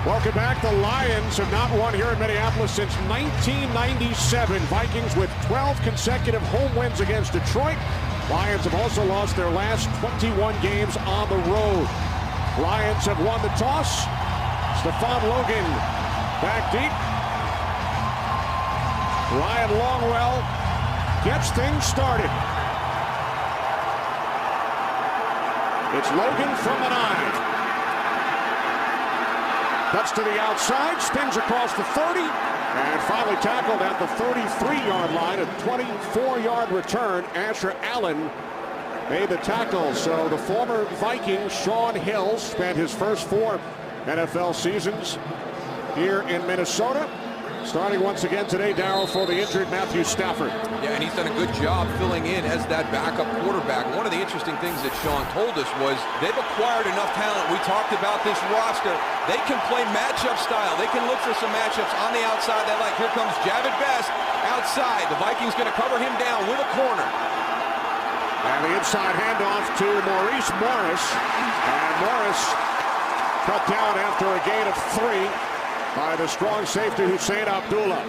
Welcome back. The Lions have not won here in Minneapolis since 1997. Vikings with 12 consecutive home wins against Detroit. Lions have also lost their last 21 games on the road. Lions have won the toss. Stephon Logan back deep. Ryan Longwell gets things started. It's Logan from the 9. Cuts to the outside, spins across the 30, and finally tackled at the 33-yard line. A 24-yard return. Asher Allen made the tackle. So the former Viking, Shawn Hill, spent his first 4 NFL seasons here in Minnesota. Starting once again today, Darryl, for the injured Matthew Stafford. Yeah, and he's done a good job filling in as that backup quarterback. One of the interesting things that Shawn told us was they've acquired enough talent. We talked about this roster. They can play matchup style. They can look for some matchups on the outside. They like, here comes Javid Best outside. The Vikings going to cover him down with a corner. And the inside handoff to Maurice Morris. And Morris cut down after a gain of 3 by the strong safety Hussein Abdullah.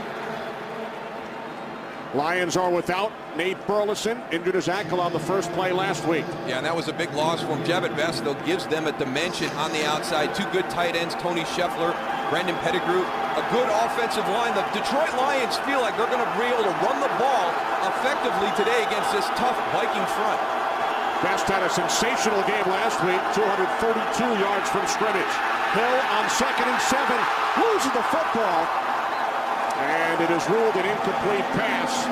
Lions are without Nate Burleson, injured his ankle on the first play last week. Yeah, and that was a big loss from Javid Best, though, gives them a dimension on the outside. 2 good tight ends, Tony Scheffler, Brendan Pettigrew, a good offensive line. The Detroit Lions feel like they're going to be able to run the ball effectively today against this tough Viking front. Best had a sensational game last week, 232 yards from scrimmage. Hill on 2nd and 7, loses the football, and it is ruled an incomplete pass.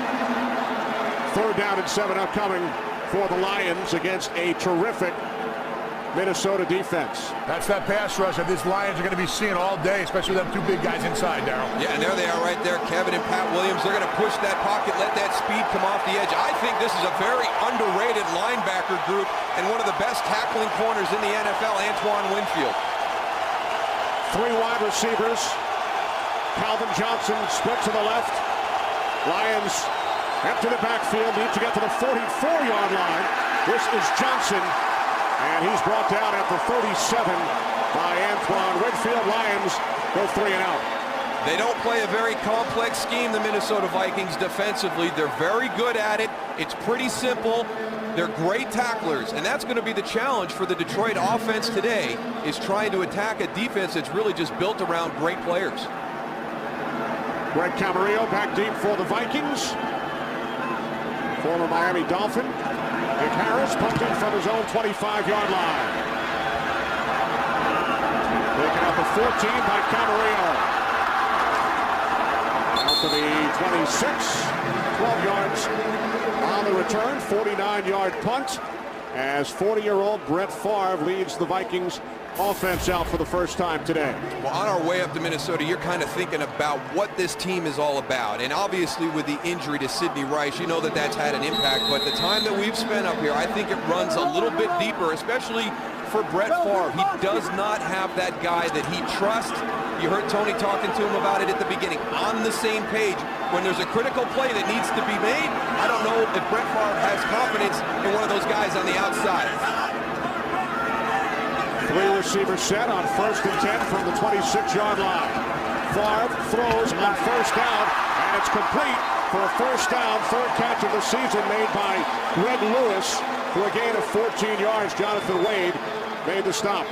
3rd down and 7 upcoming for the Lions against a terrific Minnesota defense. That's that pass rush that these Lions are going to be seeing all day, especially with them 2 big guys inside, Darryl. Yeah, and there they are right there, Kevin and Pat Williams. They're going to push that pocket, let that speed come off the edge. I think this is a very underrated linebacker group and one of the best tackling corners in the NFL, Antoine Winfield. 3 wide receivers. Calvin Johnson split to the left. Lions empty the backfield, need to get to the 44-yard line. This is Johnson, and he's brought down at the 37 by Antoine Winfield. Lions go 3 and out. They don't play a very complex scheme, the Minnesota Vikings, defensively. They're very good at it. It's pretty simple. They're great tacklers, and that's going to be the challenge for the Detroit offense today, is trying to attack a defense that's really just built around great players. Greg Camarillo back deep for the Vikings. Former Miami Dolphin. Nick Harris punting from his own 25-yard line. Taken out the 14 by Camarillo. Out to the 26, 12 yards on the return, 49-yard punt, as 40-year-old Brett Favre leads the Vikings offense out for the first time today. Well, on our way up to Minnesota, you're kind of thinking about what this team is all about. And obviously with the injury to Sidney Rice, you know that that's had an impact. But the time that we've spent up here, I think it runs a little bit deeper, especially for Brett Favre. He does not have that guy that he trusts. You heard Tony talking to him about it at the beginning. On the same page, when there's a critical play that needs to be made, I don't know if Brett Favre has confidence in one of those guys on the outside. 3 receivers set on 1st and 10 from the 26-yard line. Favre throws on 1st down, and it's complete for a 1st down, 3rd catch of the season made by Greg Lewis for a gain of 14 yards. Jonathan Wade made the stop.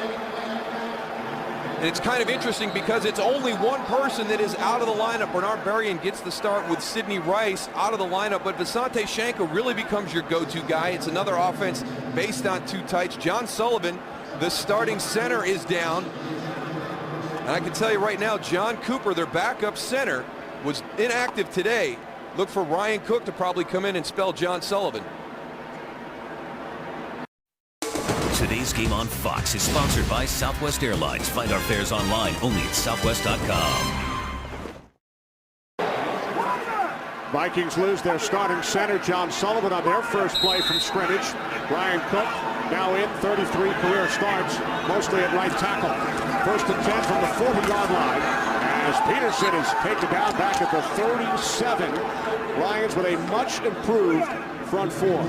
And it's kind of interesting because it's only one person that is out of the lineup. Bernard Berrien gets the start with Sidney Rice out of the lineup, but Visanthe Shanko really becomes your go-to guy. It's another offense based on 2 tights. John Sullivan, the starting center, is down. And I can tell you right now, John Cooper, their backup center, was inactive today. Look for Ryan Cook to probably come in and spell John Sullivan. Today's game on Fox is sponsored by Southwest Airlines. Find our fares online only at southwest.com. Vikings lose their starting center, John Sullivan, on their first play from scrimmage. Ryan Cook now in 33 career starts, mostly at right tackle. 1st and 10 from the 40-yard line. as Peterson is taken down back at the 37. Lions with a much improved front four.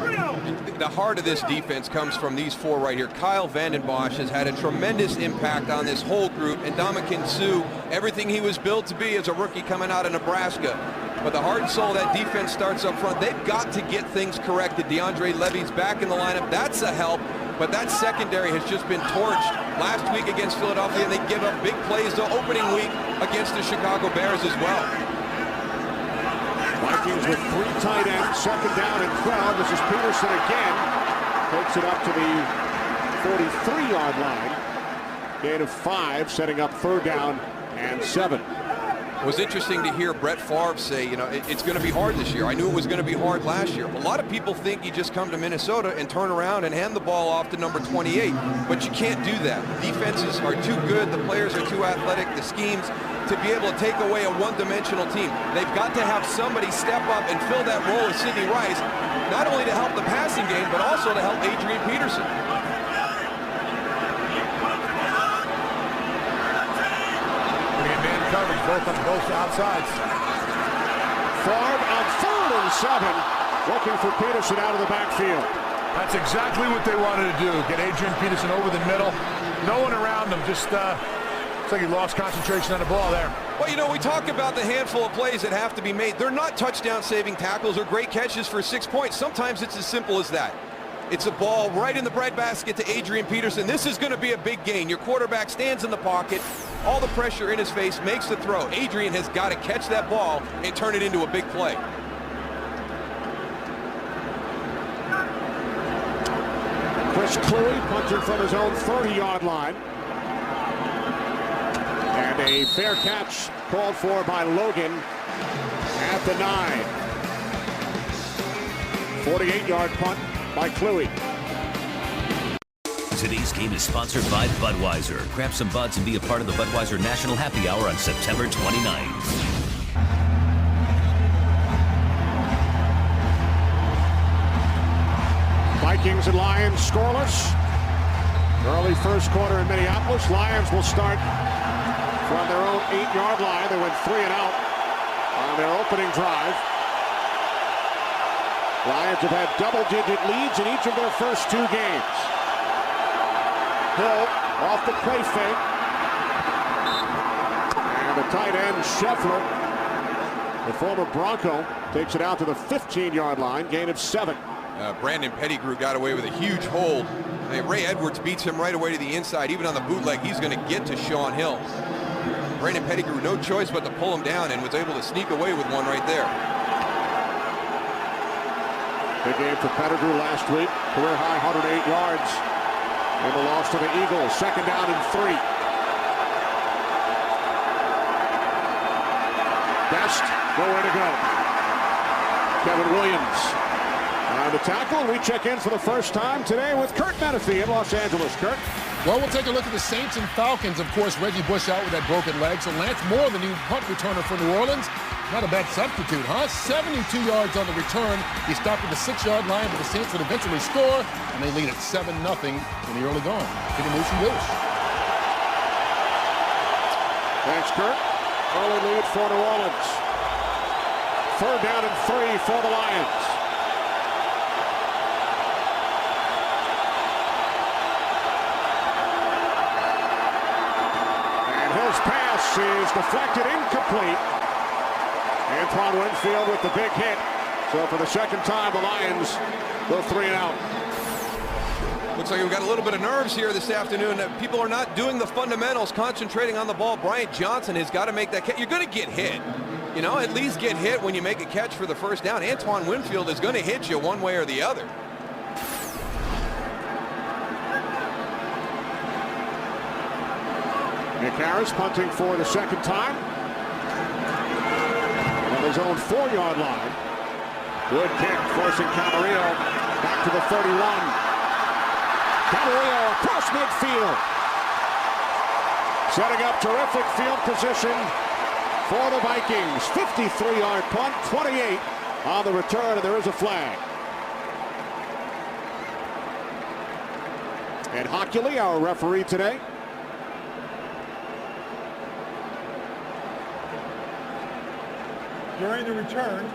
The heart of this defense comes from these four right here. Kyle Vanden Bosch has had a tremendous impact on this whole group, and Ndamukong Suh, everything he was built to be as a rookie coming out of Nebraska. But the heart and soul of that defense starts up front. They've got to get things corrected. DeAndre Levy's back in the lineup. That's a help, but that secondary has just been torched last week against Philadelphia, and they give up big plays the opening week against the Chicago Bears as well. Vikings with 3 tight ends, second down and 12. This is Peterson again. Takes it up to the 43-yard line. Gain of 5, setting up third down and 7. It was interesting to hear Brett Favre say, you know, it's going to be hard this year. I knew it was going to be hard last year. A lot of people think you just come to Minnesota and turn around and hand the ball off to number 28, but you can't do that. The defenses are too good. The players are too athletic. The schemes to be able to take away a one-dimensional team. They've got to have somebody step up and fill that role of Sidney Rice, not only to help the passing game, but also to help Adrian Peterson. Coverage both on both outsides. Favre on 3rd and 7, looking for Peterson out of the backfield. That's exactly what they wanted to do. Get Adrian Peterson over the middle. No one around him. Just looks like he lost concentration on the ball there. Well, you know, we talk about the handful of plays that have to be made. They're not touchdown-saving tackles or great catches for 6 points. Sometimes it's as simple as that. It's a ball right in the breadbasket to Adrian Peterson. This is going to be a big gain. Your quarterback stands in the pocket, all the pressure in his face, makes the throw. Adrian has got to catch that ball and turn it into a big play. Chris Cluey punting from his own 30-yard line. And a fair catch called for by Logan at the 9. 48-yard punt by Cluey. Today's game is sponsored by Budweiser. Grab some buds and be a part of the Budweiser National Happy Hour on September 29th. Vikings and Lions scoreless. Early first quarter in Minneapolis. Lions will start from their own 8-yard line. They went 3 and out on their opening drive. Lions have had double-digit leads in each of their first 2 games. Hill off the play fake. And the tight end, Scheffler, the former Bronco, takes it out to the 15-yard line, gain of 7. Brandon Pettigrew got away with a huge hold. Ray Edwards beats him right away to the inside. Even on the bootleg, he's going to get to Sean Hill. Brandon Pettigrew, no choice but to pull him down, and was able to sneak away with one right there. Big game for Pettigrew last week. Career high 108 yards in the loss to the Eagles. Second down and 3. Best, nowhere to go. Kevin Williams on the tackle. We check in for the first time today with Kurt Menefee in Los Angeles. Kurt. Well, we'll take a look at the Saints and Falcons. Of course, Reggie Bush out with that broken leg. So Lance Moore, the new punt returner for New Orleans. Not a bad substitute, huh? 72 yards on the return. He stopped at the 6-yard line, but the Saints would eventually score, and they lead at 7-0 in the early going. Peter Moose and Bush. Thanks, Kurt. Early lead for New Orleans. 3rd down and 3 for the Lions. And Hill's pass is deflected, incomplete. Antoine Winfield with the big hit. So for the second time, the Lions go 3 and out. Looks like we've got a little bit of nerves here this afternoon. People are not doing the fundamentals, concentrating on the ball. Bryant Johnson has got to make that catch. You're going to get hit. You know, at least get hit when you make a catch for the first down. Antoine Winfield is going to hit you one way or the other. Nick Harris punting for the second time. On his own 4-yard line. Good kick, forcing Camarillo back to the 31. Camarillo across midfield. Setting up terrific field position for the Vikings. 53-yard punt, 28 on the return, and there is a flag. And Hockley, our referee today. during the return.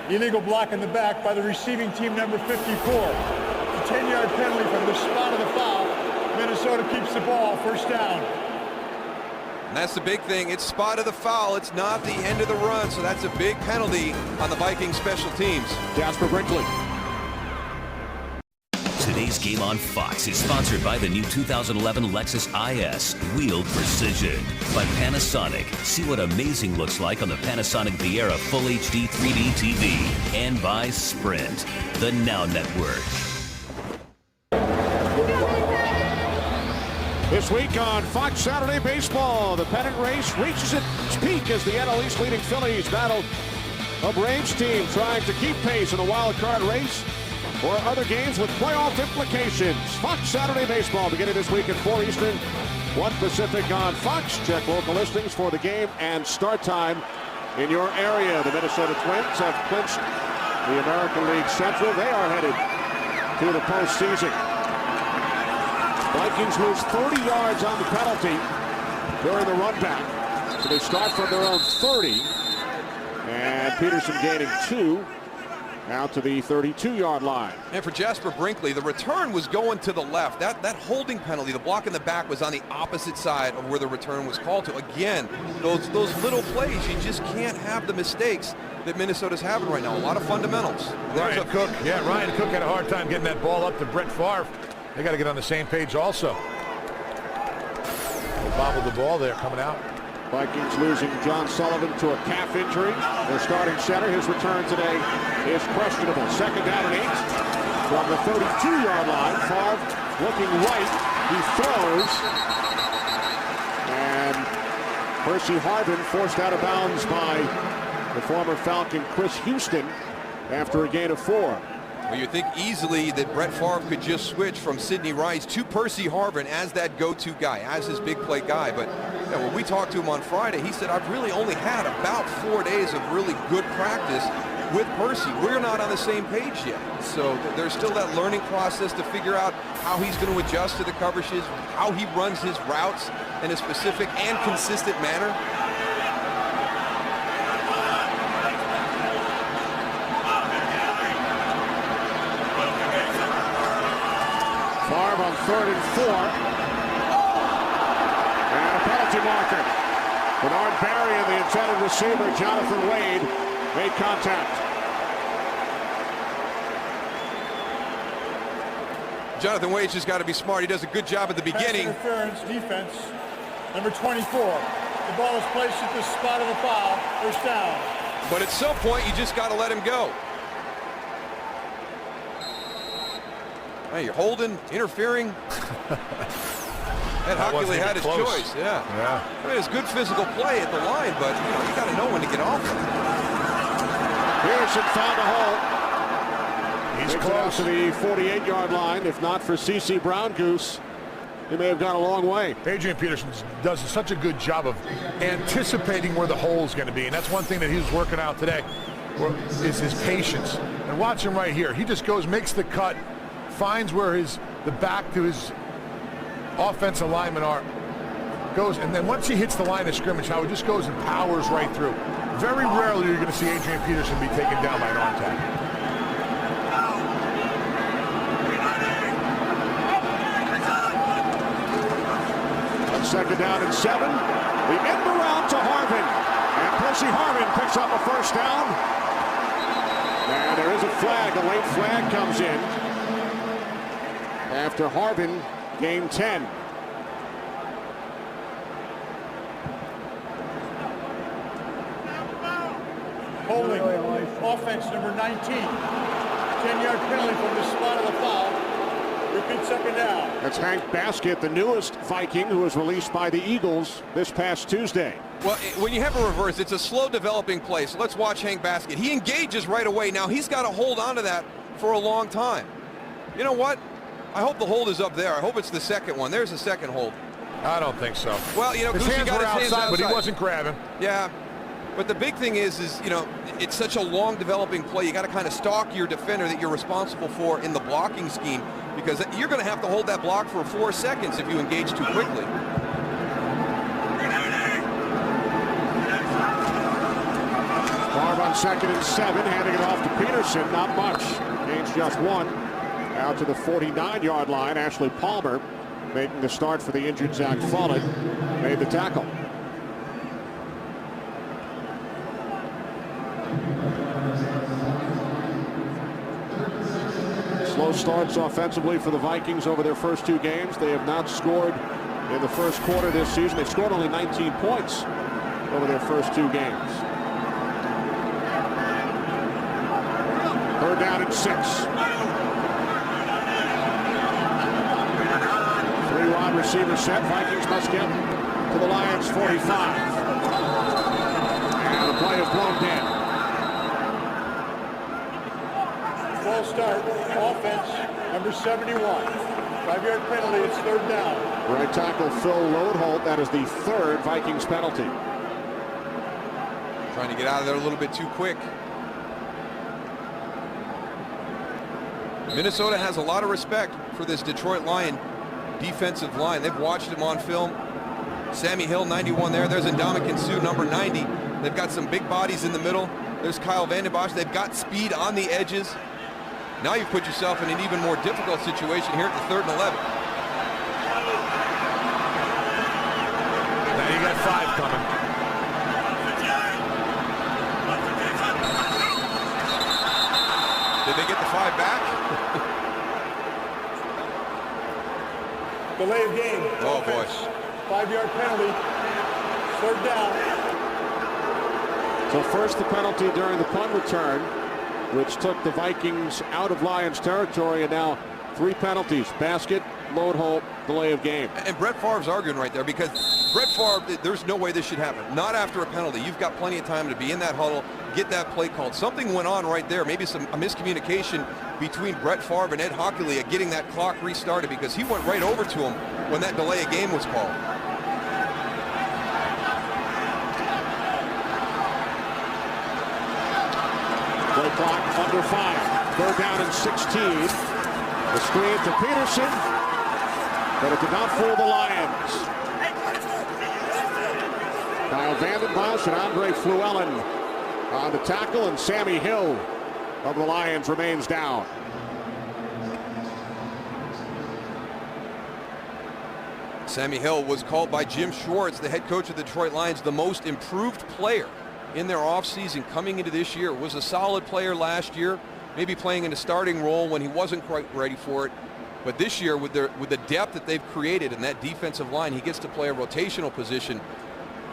Illegal block in the back by the receiving team, number 54. It's a 10-yard penalty from the spot of the foul. Minnesota keeps the ball, first down. And that's the big thing. It's spot of the foul. It's not the end of the run, so that's a big penalty on the Vikings special teams. Jasper Brinkley. Today's game on Fox is sponsored by the new 2011 Lexus IS, wheeled precision. By Panasonic, see what amazing looks like on the Panasonic Viera Full HD 3D TV. And by Sprint, the Now Network. This week on Fox Saturday Baseball, the pennant race reaches its peak as the NL East leading Phillies battle a Braves team trying to keep pace in the wild card race or other games with playoff implications. Fox Saturday Baseball beginning this week at 4 Eastern, 1 Pacific on Fox. Check local listings for the game and start time in your area. The Minnesota Twins have clinched the American League Central. They are headed to the postseason. Vikings lose 30 yards on the penalty during the run back. So they start from their own 30. And Peterson gaining 2 out to the 32-yard line. And for Jasper Brinkley, the return was going to the left. That holding penalty, the block in the back, was on the opposite side of where the return was called to. Again, those little plays, you just can't have the mistakes that Minnesota's having right now. A lot of fundamentals. Ryan Cook had a hard time getting that ball up to Brett Favre. They got to get on the same page also. They bobbled the ball there coming out. Vikings losing John Sullivan to a calf injury. Their starting center, his return today is questionable. Second down and 8 from the 32-yard line. Favre looking right. He throws. And Percy Harvin forced out of bounds by the former Falcon Chris Houston after a gain of 4. Well, you think easily that Brett Favre could just switch from Sidney Rice to Percy Harvin as that go-to guy, as his big play guy. But when we talked to him on Friday, he said, I've really only had about 4 days of really good practice with Percy. We're not on the same page yet. So there's still that learning process to figure out how he's going to adjust to the coverages, how he runs his routes in a specific and consistent manner. Favre on 3rd and 4. And a penalty marker. Bernard Barry and the intended receiver, Jonathan Wade, made contact. Jonathan Wade's just got to be smart. He does a good job at the beginning. Pass interference, defense, number 24. The ball is placed at the spot of the foul, first down. But at some point, you just got to let him go. Hey, you're holding, interfering. And Hockley had his choice. Yeah. I mean, it's good physical play at the line, but you got to know when to get off it. Pearson found a hole. He's close to the 48-yard line. If not for C.C. Brown Goose, he may have gone a long way. Adrian Peterson does such a good job of anticipating where the hole is going to be, and that's one thing that he was working out today, is his patience. And watch him right here. He just goes, makes the cut, finds where the back to his offensive linemen goes, and then once he hits the line of scrimmage, how he just goes and powers right through. Very rarely you're going to see Adrian Peterson be taken down by an arm tackle. On 2nd down and 7, the end around to Harvin, and Percy Harvin picks up a first down. And there is a flag. A late flag comes in after Harvin gained 10. Holding, offense number 19. 10-yard penalty from the spot of the foul. Repeat, second down. That's Hank Baskett, the newest Viking, who was released by the Eagles this past Tuesday. Well, when you have a reverse, it's a slow developing play. So let's watch Hank Baskett. He engages right away. Now he's got to hold on to that for a long time. You know what? I hope the hold is up there. I hope it's the second one. There's the second hold. I don't think so. Well, his hands were outside, but he wasn't grabbing. Yeah. But the big thing is it's such a long developing play. You got to kind of stalk your defender that you're responsible for in the blocking scheme, because you're going to have to hold that block for 4 seconds if you engage too quickly. 2nd and 7, handing it off to Peterson. Not much. Gains just 1. Out to the 49-yard line. Ashley Palmer making the start for the injured Zach Follett. Made the tackle. Slow starts offensively for the Vikings over their first 2 games. They have not scored in the first quarter this season. They've scored only 19 points over their first 2 games. 3rd down and 6. 3 wide receiver set. Vikings must get to the Lions 45. And the play is blown dead. Ball start, offense, number 71. 5-yard penalty, it's 3rd down. Right tackle Phil Lodeholt. That is the 3rd Vikings penalty. Trying to get out of there a little bit too quick. Minnesota has a lot of respect for this Detroit Lion defensive line. They've watched him on film. Sammy Hill, 91 there. There's Ndamukong Suh, number 90. They've got some big bodies in the middle. There's Kyle Vanden Bosch. They've got speed on the edges. Now you've put yourself in an even more difficult situation here at the 3rd and 11. Now you got 5 coming. Did they get the 5 back? Delay of game. Oh, offense. boy. 5-yard penalty. 3rd down. So first the penalty during the punt return, which took the Vikings out of Lions territory, and now 3 penalties: basket, Lodeholt, delay of game. And Brett Favre's arguing right there, because Brett Favre, there's no way this should happen. Not after a penalty. You've got plenty of time to be in that huddle, get that play called. Something went on right there. Maybe a miscommunication between Brett Favre and Ed Hockley at getting that clock restarted, because he went right over to him when that delay of game was called. Play clock under 5. 3rd down and 16. The screen to Peterson, but it did not fool the Lions. Kyle Vanden Bosch and Andre Fluellen on the tackle, and Sammy Hill of the Lions remains down. Sammy Hill was called by Jim Schwartz, the head coach of the Detroit Lions, the most improved player in their offseason coming into this year. Was a solid player last year, maybe playing in a starting role when he wasn't quite ready for it. But this year, with the depth that they've created in that defensive line, he gets to play a rotational position.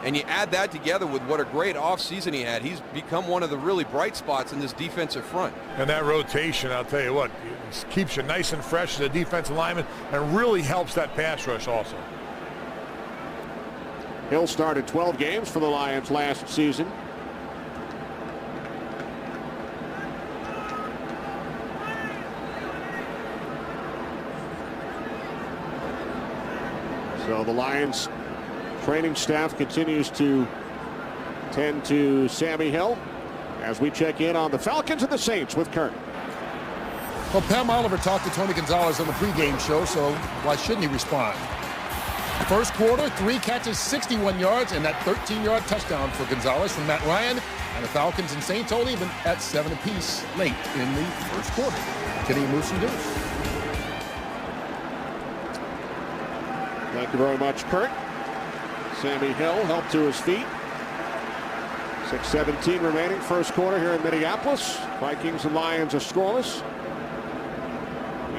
And you add that together with what a great offseason he had, he's become one of the really bright spots in this defensive front. And that rotation, I'll tell you what, keeps you nice and fresh as a defensive lineman and really helps that pass rush also. Hill started 12 games for the Lions last season. So the Lions training staff continues to tend to Sammy Hill as we check in on the Falcons and the Saints with Kurt. Well, Pam Oliver talked to Tony Gonzalez on the pregame show, so why shouldn't he respond? First quarter, 3 catches, 61 yards, and that 13-yard touchdown for Gonzalez from Matt Ryan. And the Falcons and Saints all even at 7 apiece late in the first quarter. Can he move some deuce? Thank you very much, Kurt. Sammy Hill helped to his feet. 6:17 remaining, first quarter here in Minneapolis. Vikings and Lions are scoreless.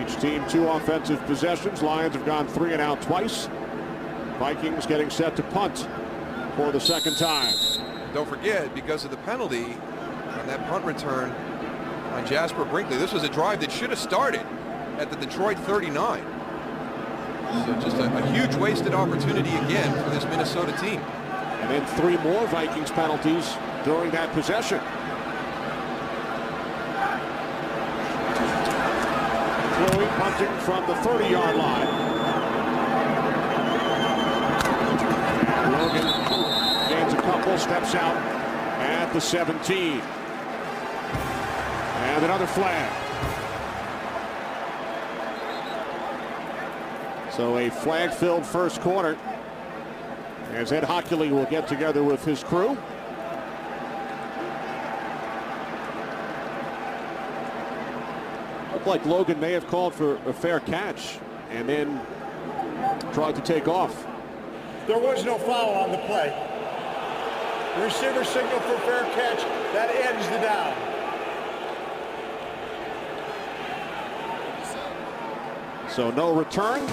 Each team 2 offensive possessions. Lions have gone 3 and out twice. Vikings getting set to punt for the 2nd time. Don't forget, because of the penalty on that punt return on Jasper Brinkley, this was a drive that should have started at the Detroit 39. So just a huge wasted opportunity again for this Minnesota team. And then 3 more Vikings penalties during that possession. Chloe punting from the 30-yard line. Logan gains a couple, steps out at the 17. And another flag. So a flag-filled first quarter as Ed Hockley will get together with his crew. looked like Logan may have called for a fair catch and then tried to take off. There was no foul on the play. The receiver signaled for fair catch. That ends the down. So no return.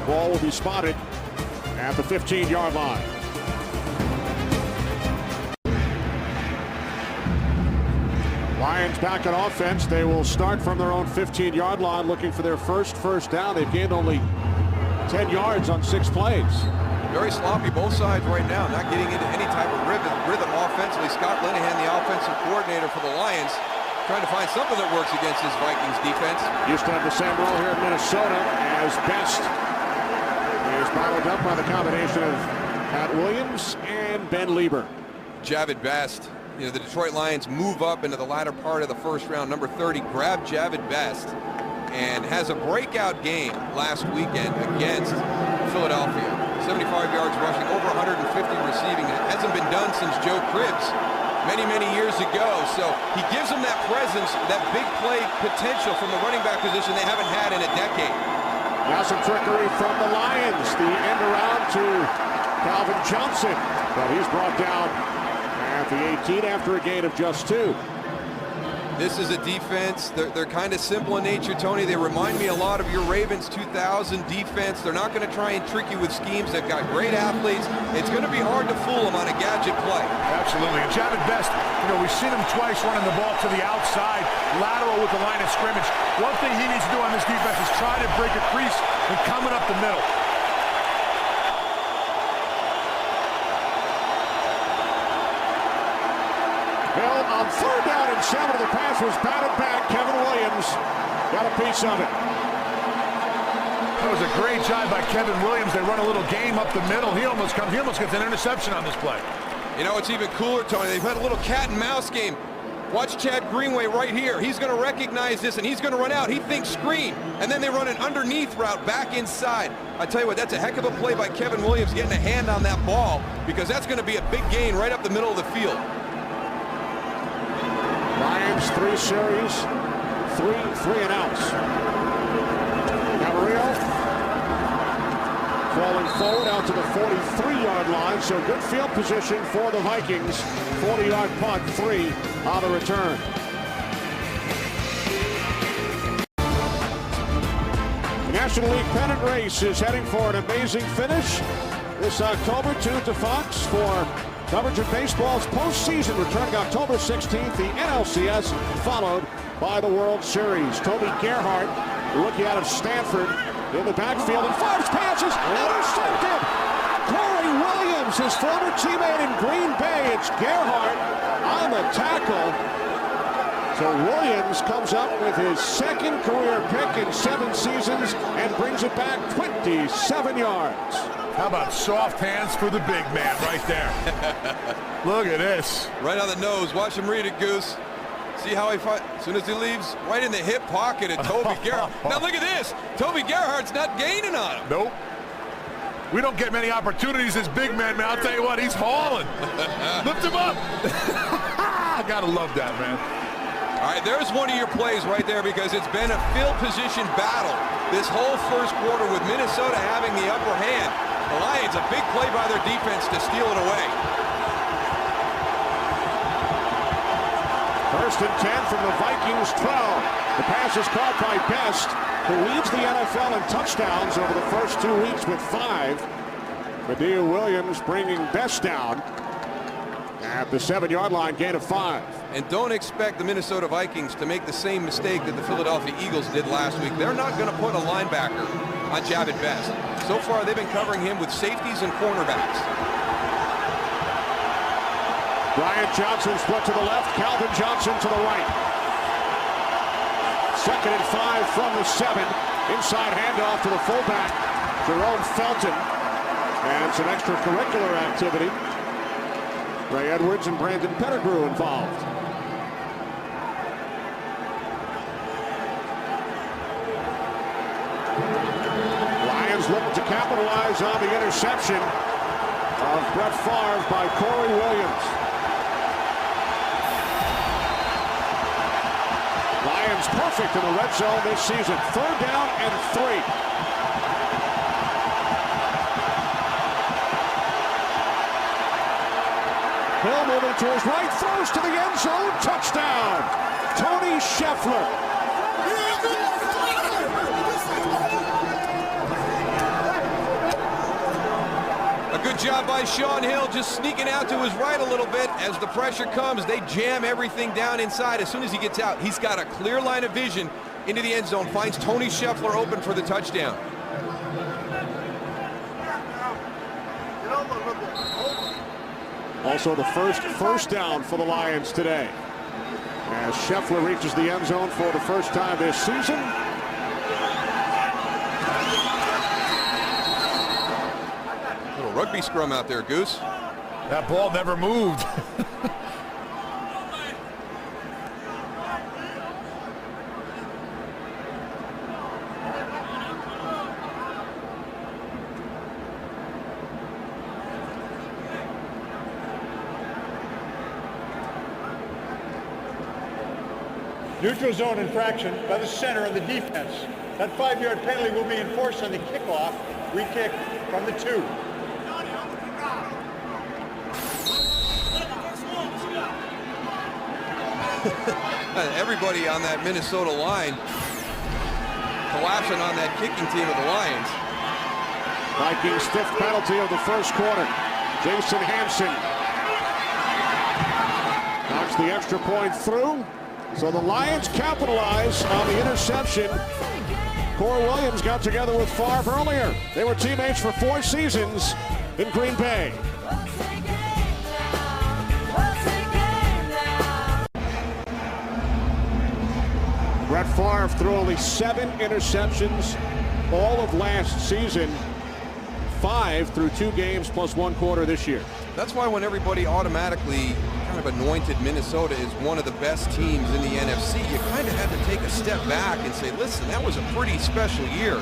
Ball will be spotted at the 15-yard line. Lions back on offense. They will start from their own 15-yard line looking for their first down. They've gained only 10 yards on 6 plays. Very sloppy both sides right now, not getting into any type of rhythm offensively. Scott Linehan, the offensive coordinator for the Lions, trying to find something that works against this Vikings defense. Used to have the same role here in Minnesota as Best is bottled up by the combination of Pat Williams and Ben Lieber. Javid Best, you know, the Detroit Lions move up into the latter part of the first round. Number 30 grabbed Javid Best and has a breakout game last weekend against Philadelphia. 75 yards rushing, over 150 receiving. It hasn't been done since Joe Cribbs many years ago. So he gives them that presence, that big play potential from the running back position they haven't had in a decade. Now some trickery from the Lions. The end around to Calvin Johnson, but he's brought down at the 18 after a gain of just 2. This is a defense. They're kind of simple in nature, Tony. They remind me a lot of your Ravens 2000 defense. They're not going to try and trick you with schemes. They've got great athletes. It's going to be hard to fool them on a gadget play. Absolutely. And Javid Best, you know, we've seen him twice running the ball to the outside, lateral with the line of scrimmage. One thing he needs to do on this defense is try to break a crease and coming up the middle. Hill on 3rd down and 7. The pass was batted back. Kevin Williams got a piece of it. That was a great job by Kevin Williams. They run a little game up the middle. He almost gets an interception on this play. You know, it's even cooler, Tony. They've had a little cat and mouse game. Watch Chad Greenway right here. He's going to recognize this, and he's going to run out. He thinks screen, and then they run an underneath route back inside. I tell you what, that's a heck of a play by Kevin Williams getting a hand on that ball, because that's going to be a big gain right up the middle of the field. Lions 3 series, 3 and outs. Camarillo falling forward out to the 43-yard line, so good field position for the Vikings. 40-yard punt, 3 on the return. The National League pennant race is heading for an amazing finish this October. Tune to Fox for coverage of baseball's postseason, returning October 16th, the NLCS, followed by the World Series. Toby Gerhart, the rookie out of Stanford, in the backfield and fires passes, intercepted. Corey Williams, his former teammate in Green Bay. It's Gerhart on the tackle. So Williams comes up with his 2nd career pick in 7 seasons and brings it back 27 yards. How about soft hands for the big man right there? Look at this. Right on the nose. Watch him read it, Goose. See how he fights? As soon as he leaves, right in the hip pocket of Toby Gerhart. Now look at this. Toby Gerhart's not gaining on him. Nope. We don't get many opportunities as big men, man. I'll tell you what, he's hauling. Lift him up. Gotta love that, man. All right, there's one of your plays right there, because it's been a field position battle this whole first quarter with Minnesota having the upper hand. The Lions, a big play by their defense to steal it away. 1st and 10 from the Vikings 12. The pass is caught by Best, who leads the NFL in touchdowns over the first 2 weeks with 5. Medea Williams bringing Best down at the 7-yard line, gain of 5. And don't expect the Minnesota Vikings to make the same mistake that the Philadelphia Eagles did last week. They're not going to put a linebacker on Javid Best. So far, they've been covering him with safeties and cornerbacks. Brian Johnson split to the left, Calvin Johnson to the right. 2nd and 5 from the 7. Inside handoff to the fullback, Jerome Felton. And some extracurricular activity. Ray Edwards and Brandon Pettigrew involved. Lions looking to capitalize on the interception of Brett Favre by Corey Williams. Lions perfect in the red zone this season. 3rd down and 3. Hill moving to his right, throws to the end zone, touchdown! Tony Scheffler. A good job by Sean Hill, just sneaking out to his right a little bit. As the pressure comes, they jam everything down inside. As soon as he gets out, he's got a clear line of vision into the end zone, finds Tony Scheffler open for the touchdown. Also the first down for the Lions today, as Scheffler reaches the end zone for the first time this season. Little rugby scrum out there, Goose. That ball never moved. Neutral zone infraction by the center of the defense. That 5-yard penalty will be enforced on the kickoff. Re-kick from the 2. Everybody on that Minnesota line collapsing on that kicking team of the Lions. Vikings' 5th penalty of the first quarter. Jason Hansen knocks the extra point through. So the Lions capitalize on the interception. Corey Williams got together with Favre earlier. They were teammates for 4 seasons in Green Bay. Brett Favre threw only 7 interceptions all of last season. 5 through 2 games plus 1 quarter this year. That's why when everybody automatically kind of anointed Minnesota as one of the best teams in the NFC, you kind of had to take a step back and say, listen, that was a pretty special year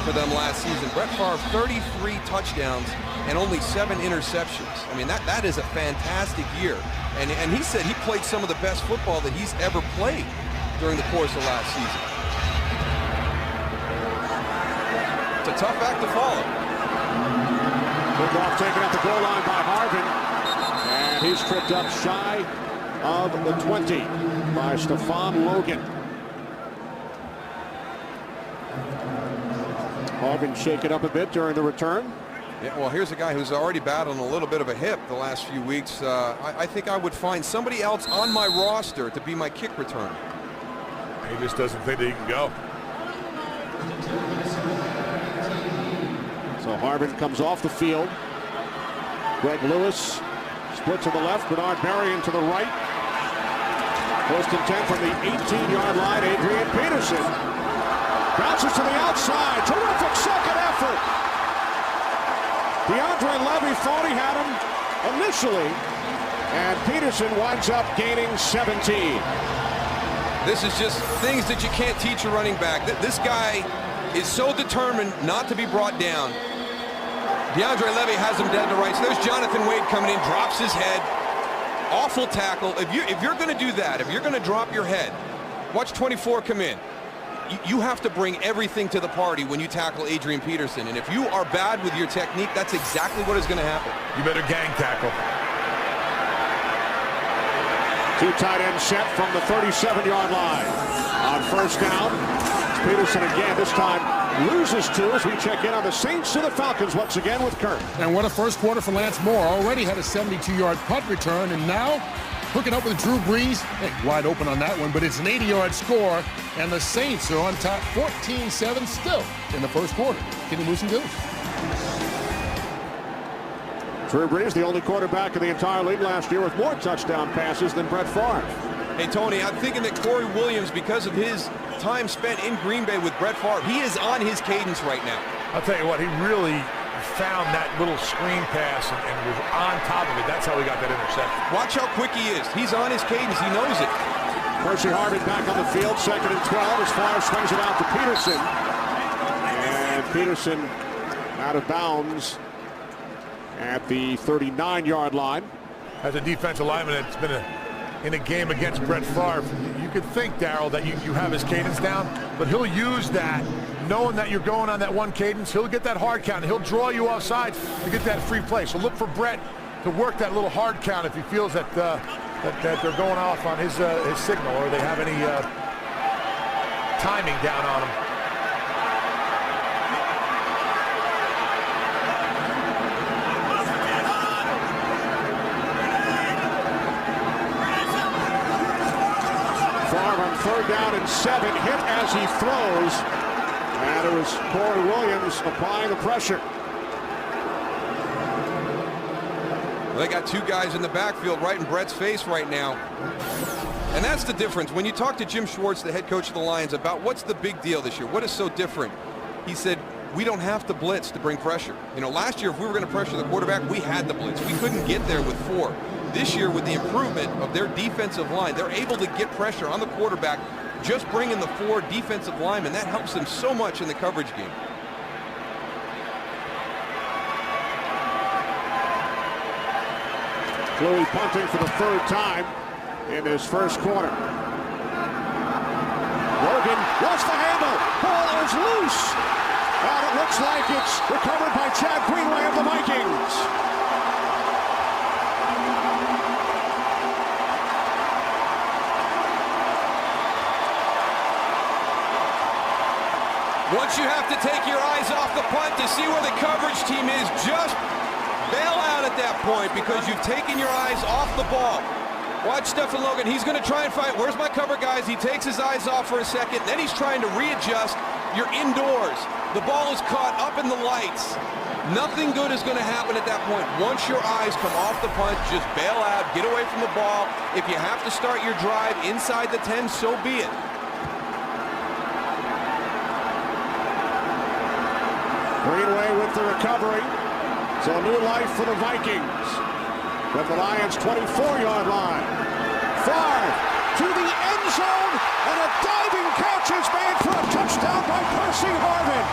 for them last season. Brett Favre, 33 touchdowns and only 7 interceptions. I mean, that is a fantastic year. And he said he played some of the best football that he's ever played during the course of last season. It's a tough act to follow. Kickoff taken at the goal line by Harvin. And he's tripped up shy of the 20 by Stephon Logan. Harvin shaken up a bit during the return. Yeah, well, here's a guy who's already battling a little bit of a hip the last few weeks. I think I would find somebody else on my roster to be my kick returner. He just doesn't think that he can go. So Harvin comes off the field. Greg Lewis split to the left. Bernard Berrien to the right. 1st and 10 from the 18-yard line. Adrian Peterson bounces to the outside. Terrific second effort. DeAndre Levy thought he had him initially, and Peterson winds up gaining 17. This is just things that you can't teach a running back. This guy is so determined not to be brought down. DeAndre Levy has him dead to rights. There's Jonathan Wade coming in, drops his head. Awful tackle. If you're going to do that, if you're going to drop your head, watch 24 come in. You have to bring everything to the party when you tackle Adrian Peterson. And if you are bad with your technique, that's exactly what is going to happen. You better gang tackle. 2 tight ends set from the 37-yard line. On 1st down, Peterson again, this time loses 2 as we check in on the Saints and the Falcons once again with Kurt. And what a first quarter for Lance Moore. Already had a 72-yard punt return, and now hooking up with Drew Brees. Hey, wide open on that one, but it's an 80-yard score, and the Saints are on top 14-7 still in the first quarter. Can you lose and do? Drew Brees, the only quarterback in the entire league last year with more touchdown passes than Brett Favre. Hey, Tony, I'm thinking that Corey Williams, because of his time spent in Green Bay with Brett Favre, he is on his cadence right now. I'll tell you what, he really found that little screen pass and was on top of it. That's how he got that interception. Watch how quick he is. He's on his cadence. He knows it. Percy Harvin back on the field, 2nd and 12 as Favre swings it out to Peterson. And Peterson out of bounds at the 39-yard line. As a defensive lineman that's been in a game against Brett Favre, you could think, Darryl, that you have his cadence down, but he'll use that, knowing that you're going on that one cadence. He'll get that hard count. He'll draw you off sides to get that free play. So look for Brett to work that little hard count if he feels that that they're going off on his signal, or they have any timing down on him. Favre on 3rd down and 7, hit as he throws, and it was Corey Williams applying the pressure. They got 2 guys in the backfield right in Brett's face right now. And that's the difference. When you talk to Jim Schwartz, the head coach of the Lions, about what's the big deal this year, what is so different, he said, we don't have to blitz to bring pressure. You know, last year, if we were going to pressure the quarterback, we had the blitz. We couldn't get there with 4. This year, with the improvement of their defensive line, they're able to get pressure on the quarterback, just bringing the 4 defensive linemen. That helps them so much in the coverage game. Louis punting for the 3rd time in his first quarter. Logan lost the handle. Ball is loose. And it looks like it's recovered by Chad Greenway of the Vikings. Once you have to take your eyes off the punt to see where the coverage team is, just bail out at that point because you've taken your eyes off the ball. Watch Stephen Logan. He's going to try and find, where's my cover, guys? He takes his eyes off for a second. Then he's trying to readjust. You're indoors. The ball is caught up in the lights. Nothing good is going to happen at that point. Once your eyes come off the punt, just bail out, get away from the ball. If you have to start your drive inside the 10, so be it. Greenway with the recovery. So a new life for the Vikings. From the Lions' 24-yard line. Favre to the end zone, and a diving catch is made for a touchdown by Percy Harvin.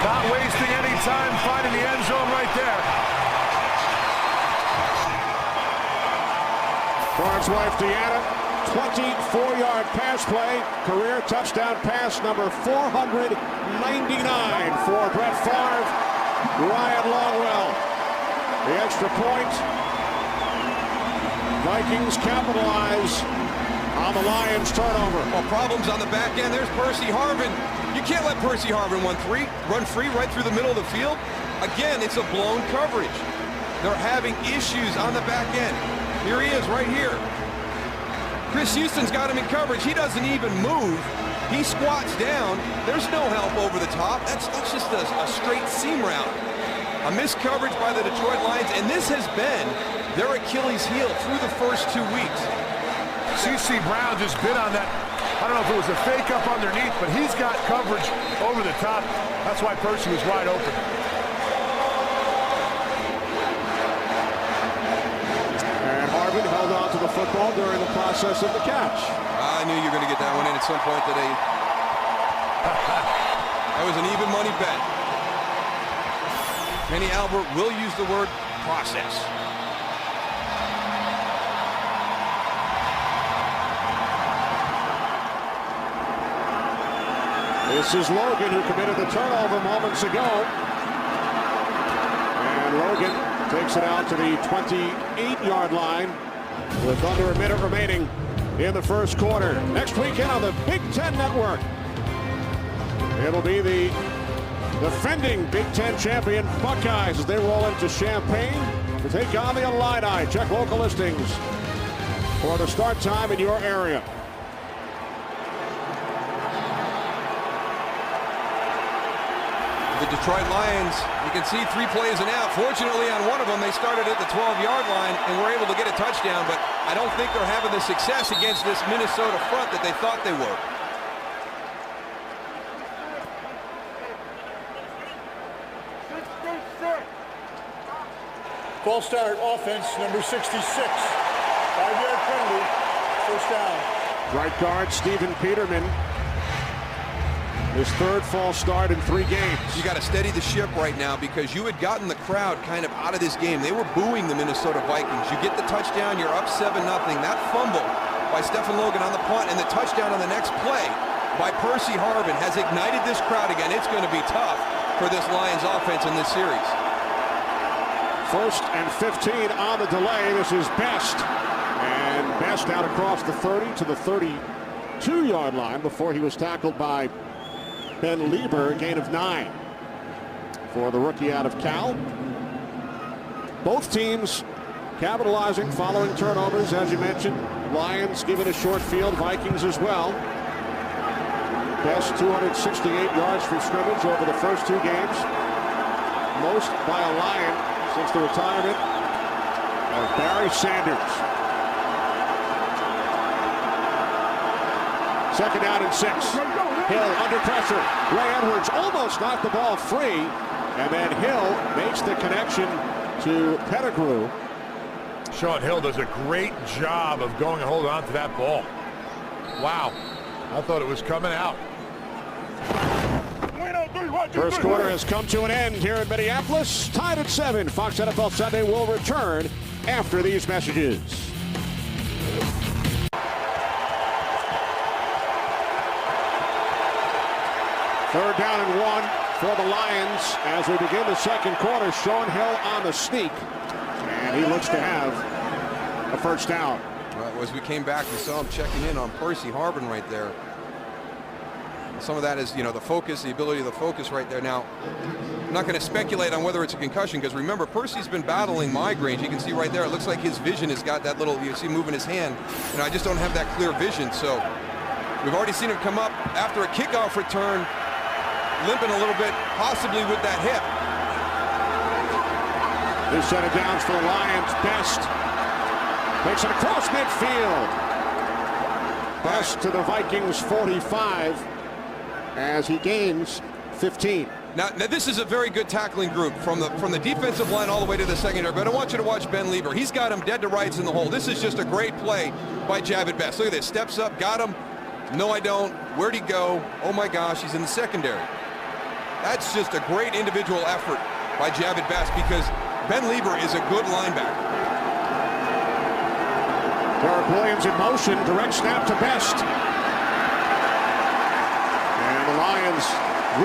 Not wasting any time finding the end zone right there. Barnes' wife, Deanna, 24-yard pass play, career touchdown pass number 499 for Brett Favre. Ryan Longwell, the extra point. Vikings capitalize on the Lions' turnover. Well, problems on the back end. There's Percy Harvin. You can't let Percy Harvin run free right through the middle of the field. Again, it's a blown coverage. They're having issues on the back end. Here he is right here. Chris Houston's got him in coverage. He doesn't even move. He squats down. There's no help over the top. That's just a straight seam route. A missed coverage by the Detroit Lions, and this has been their Achilles heel through the first 2 weeks. C.C. Brown just bit on that. I don't know if it was a fake up underneath, but he's got coverage over the top. That's why Percy was wide open. And Harvin held on to the football during the process of the catch. I knew you were going to get that one in at some point today. That was an even money bet. Kenny Albert will use the word process. This is Logan, who committed the turnover moments ago. And Logan takes it out to the 28-yard line with under a minute remaining in the first quarter. Next weekend on the Big Ten Network, it'll be the defending Big Ten champion Buckeyes as they roll into Champaign to take on the Illini. Check local listings for the start time in your area. The Detroit Lions, you can see 3 plays and out. Fortunately, on one of them, they started at the 12-yard line and were able to get a touchdown, but I don't think they're having the success against this Minnesota front that they thought they were. False start offense, number 66. 5-yard penalty. First down. Right guard Stephen Peterman. His third false start in 3 games. You got to steady the ship right now because you had gotten the crowd kind of out of this game. They were booing the Minnesota Vikings. You get the touchdown, you're up 7-0. That fumble by Stephen Logan on the punt and the touchdown on the next play by Percy Harvin has ignited this crowd again. It's going to be tough for this Lions offense in this series. 1st and 15 on the delay. This is Best. And Best out across the 30 to the 32-yard line before he was tackled by Ben Lieber, a gain of 9 for the rookie out of Cal. Both teams capitalizing following turnovers, as you mentioned. Lions given a short field, Vikings as well. Best 268 yards from scrimmage over the first 2 games. Most by a Lion since the retirement of Barry Sanders. 2nd down and 6. Hill under pressure. Ray Edwards almost knocked the ball free. And then Hill makes the connection to Pettigrew. Sean Hill does a great job of going and holding on to that ball. Wow. I thought it was coming out. First quarter has come to an end here in Minneapolis. Tied at 7. Fox NFL Sunday will return after these messages. Third down and 1 for the Lions as we begin the second quarter. Sean Hill on the sneak, and he looks to have a first down. Well, as we came back, we saw him checking in on Percy Harvin right there. Some of that is, you know, the focus, the ability of the focus right there. Now, I'm not going to speculate on whether it's a concussion because remember, Percy's been battling migraines. You can see right there, it looks like his vision has got that little, you see moving his hand. You know, I just don't have that clear vision. So we've already seen him come up after a kickoff return, limping a little bit, possibly with that hip. This set of downs for the Lions. Best takes it across midfield. Best to the Vikings 45 as he gains 15. Now this is a very good tackling group from the defensive line all the way to the secondary, but I want you to watch Ben Lieber. He's got him dead to rights in the hole. This is just a great play by Javid Best. Look at this, steps up, got him. No, I don't. Where'd he go? Oh my gosh, he's in the secondary. That's just a great individual effort by Javid Best because Ben Lieber is a good linebacker. Derek Williams in motion, direct snap to Best. And the Lions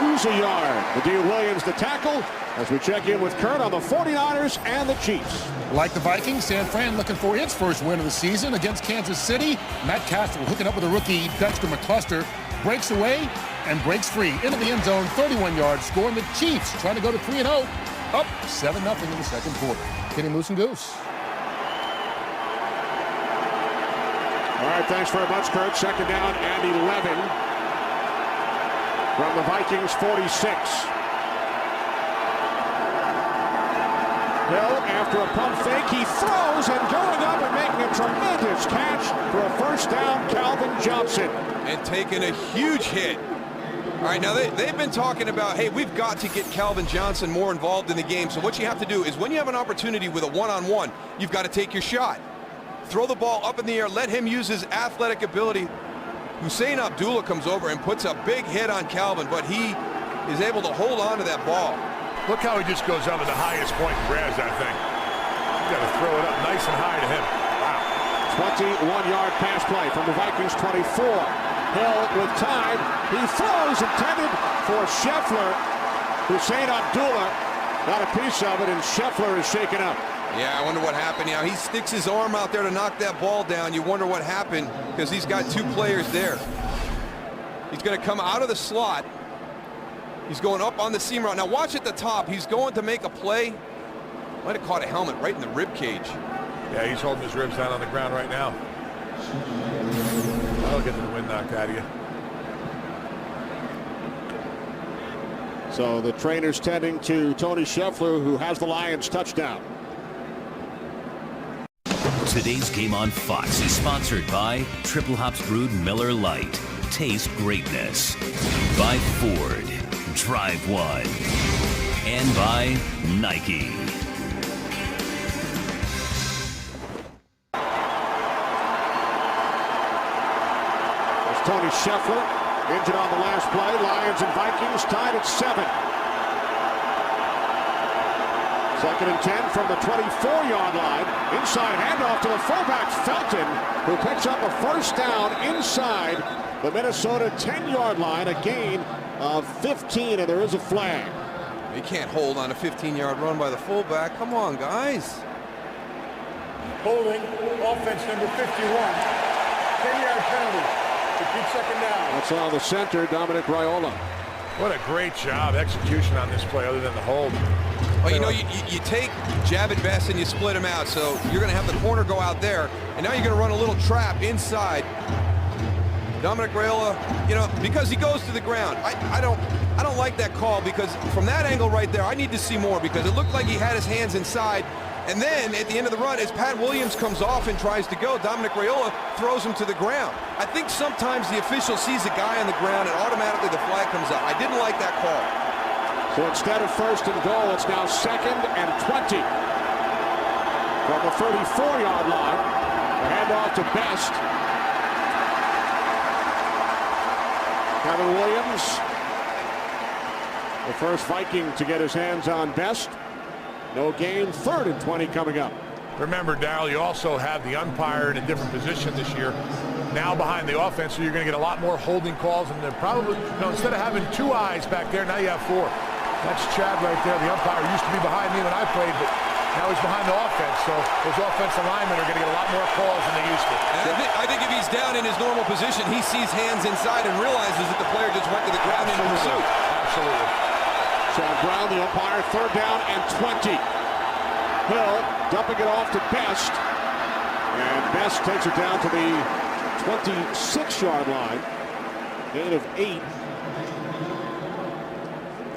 lose a yard. Nadeem Williams the tackle as we check in with Kurt on the 49ers and the Chiefs. Like the Vikings, San Fran looking for its first win of the season against Kansas City. Matt Castle hooking up with a rookie Dexter McCluster, breaks away and breaks free into the end zone, 31 yards, scoring the Chiefs, trying to go to 3-0, up 7-0 in the second quarter. Kenny Moose and Goose. All right, thanks very much, Kurt. Second down and 11 from the Vikings 46. Hill, after a pump fake, he throws and going up and making a tremendous catch for a first down, Calvin Johnson. And taking a huge hit. All right, now they've been talking about, hey, we've got to get Calvin Johnson more involved in the game. So what you have to do is when you have an opportunity with a one-on-one, you've got to take your shot. Throw the ball up in the air, let him use his athletic ability. Hussein Abdullah comes over and puts a big hit on Calvin, but he is able to hold on to that ball. Look how he just goes up at the highest point and grabs that thing. You got to throw it up nice and high to him. Wow. 21-yard pass play from the Vikings 24. Hill with time. He throws intended for Scheffler. Hussein Abdullah got a piece of it, and Scheffler is shaken up. Yeah, I wonder what happened. Now, he sticks his arm out there to knock that ball down. You wonder what happened because he's got 2 players there. He's going to come out of the slot. He's going up on the seam route. Now, watch at the top. He's going to make a play. Might have caught a helmet right in the rib cage. Yeah, he's holding his ribs down on the ground right now. I'll get the wind knocked out of you. So the trainer's tending to Tony Scheffler, who has the Lions touchdown. Today's Game on Fox is sponsored by Triple Hops Brewed Miller Lite. Taste greatness. By Ford. Drive One. And by Nike. Scotty Scheffler injured on the last play. Lions and Vikings tied at 7. Second and 10 from the 24-yard line. Inside handoff to the fullback, Felton, who picks up a first down inside the Minnesota 10-yard line. A gain of 15, and there is a flag. You can't hold on a 15-yard run by the fullback. Come on, guys. Holding, offense number 51. 10-yard penalty. Repeat second down. That's on the center, Dominic Raiola. What a great job, execution on this play other than the hold. Well, you know, you take Javid Best and you split him out, so you're going to have the corner go out there, and now you're going to run a little trap inside. Dominic Raiola, you know, because he goes to the ground. I don't like that call, because from that angle right there, I need to see more, because it looked like he had his hands inside. And then at the end of the run, as Pat Williams comes off and tries to go, Dominic Raiola throws him to the ground. I think sometimes the official sees a guy on the ground and automatically the flag comes out. I didn't like that call. So instead of first and goal, it's now 2nd and 20 from the 34-yard line. The handoff to Best. Kevin Williams, the first Viking to get his hands on Best. No gain. 3rd and 20 coming up. Remember, Darryl, you also have the umpire in a different position this year. Now behind the offense, so you're going to get a lot more holding calls, and probably, you know, instead of having 2 eyes back there, now you have 4. That's Chad right there. The umpire used to be behind me when I played, but now he's behind the offense. So those offensive linemen are going to get a lot more calls than they used to. I think if he's down in his normal position, he sees hands inside and realizes that the player just went to the ground in pursuit. Absolutely. Chad Brown, the umpire, 3rd down and 20. Hill dumping it off to Best. And Best takes it down to the 26-yard line. Gain of 8.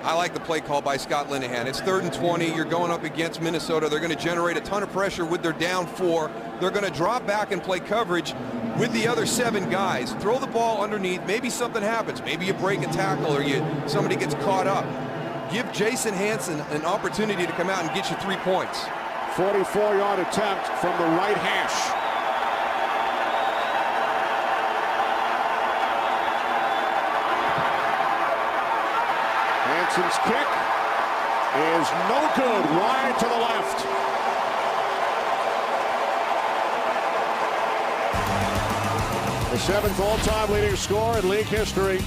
I like the play call by Scott Linehan. It's 3rd and 20. You're going up against Minnesota. They're going to generate a ton of pressure with their down 4. They're going to drop back and play coverage with the other 7 guys. Throw the ball underneath. Maybe something happens. Maybe you break a tackle or somebody gets caught up. Give Jason Hansen an opportunity to come out and get you 3 points. 44-yard attempt from the right hash. Hansen's kick is no good. Wide to the left. The 7th all-time leading scorer in league history.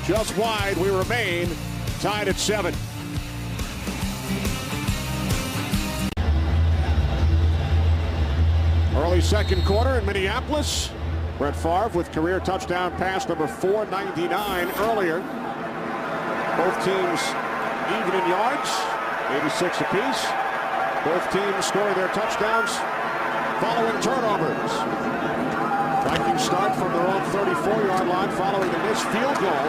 Just wide. We remain tied at 7. Early second quarter in Minneapolis. Brett Favre with career touchdown pass number 499 earlier. Both teams even in yards, 86 apiece. Both teams scoring their touchdowns following turnovers. Vikings start from their own 34-yard line following the missed field goal.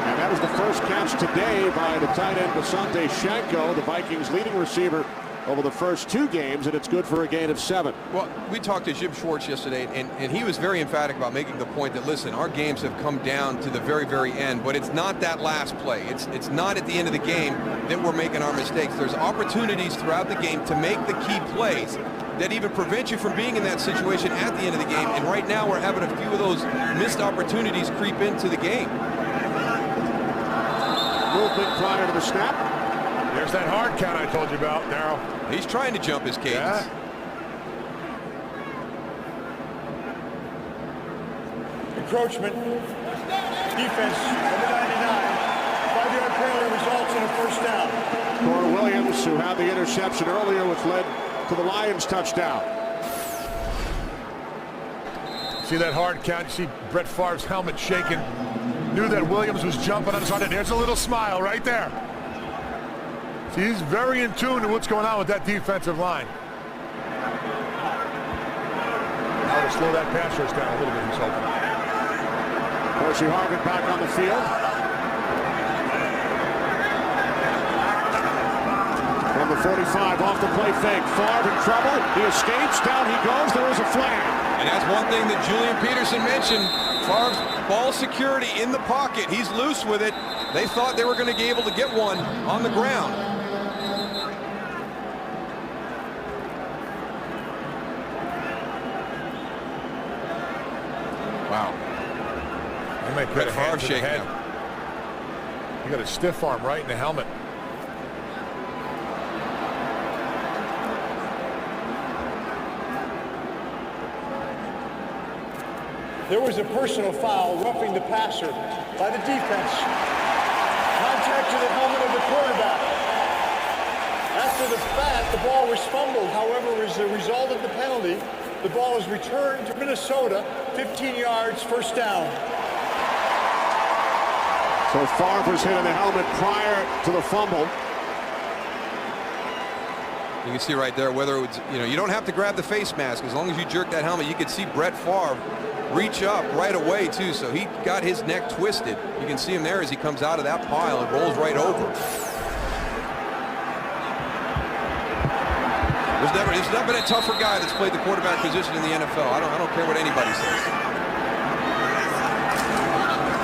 And that was the first catch today by the tight end Basante Shanko, the Vikings leading receiver over the first 2 games, and it's good for a gain of 7. Well, we talked to Jim Schwartz yesterday, and he was very emphatic about making the point that, listen, our games have come down to the very, very end, but it's not that last play. It's not at the end of the game that we're making our mistakes. There's opportunities throughout the game to make the key plays that even prevent you from being in that situation at the end of the game, and right now we're having a few of those missed opportunities creep into the game. Movement prior to the snap. There's that hard count I told you about, Darryl. He's trying to jump his cadence. Yeah. Encroachment. Defense, number 99. 5-yard penalty results in a first down. Corey Williams, who had the interception earlier, which led to the Lions touchdown. See that hard count? You see Brett Favre's helmet shaking. Knew that Williams was jumping on his heart. There's a little smile right there. See, he's very in tune to what's going on with that defensive line. Now to slow that pass rush down a little bit, he's hoping. Percy Harvin back on the field. From the 45, off the play fake. Favre in trouble. He escapes. Down he goes. There is a flag. And that's one thing that Julian Peterson mentioned. Favre's ball security in the pocket. He's loose with it. They thought they were going to be able to get one on the ground. Wow. He might put a hand to the head. He got a stiff arm right in the helmet. There was a personal foul, roughing the passer by the defense. Contact to the helmet of the quarterback. After the fact, the ball was fumbled. However, as a result of the penalty, the ball is returned to Minnesota, 15 yards, first down. So Favre was hit in the helmet prior to the fumble. You can see right there whether it was, you don't have to grab the face mask. As long as you jerk that helmet, you can see Brett Favre reach up right away too, so he got his neck twisted. You can see him there as he comes out of that pile and rolls right over. There's never been a tougher guy that's played the quarterback position in the NFL. I don't care what anybody says.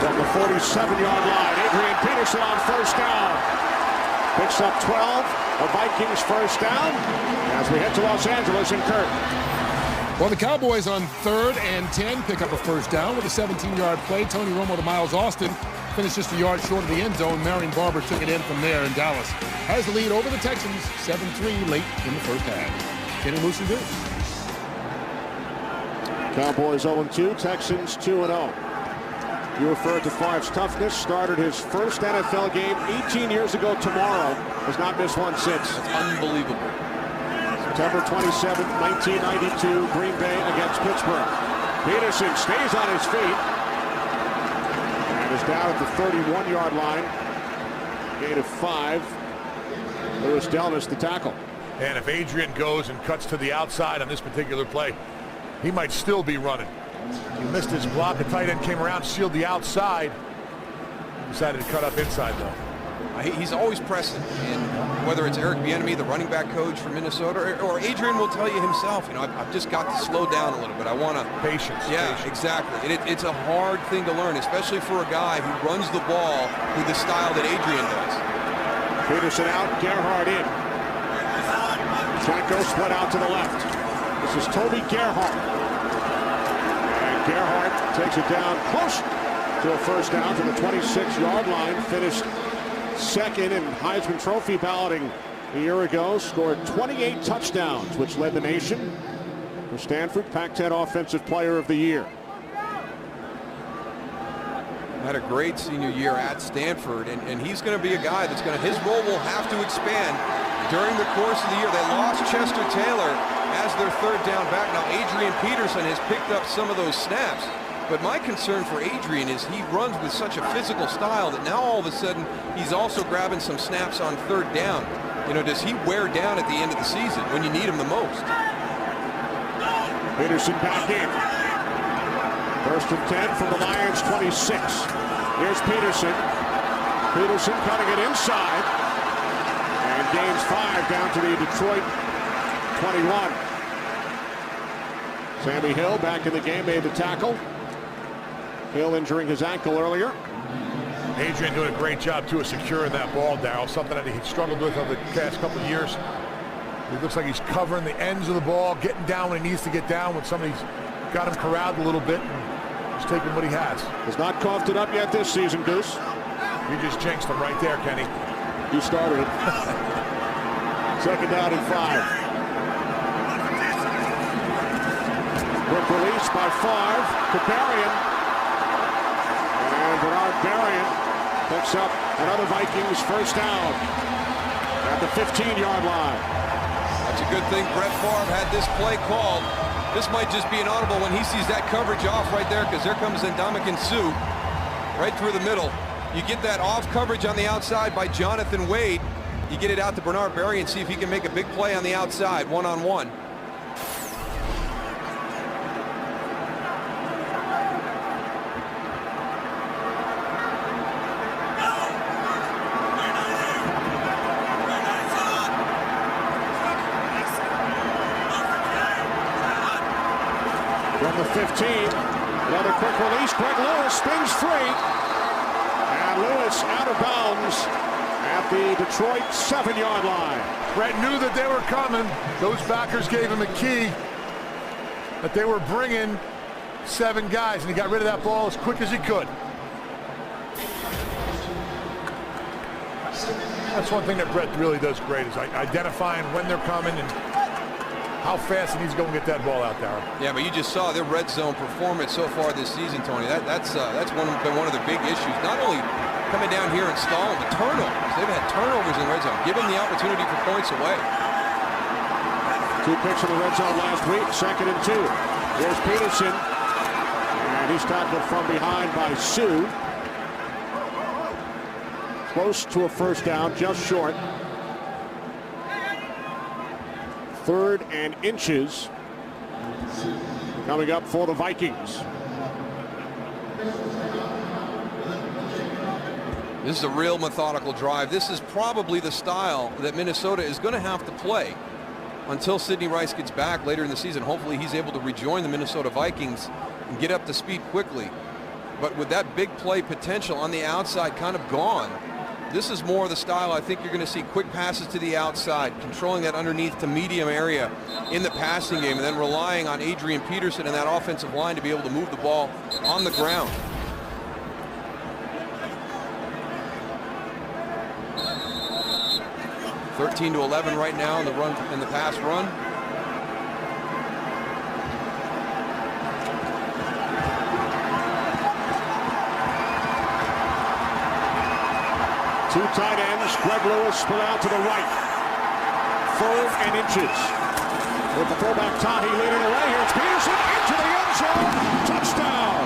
From the 47-yard line, Adrian Peterson on first down. Picks up 12, the Vikings first down as we head to Los Angeles and Kurt. Well, the Cowboys on 3rd and 10 pick up a first down with a 17-yard play. Tony Romo to Miles Austin finished just a yard short of the end zone. Marion Barber took it in from there, and Dallas has the lead over the Texans, 7-3 late in the first half. Kenny Moose and Goose. Cowboys 0-2, Texans 2-0. You referred to Favre's toughness. Started his first NFL game 18 years ago tomorrow. Has not missed one since. That's unbelievable. September 27, 1992, Green Bay against Pittsburgh. Peterson stays on his feet and is down at the 31-yard line. Gain of 5. Lewis Delmas the tackle. And if Adrian goes and cuts to the outside on this particular play, he might still be running. He missed his block. The tight end came around, sealed the outside. Decided to cut up inside, though. He's always pressing, and whether it's Eric Bieniemy, the running back coach from Minnesota, or Adrian will tell you himself, I've just got to slow down a little bit. I want to... Patience. Yeah, patience. Exactly. It's a hard thing to learn, especially for a guy who runs the ball with the style that Adrian does. Peterson out, Gerhard in. Flacco split out to the left. This is Toby Gerhard. And Gerhard takes it down close to a first down to the 26-yard line. Finished second in Heisman Trophy balloting a year ago. Scored 28 touchdowns, which led the nation. For Stanford, Pac-10 Offensive Player of the Year. Had a great senior year at Stanford, and he's going to be a guy that's going to, his role will have to expand during the course of the year. They lost Chester Taylor as their third down back. Now Adrian Peterson has picked up some of those snaps. But my concern for Adrian is he runs with such a physical style that now all of a sudden he's also grabbing some snaps on third down. Does he wear down at the end of the season when you need him the most? Peterson back in. First and 10 from the Lions 26. Here's Peterson. Peterson cutting it inside. And gains 5 down to the Detroit 21. Sammy Hill back in the game, made the tackle. Hill injuring his ankle earlier. Adrian doing a great job, too, of securing that ball, Darryl. Something that he struggled with over the past couple of years. It looks like he's covering the ends of the ball, getting down when he needs to get down, when somebody's got him corralled a little bit, and he's taking what he has. Has not coughed it up yet this season, Goose. You just jinxed him right there, Kenny. You started it. Second down and 5. Quick release by Favre to Berrien. And Bernard Berrien picks up another Vikings first down at the 15-yard line. That's a good thing Brett Favre had this play called. This might just be an audible when he sees that coverage off right there, because there comes Ndamukong Suh right through the middle. You get that off coverage on the outside by Jonathan Wade. You get it out to Bernard Berrien, see if he can make a big play on the outside, one-on-one. From the 15, another quick release. Greg Lewis spins free. And Lewis out of bounds at the Detroit 7-yard line. Brett knew that they were coming. Those backers gave him a key that they were bringing 7 guys, and he got rid of that ball as quick as he could. That's one thing that Brett really does great, is identifying when they're coming and how fast he needs to go and get that ball out there. Yeah, but you just saw their red zone performance so far this season, Tony. That's been one of their big issues. Not only coming down here and stalling, but turnovers. They've had turnovers in the red zone. Give them the opportunity for points away. 2 picks in the red zone last week, 2nd and 2. Here's Peterson, and he's tackled from behind by Sue. Close to a first down, just short. 3rd and inches coming up for the Vikings. This is a real methodical drive. This is probably the style that Minnesota is going to have to play until Sidney Rice gets back later in the season. Hopefully he's able to rejoin the Minnesota Vikings and get up to speed quickly. But with that big play potential on the outside kind of gone, this is more of the style I think you're going to see. Quick passes to the outside, controlling that underneath to medium area in the passing game, and then relying on Adrian Peterson and that offensive line to be able to move the ball on the ground. (13-11) right now in the pass run. Two tight ends, Greg Lewis split out to the right. 3rd and inches. With the fullback Tahi leading the way. Here's Peterson into the end zone. Touchdown.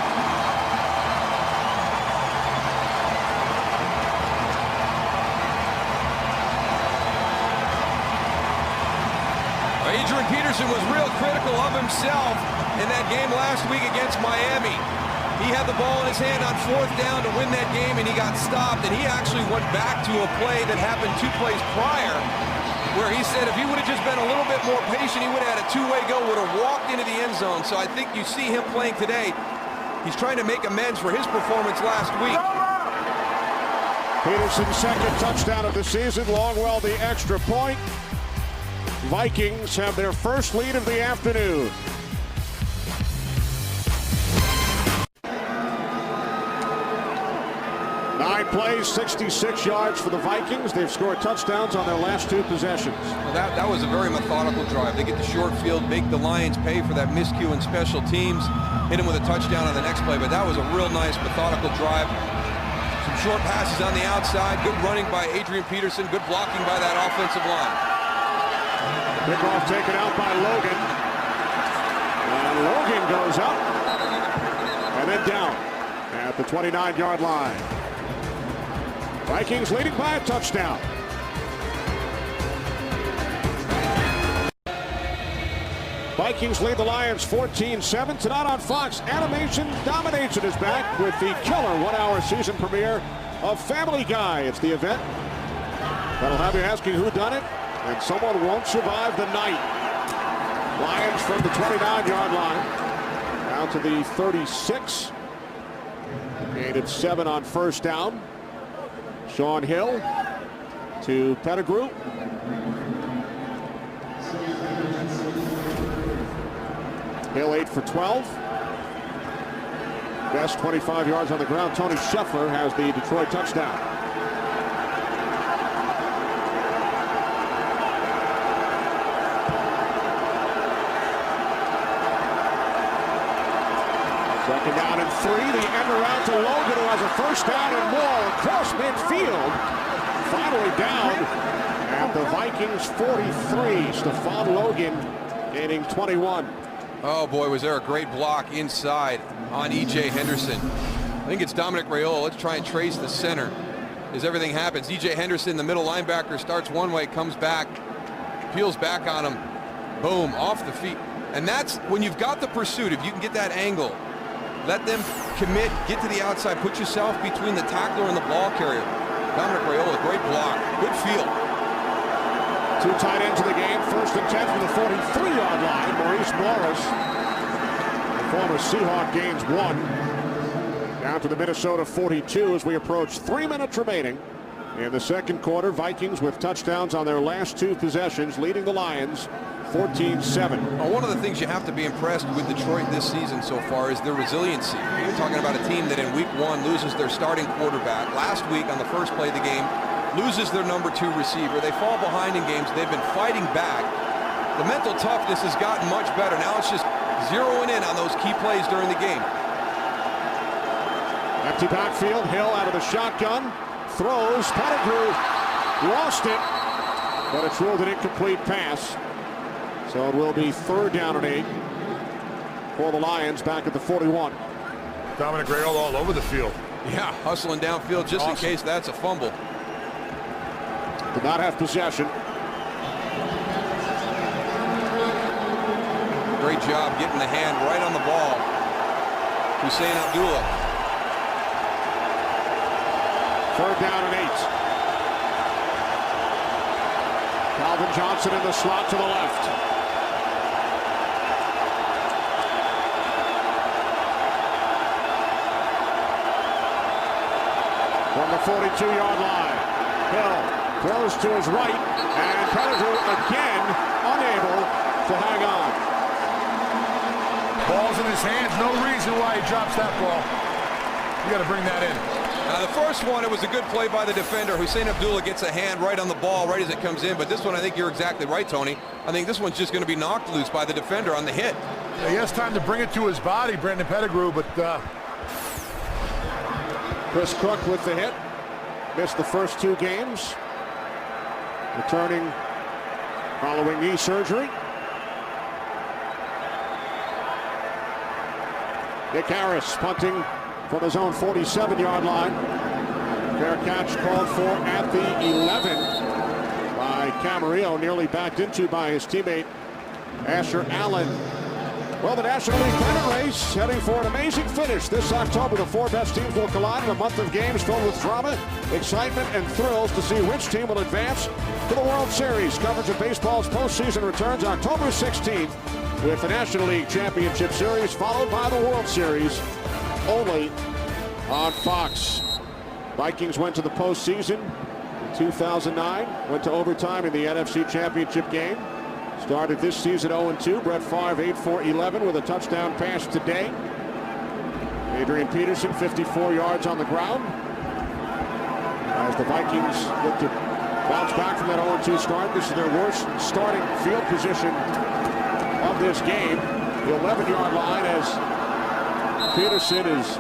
Adrian Peterson was real critical of himself in that game last week against Miami. He had the ball in his hand on 4th down to win that game, and he got stopped, and he actually went back to a play that happened 2 plays prior, where he said if he would have just been a little bit more patient, he would have had a 2-way go, would have walked into the end zone. So I think you see him playing today. He's trying to make amends for his performance last week. Peterson's 2nd touchdown of the season. Longwell the extra point. Vikings have their first lead of the afternoon. 9 plays, 66 yards for the Vikings. They've scored touchdowns on their last 2 possessions. Well, that was a very methodical drive. They get the short field, make the Lions pay for that miscue in special teams, hit him with a touchdown on the next play, but that was a real nice methodical drive. Some short passes on the outside, good running by Adrian Peterson, good blocking by that offensive line. Kickoff taken out by Logan. And Logan goes up and then down at the 29-yard line. Vikings leading by a touchdown. Vikings lead the Lions 14-7. Tonight on Fox, Animation Domination is back with the killer 1-hour season premiere of Family Guy. It's the event that'll have you asking who done it, and someone won't survive the night. Lions from the 29-yard line down to the 36. Gain of 7 on first down. Sean Hill to Pettigrew. Hill 8 for 12. Best 25 yards on the ground. Tony Scheffler has the Detroit touchdown. Second down and 3. The end around to Logan, who has a first down and more across midfield. Finally down at the Vikings 43. Stephon Logan gaining 21. Oh boy, was there a great block inside on E.J. Henderson. I think it's Dominic Raiola. Let's try and trace the center as everything happens. E.J. Henderson, the middle linebacker, starts one way, comes back, peels back on him. Boom, off the feet. And that's when you've got the pursuit. If you can get that angle, let them commit, get to the outside, put yourself between the tackler and the ball carrier. Dominic Raiola, great block, good feel. 2 tight ends in the game. 1st and 10 from the 43-yard line. Maurice Morris, the former Seahawk, gains 1. Down to the Minnesota 42 as we approach 3 minutes remaining in the second quarter. Vikings with touchdowns on their last 2 possessions, leading the Lions 14-7. Well, one of the things you have to be impressed with Detroit this season so far is their resiliency. You're talking about a team that in week 1 loses their starting quarterback. Last week on the first play of the game, loses their number 2 receiver. They fall behind in games. They've been fighting back. The mental toughness has gotten much better. Now it's just zeroing in on those key plays during the game. Empty backfield. Hill out of the shotgun. Throws. Pettigrew lost it, but it's ruled an incomplete pass. So it will be 3rd down and 8 for the Lions back at the 41. Dominic Rayola all over the field. Yeah, hustling downfield just in case that's a fumble. Did not have possession. Great job getting the hand right on the ball. Hussein Abdullah. 3rd down and 8. Calvin Johnson in the slot to the left. From the 42-yard line. Hill throws to his right, and Pettigrew again unable to hang on. Ball's in his hands. No reason why he drops that ball. You got to bring that in. Now the first one, it was a good play by the defender. Hussein Abdullah gets a hand right on the ball right as it comes in. But this one, I think you're exactly right, Tony. I think this one's just going to be knocked loose by the defender on the hit. Yeah, he has time to bring it to his body, Brandon Pettigrew, but Chris Cook with the hit. Missed the first 2 games. Returning following knee surgery. Nick Harris punting from his own 47-yard line. Fair catch called for at the 11 by Camarillo, nearly backed into by his teammate Asher Allen. Well, the National League pennant race heading for an amazing finish. This October, the 4 best teams will collide in a month of games filled with drama, excitement, and thrills to see which team will advance to the World Series. Coverage of baseball's postseason returns October 16th with the National League Championship Series, followed by the World Series, only on Fox. Vikings went to the postseason in 2009, went to overtime in the NFC Championship game. Started this season 0-2. Brett Favre 8-for-11 with a touchdown pass today. Adrian Peterson 54 yards on the ground. As the Vikings look to bounce back from that 0-2 start, this is their worst starting field position of this game. The 11-yard line as Peterson is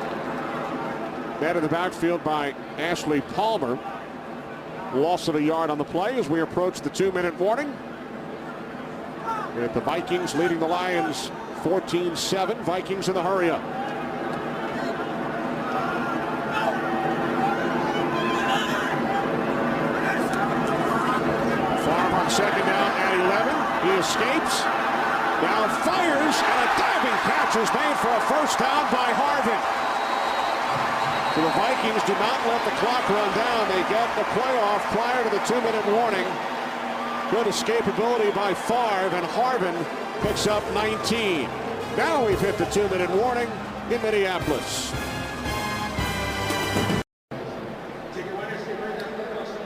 met in the backfield by Ashley Palmer. Loss of a yard on the play as we approach the 2-minute warning. With the Vikings leading the Lions 14-7. Vikings in the hurry up. Favre on 2nd down at 11. He escapes. Now fires, and a diving catch is made for a first down by Harvin. So the Vikings do not let the clock run down. They get the playoff prior to the 2-minute warning. Good escapability by Favre, and Harvin picks up 19. Now we've hit the 2-minute warning in Minneapolis.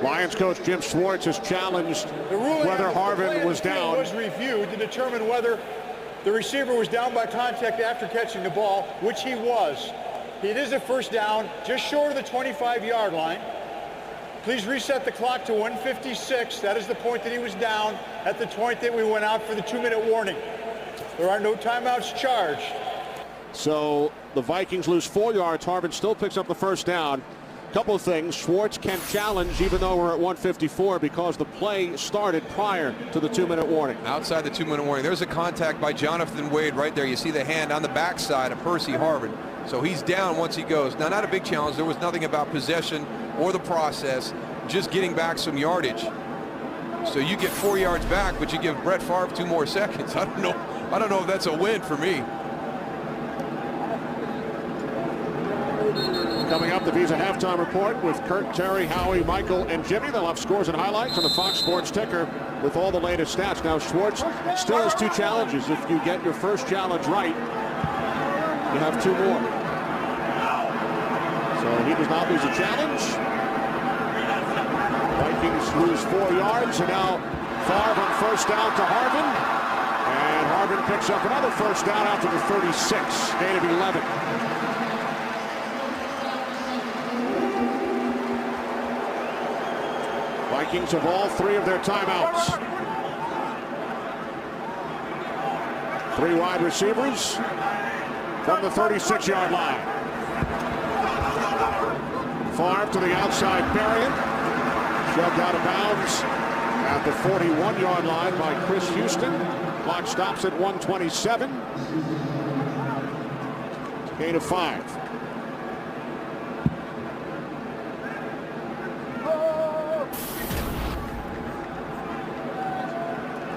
Lions coach Jim Schwartz has challenged whether Harvin was down. Was reviewed to determine whether the receiver was down by contact after catching the ball, which he was. It is a first down, just short of the 25-yard line. Please reset the clock to 1:56. That is the point that he was down at the point that we went out for the 2-minute warning. There are no timeouts charged. So the Vikings lose 4 yards. Harvin still picks up the first down. Couple of things. Schwartz can challenge even though we're at 1:54 because the play started prior to the 2-minute warning. Outside the 2-minute warning. There's a contact by Jonathan Wade right there. You see the hand on the backside of Percy Harvin. So he's down once he goes. Now, not a big challenge. There was nothing about possession or the process, just getting back some yardage. So you get 4 yards back, but you give Brett Favre 2 more seconds. I don't know if that's a win for me. Coming up, the Visa halftime report with Kurt, Terry, Howie, Michael, and Jimmy. They'll have scores and highlights on the Fox Sports ticker with all the latest stats. Now, Schwartz still has 2 challenges. If you get your first challenge right, you have 2 more. So he does not lose a challenge. Vikings lose 4 yards, and now Favre on first down to Harvin. And Harvin picks up another first down out to the 36, gain of 11. Vikings have all 3 of their timeouts. 3 wide receivers from the 36-yard line. Favre to the outside, Berrien. Shoved out of bounds at the 41-yard line by Chris Houston. Clock stops at 1:27. Gain of 5.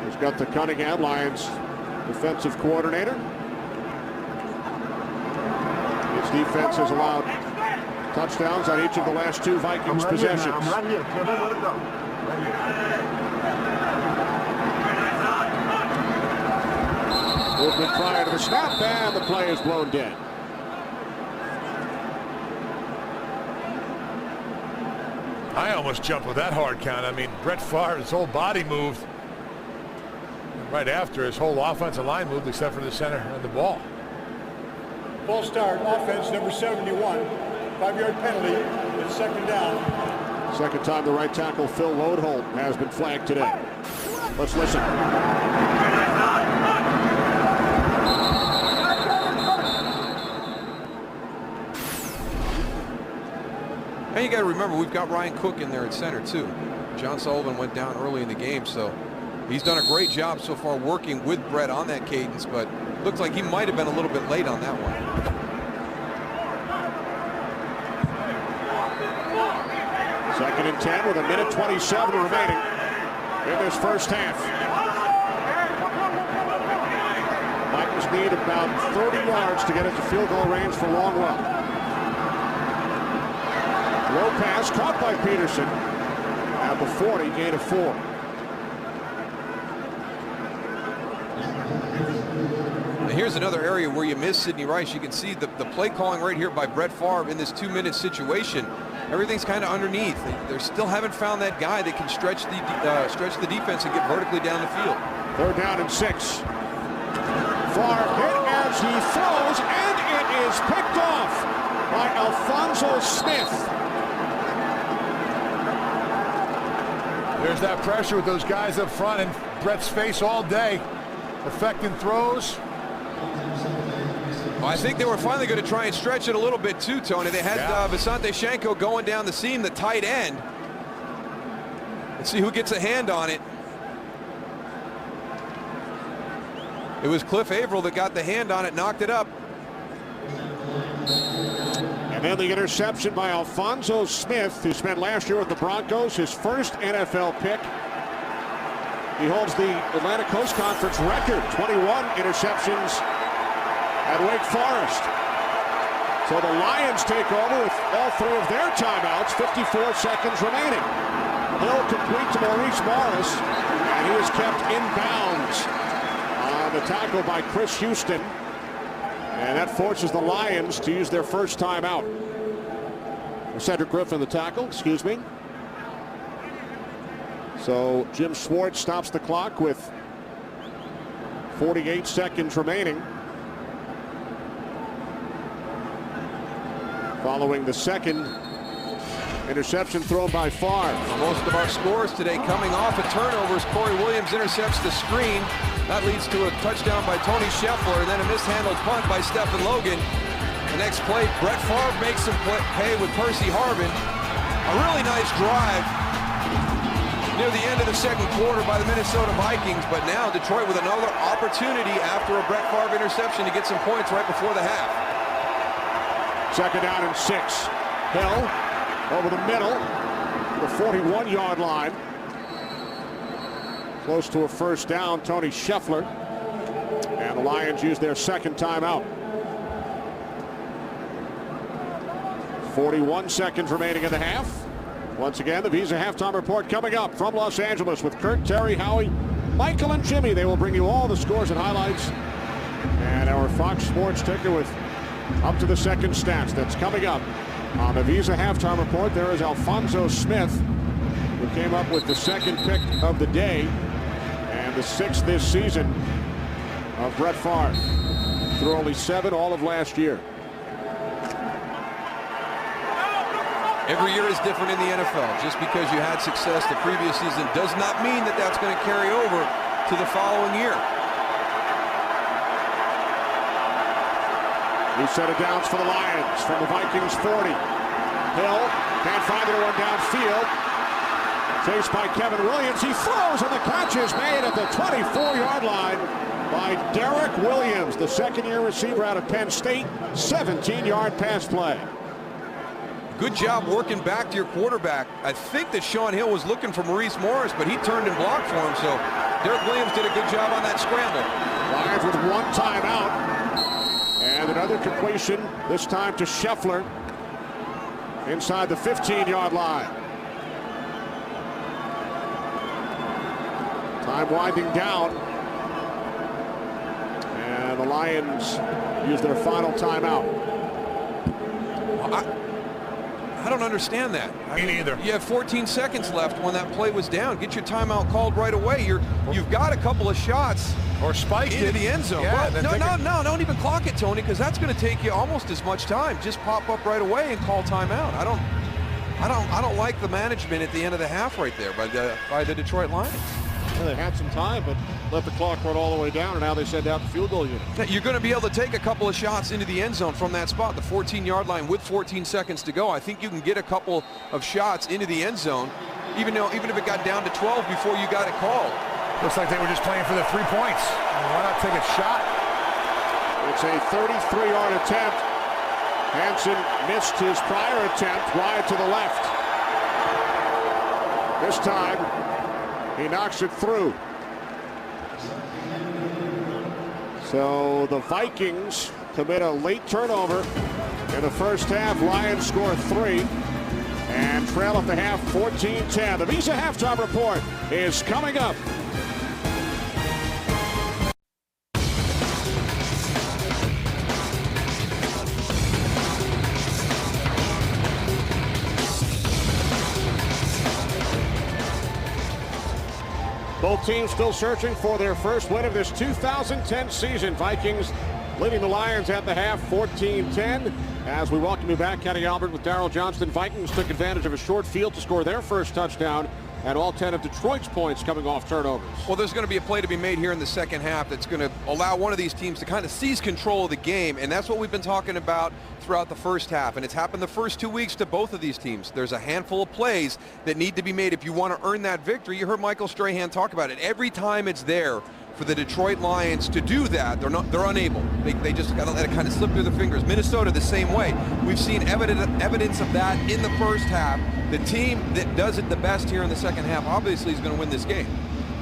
He's got the Cunningham, Lions defensive coordinator. His defense has allowed touchdowns on each of the last 2 Vikings possessions. Movement prior to the snap, and the play is blown dead. I almost jumped with that hard count. I mean, Brett Favre, his whole body moved. And right after, his whole offensive line moved except for the center and the ball. False start, offense number 71. 5-yard penalty. It's 2nd down. Second time the right tackle Phil Lodeholt has been flagged today. Let's listen. And you got to remember, we've got Ryan Cook in there at center too. John Sullivan went down early in the game, so he's done a great job so far working with Brett on that cadence, but looks like he might have been a little bit late on that one. Second and 10 with 1:27 remaining in this first half. Vikings need about 30 yards to get into field goal range for Longwell. Low pass caught by Peterson at the 40, gain of 4. Now here's another area where you miss Sidney Rice. You can see the play calling right here by Brett Favre in this 2-minute situation. Everything's kind of underneath. They still haven't found that guy that can stretch the defense and get vertically down the field. 3rd down and 6. Favre hit as he throws, and it is picked off by Alphonso Smith. There's that pressure with those guys up front in Brett's face all day, affecting throws. Well, I think they were finally going to try and stretch it a little bit too, Tony. They had Visanthe Shenko going down the seam, the tight end. Let's see who gets a hand on it. It was Cliff Averill that got the hand on it, knocked it up. And then the interception by Alphonso Smith, who spent last year with the Broncos, his first NFL pick. He holds the Atlantic Coast Conference record, 21 interceptions at Wake Forest. So the Lions take over with all 3 of their timeouts, 54 seconds remaining. Hill complete to Maurice Morris, and he is kept in bounds on the tackle by Chris Houston. And that forces the Lions to use their first timeout. Cedric Griffin, the tackle, excuse me. So Jim Schwartz stops the clock with 48 seconds remaining. Following the second interception thrown by Favre. Most of our scores today coming off of turnovers. Corey Williams intercepts the screen. That leads to a touchdown by Tony Scheffler, and then a mishandled punt by Stephen Logan. The next play, Brett Favre makes some pay with Percy Harvin. A really nice drive near the end of the second quarter by the Minnesota Vikings, but now Detroit with another opportunity after a Brett Favre interception to get some points right before the half. 2nd down and 6. Hill over the middle, the 41-yard line. Close to a first down, Tony Scheffler. And the Lions use their second timeout. 41 seconds remaining in the half. Once again, the Visa Halftime Report coming up from Los Angeles with Kurt, Terry, Howie, Michael, and Jimmy. They will bring you all the scores and highlights. And our Fox Sports ticker with up to the second stats. That's coming up on the Visa Halftime Report. There is Alphonso Smith, who came up with the second pick of the day and the 6th this season of Brett Favre. Threw only 7 all of last year. Every year is different in the NFL. Just because you had success the previous season does not mean that that's going to carry over to the following year. New set of downs for the Lions from the Vikings 40. Hill can't find anyone downfield. Chased by Kevin Williams. He throws, and the catch is made at the 24-yard line by Derek Williams, the second-year receiver out of Penn State. 17-yard pass play. Good job working back to your quarterback. I think that Sean Hill was looking for Maurice Morris, but he turned and blocked for him, so Derek Williams did a good job on that scramble. Lions with one timeout. And another completion, this time to Scheffler inside the 15-yard line. Time winding down. And the Lions use their final timeout. I don't understand that. Me neither. You have 14 seconds left when that play was down. Get your timeout called right away. You've got a couple of shots. Or spike into it. the end zone. Yeah, Well, no, don't even clock it, Tony, because that's going to take you almost as much time. Just pop up right away and call timeout. I don't like the management at the end of the half right there by the Detroit Lions. Well, they had some time, but let the clock run all the way down, and now they send out the field goal unit. You're going to be able to take a couple of shots into the end zone from that spot, the 14-yard line with 14 seconds to go. I think you can get a couple of shots into the end zone, even if it got down to 12 before you got it called. Looks like they were just playing for the 3 points. Why not take a shot? It's a 33-yard attempt. Hansen missed his prior attempt wide to the left. This time, he knocks it through. So the Vikings commit a late turnover in the first half. Lions score 3 and trail at the half 14-10. The Visa halftime report is coming up. Both teams still searching for their first win of this 2010 season. Vikings leading the Lions at the half 14-10. As we welcome you back, Kenny Albert with Darryl Johnston. Vikings took advantage of a short field to score their first touchdown, and all 10 of Detroit's points coming off turnovers. Well, there's going to be a play to be made here in the second half that's going to allow one of these teams to kind of seize control of the game, and that's what we've been talking about throughout the first half, and it's happened the first 2 weeks to both of these teams. There's a handful of plays that need to be made if you want to earn that victory. You heard Michael Strahan talk about it. Every time it's there for the Detroit Lions to do that, they're unable. They just got to let it kind of slip through their fingers. Minnesota the same way. We've seen evidence of that in the first half. The team that does it the best here in the second half obviously is going to win this game.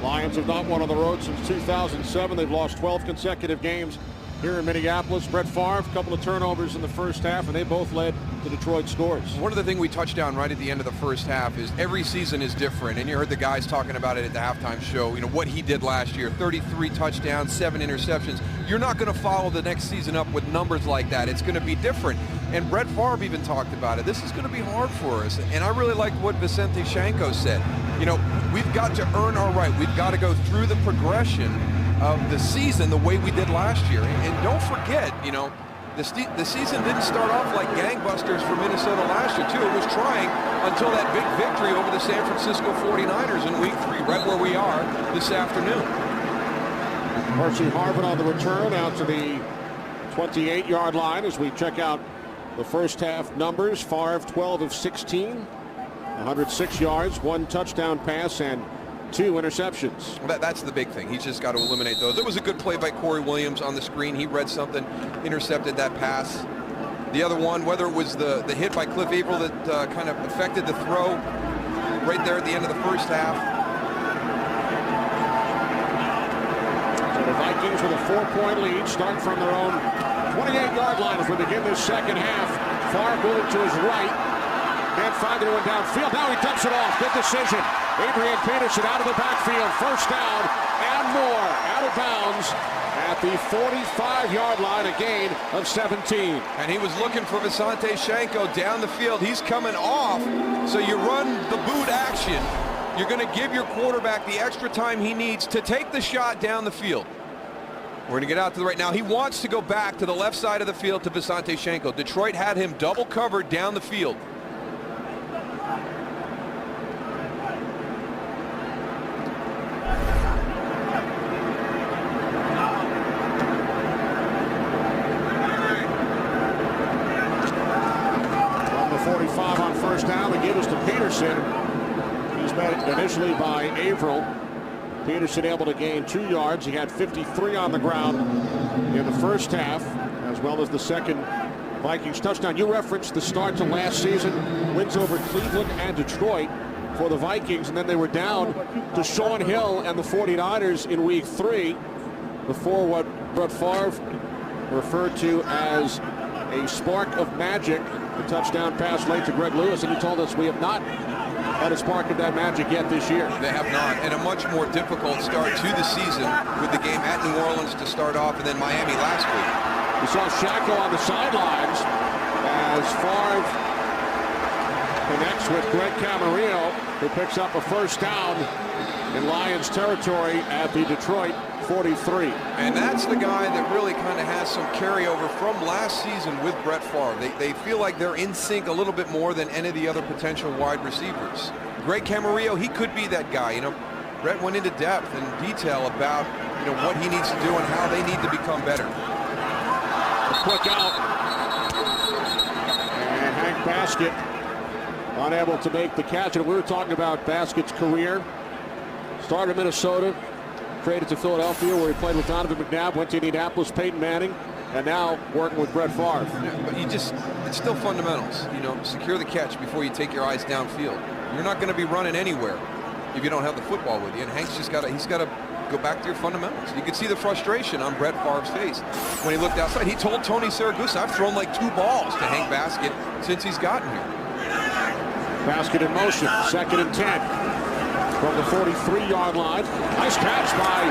Lions have not won on the road since 2007. They've lost 12 consecutive games here in Minneapolis. Brett Favre, a couple of turnovers in the first half, and they both led to Detroit scores. One of the things we touched on right at the end of the first half is every season is different, and you heard the guys talking about it at the halftime show. You know what he did last year: 33 touchdowns, 7 interceptions. You're not going to follow the next season up with numbers like that. It's going to be different. And Brett Favre even talked about it. This is going to be hard for us. And I really liked what Vicente Shanko said. You know, we've got to earn our right. We've got to go through the progression of the season the way we did last year. And don't forget, you know, the season didn't start off like gangbusters for Minnesota last year, too. It was trying until that big victory over the San Francisco 49ers in Week 3, right where we are this afternoon. Percy Harvin on the return out to the 28-yard line as we check out the first half numbers. Favre 12 of 16, 106 yards, 1 touchdown pass, and 2 interceptions. Well, that's the big thing. He's just got to eliminate those. It was a good play by Corey Williams on the screen. He read something, intercepted that pass. The other one, whether it was the hit by Cliff Averill that kind of affected the throw right there at the end of the first half. So the Vikings with a 4-point lead start from their own 28-yard line as we begin this second half. Favre moving to his right. Can't find anyone downfield. Now he dumps it off. Good decision. Adrian Peterson out of the backfield. First down and more. Out of bounds at the 45-yard line. A gain of 17. And he was looking for Vicente Shanko down the field. He's coming off. So you run the boot action. You're going to give your quarterback the extra time he needs to take the shot down the field. We're going to get out to the right. Now, he wants to go back to the left side of the field to Vicente Shanko. Detroit had him double covered down the field. Peterson. He's met initially by Averill. Peterson able to gain 2 yards. He had 53 on the ground in the first half, as well as the second Vikings touchdown. You referenced the start to last season, wins over Cleveland and Detroit for the Vikings, and then they were down to Sean Hill and the 49ers in week 3 before what Brett Favre referred to as a spark of magic, the touchdown pass late to Greg Lewis, and he told us we have not had a spark of that magic yet this year. They have not, and a much more difficult start to the season with the game at New Orleans to start off and then Miami last week. We saw Shacko on the sidelines as Favre connects with Greg Camarillo, who picks up a first down in Lions territory at the Detroit 43. And that's the guy that really kind of has some carryover from last season with Brett Favre. They feel like they're in sync a little bit more than any of the other potential wide receivers. Greg Camarillo, he could be that guy. You know, Brett went into depth and detail about, you know, what he needs to do and how they need to become better. A quick out. And Hank Baskett unable to make the catch. And we were talking about Baskett's career. Started in Minnesota, traded to Philadelphia where he played with Donovan McNabb, went to Indianapolis, Peyton Manning, and now working with Brett Favre. Yeah, but it's still fundamentals. You know, secure the catch before you take your eyes downfield. You're not going to be running anywhere if you don't have the football with you. And Hank's he's got to go back to your fundamentals. You could see the frustration on Brett Favre's face when he looked outside. He told Tony Saragusa, I've thrown like 2 balls to Hank Baskett since he's gotten here. Baskett in motion, 2nd and 10. From the 43-yard line. Nice catch by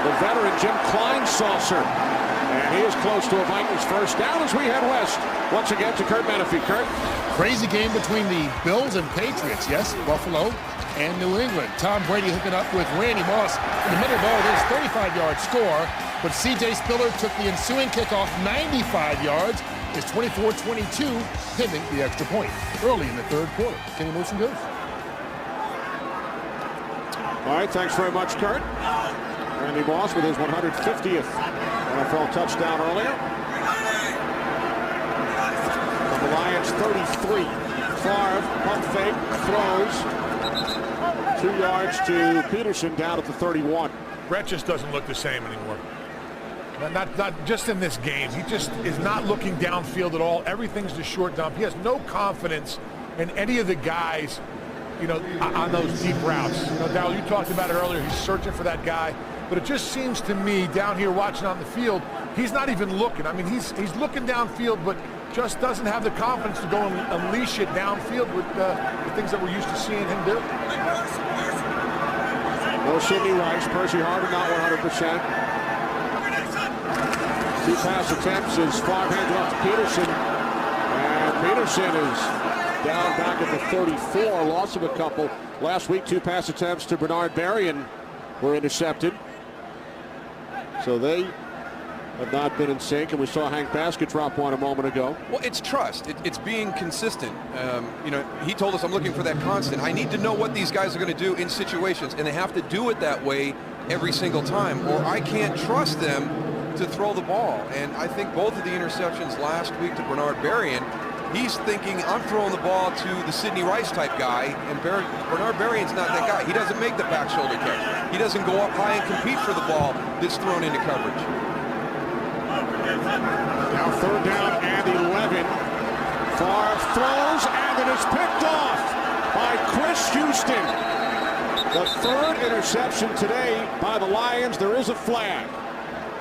the veteran Jim Kleinsaucer. And he is close to a Vikings first down as we head west. Once again to Kurt Menefee. Kurt? Crazy game between the Bills and Patriots. Yes, Buffalo and New England. Tom Brady hooking up with Randy Moss in the middle of all this 35-yard score. But C.J. Spiller took the ensuing kickoff 95 yards. It's 24-22, pinning the extra point early in the third quarter. Kenny Motion goes. All right, thanks very much, Kurt. Randy Moss with his 150th NFL touchdown earlier. From the Lions 33. Favre, pump fake, throws. 2 yards to Peterson down at the 31. Brett just doesn't look the same anymore. Not just in this game. He just is not looking downfield at all. Everything's just short dump. He has no confidence in any of the guys, you know, on those deep routes. You know, Darryl, you talked about it earlier. He's searching for that guy. But it just seems to me down here watching on the field, he's not even looking. I mean, he's looking downfield, but just doesn't have the confidence to go and unleash it downfield with the things that we're used to seeing him do. No Sidney Rice. Percy Harvin not 100%. 2 pass attempts as Favre hands it off to Peterson. And Peterson is down back at the 34, loss of a couple. Last week, 2 pass attempts to Bernard Berrien were intercepted. So they have not been in sync, and we saw Hank Baskett drop one a moment ago. Well, it's trust. It's being consistent. You know, he told us, I'm looking for that constant. I need to know what these guys are going to do in situations, and they have to do it that way every single time, or I can't trust them to throw the ball. And I think both of the interceptions last week to Bernard Berrien, he's thinking, I'm throwing the ball to the Sidney Rice type guy, and Bernard Berrien's not that guy. He doesn't make the back shoulder catch. He doesn't go up high and compete for the ball that's thrown into coverage. Now 3rd down and 11. Favre throws, and it is picked off by Chris Houston. The 3rd interception today by the Lions. There is a flag.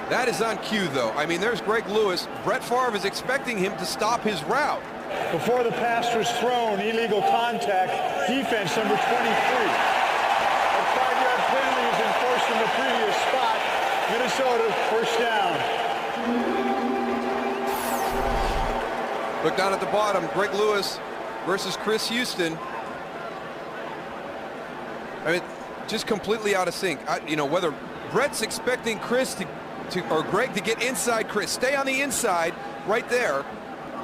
That is on cue, though. I mean, there's Greg Lewis. Brett Favre is expecting him to stop his route. Before the pass was thrown, illegal contact, defense number 23. A 5-yard penalty is enforced in the previous spot. Minnesota first down. Look down at the bottom, Greg Lewis versus Chris Houston. I mean, just completely out of sync. You know, whether Brett's expecting Chris or Greg to get inside Chris, stay on the inside right there.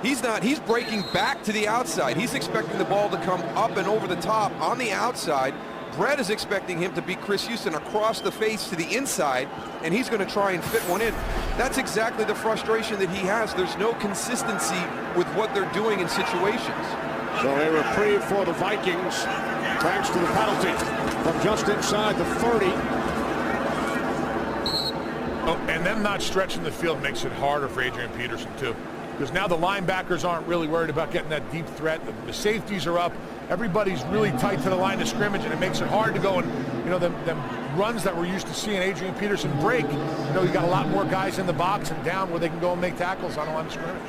He's not. He's breaking back to the outside. He's expecting the ball to come up and over the top on the outside. Brett is expecting him to beat Chris Houston across the face to the inside, and he's going to try and fit one in. That's exactly the frustration that he has. There's no consistency with what they're doing in situations. So a reprieve for the Vikings thanks to the penalty from just inside the 30. Oh, and them not stretching the field makes it harder for Adrian Peterson, too. Because now the linebackers aren't really worried about getting that deep threat. The safeties are up. Everybody's really tight to the line of scrimmage, and it makes it hard to go and, you know, them runs that we're used to seeing Adrian Peterson break. You know, you got a lot more guys in the box and down where they can go and make tackles on the line of scrimmage.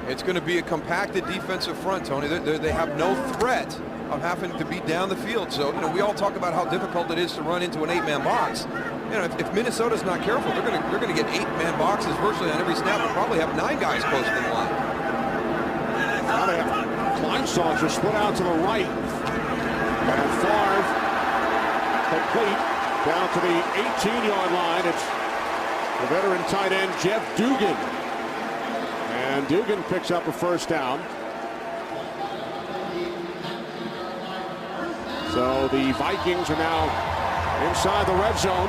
It's going to be a compacted defensive front, Tony. They have no threat of having to be down the field. So, you know, we all talk about how difficult it is to run into an 8-man box. You know, if Minnesota's not careful, they're going to get 8-man boxes virtually on every snap. They'll probably have 9 guys close to the line. Now they have Kleinsaucer split out to the right. And Favre complete down to the 18-yard line. It's the veteran tight end, Jeff Dugan. And Dugan picks up a first down. So the Vikings are now inside the red zone.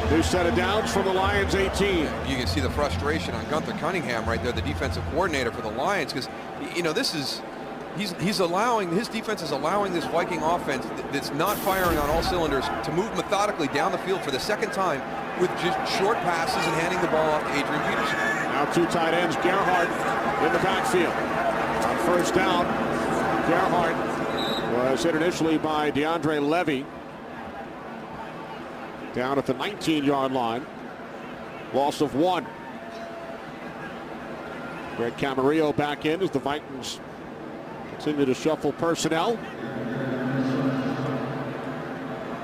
New set of downs from the Lions 18. You can see the frustration on Gunther Cunningham right there, the defensive coordinator for the Lions, because, you know, this is he's allowing, his defense is allowing this Viking offense that's not firing on all cylinders to move methodically down the field for the second time with just short passes and handing the ball off to Adrian Peterson. Now 2 tight ends, Gerhardt in the backfield. On first down, Gerhardt was hit initially by DeAndre Levy. Down at the 19-yard line. Loss of 1. Greg Camarillo back in as the Vikings continue to shuffle personnel.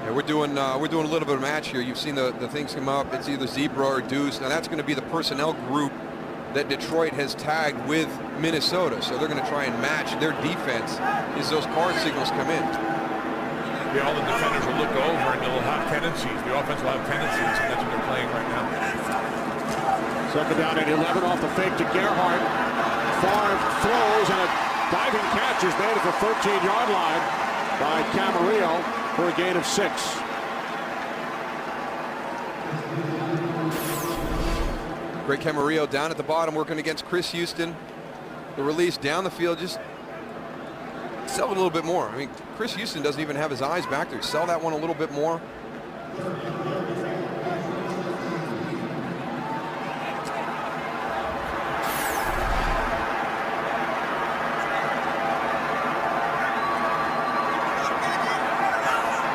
Yeah, we're doing a little bit of match here. You've seen the things come up. It's either Zebra or Deuce. Now that's going to be the personnel group that Detroit has tagged with Minnesota. So they're going to try and match their defense as those card signals come in. Yeah, all the defenders will look over and they'll have tendencies. The offense will have tendencies, and that's what they're playing right now. Second down and 11 off the fake to Gerhardt. Favre throws, and a diving catch is made at the 13-yard line by Camarillo for a gain of 6. Greg Camarillo down at the bottom working against Chris Houston. The release down the field, just sell it a little bit more. I mean, Chris Houston doesn't even have his eyes back there. Sell that one a little bit more.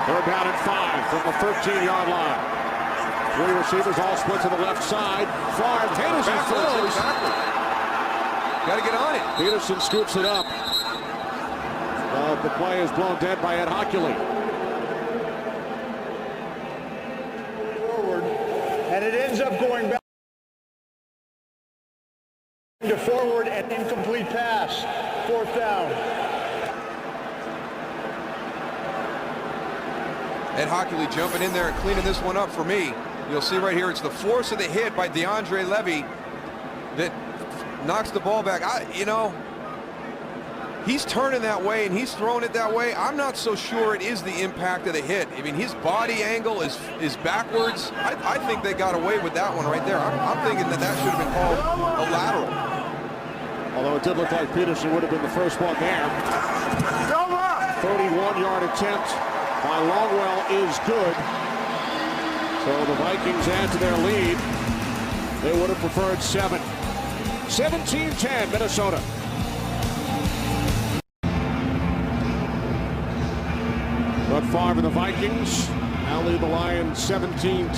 Third down and 5 from the 13-yard line. 3 receivers all split to the left side. Favre, Peterson throws. Got to get on it. Peterson scoops it up. The play is blown dead by Ed Hockley. Forward, and it ends up going back to forward and incomplete pass. 4th down. Ed Hockley jumping in there and cleaning this one up for me. You'll see right here, it's the force of the hit by DeAndre Levy that knocks the ball back. You know, he's turning that way and he's throwing it that way. I'm not so sure it is the impact of the hit. I mean, his body angle is backwards. I think they got away with that one right there. I'm thinking that should have been called a lateral. Although it did look like Peterson would have been the first one there. 31-yard attempt by Longwell is good. So the Vikings add to their lead. They would have preferred 7. 17-10 Minnesota. But Favre and the Vikings now lead the Lions 17-10.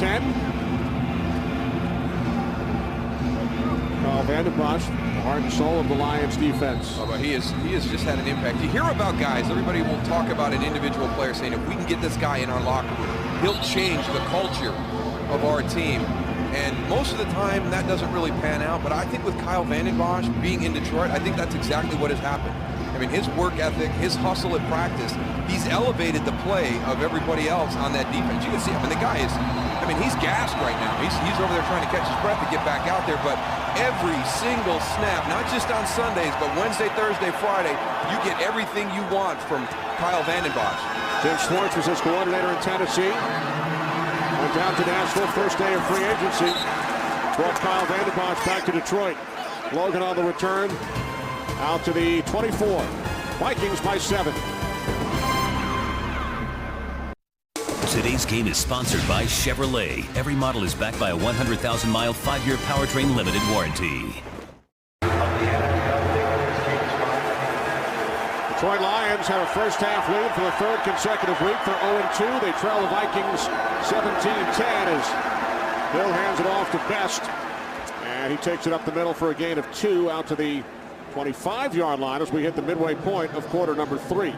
Carl Vanden Bosch, the heart and soul of the Lions defense. Oh, but he has just had an impact. You hear about guys, everybody will talk about an individual player saying, if we can get this guy in our locker room, he'll change the culture of our team. And most of the time, that doesn't really pan out. But I think with Kyle Vanden Bosch being in Detroit, I think that's exactly what has happened. I mean, his work ethic, his hustle at practice, he's elevated the play of everybody else on that defense. You can see, I mean, the guy is, I mean, he's gassed right now. He's over there trying to catch his breath to get back out there. But every single snap, not just on Sundays, but Wednesday, Thursday, Friday, you get everything you want from Kyle Vanden Bosch. Jim Schwartz was his coordinator in Tennessee. Went down to Nashville, first day of free agency. Brought Kyle Vanden Bosch back to Detroit. Logan on the return. out to the 24. Vikings by 7. Today's game is sponsored by Chevrolet. Every model is backed by a 100,000-mile, 5-year powertrain limited warranty. Detroit Lions have a first-half lead for the third consecutive week. They're 0-2. They trail the Vikings 17-10 as Hill hands it off to Best. And he takes it up the middle for a gain of 2 out to the 25-yard line as we hit the midway point of quarter number 3.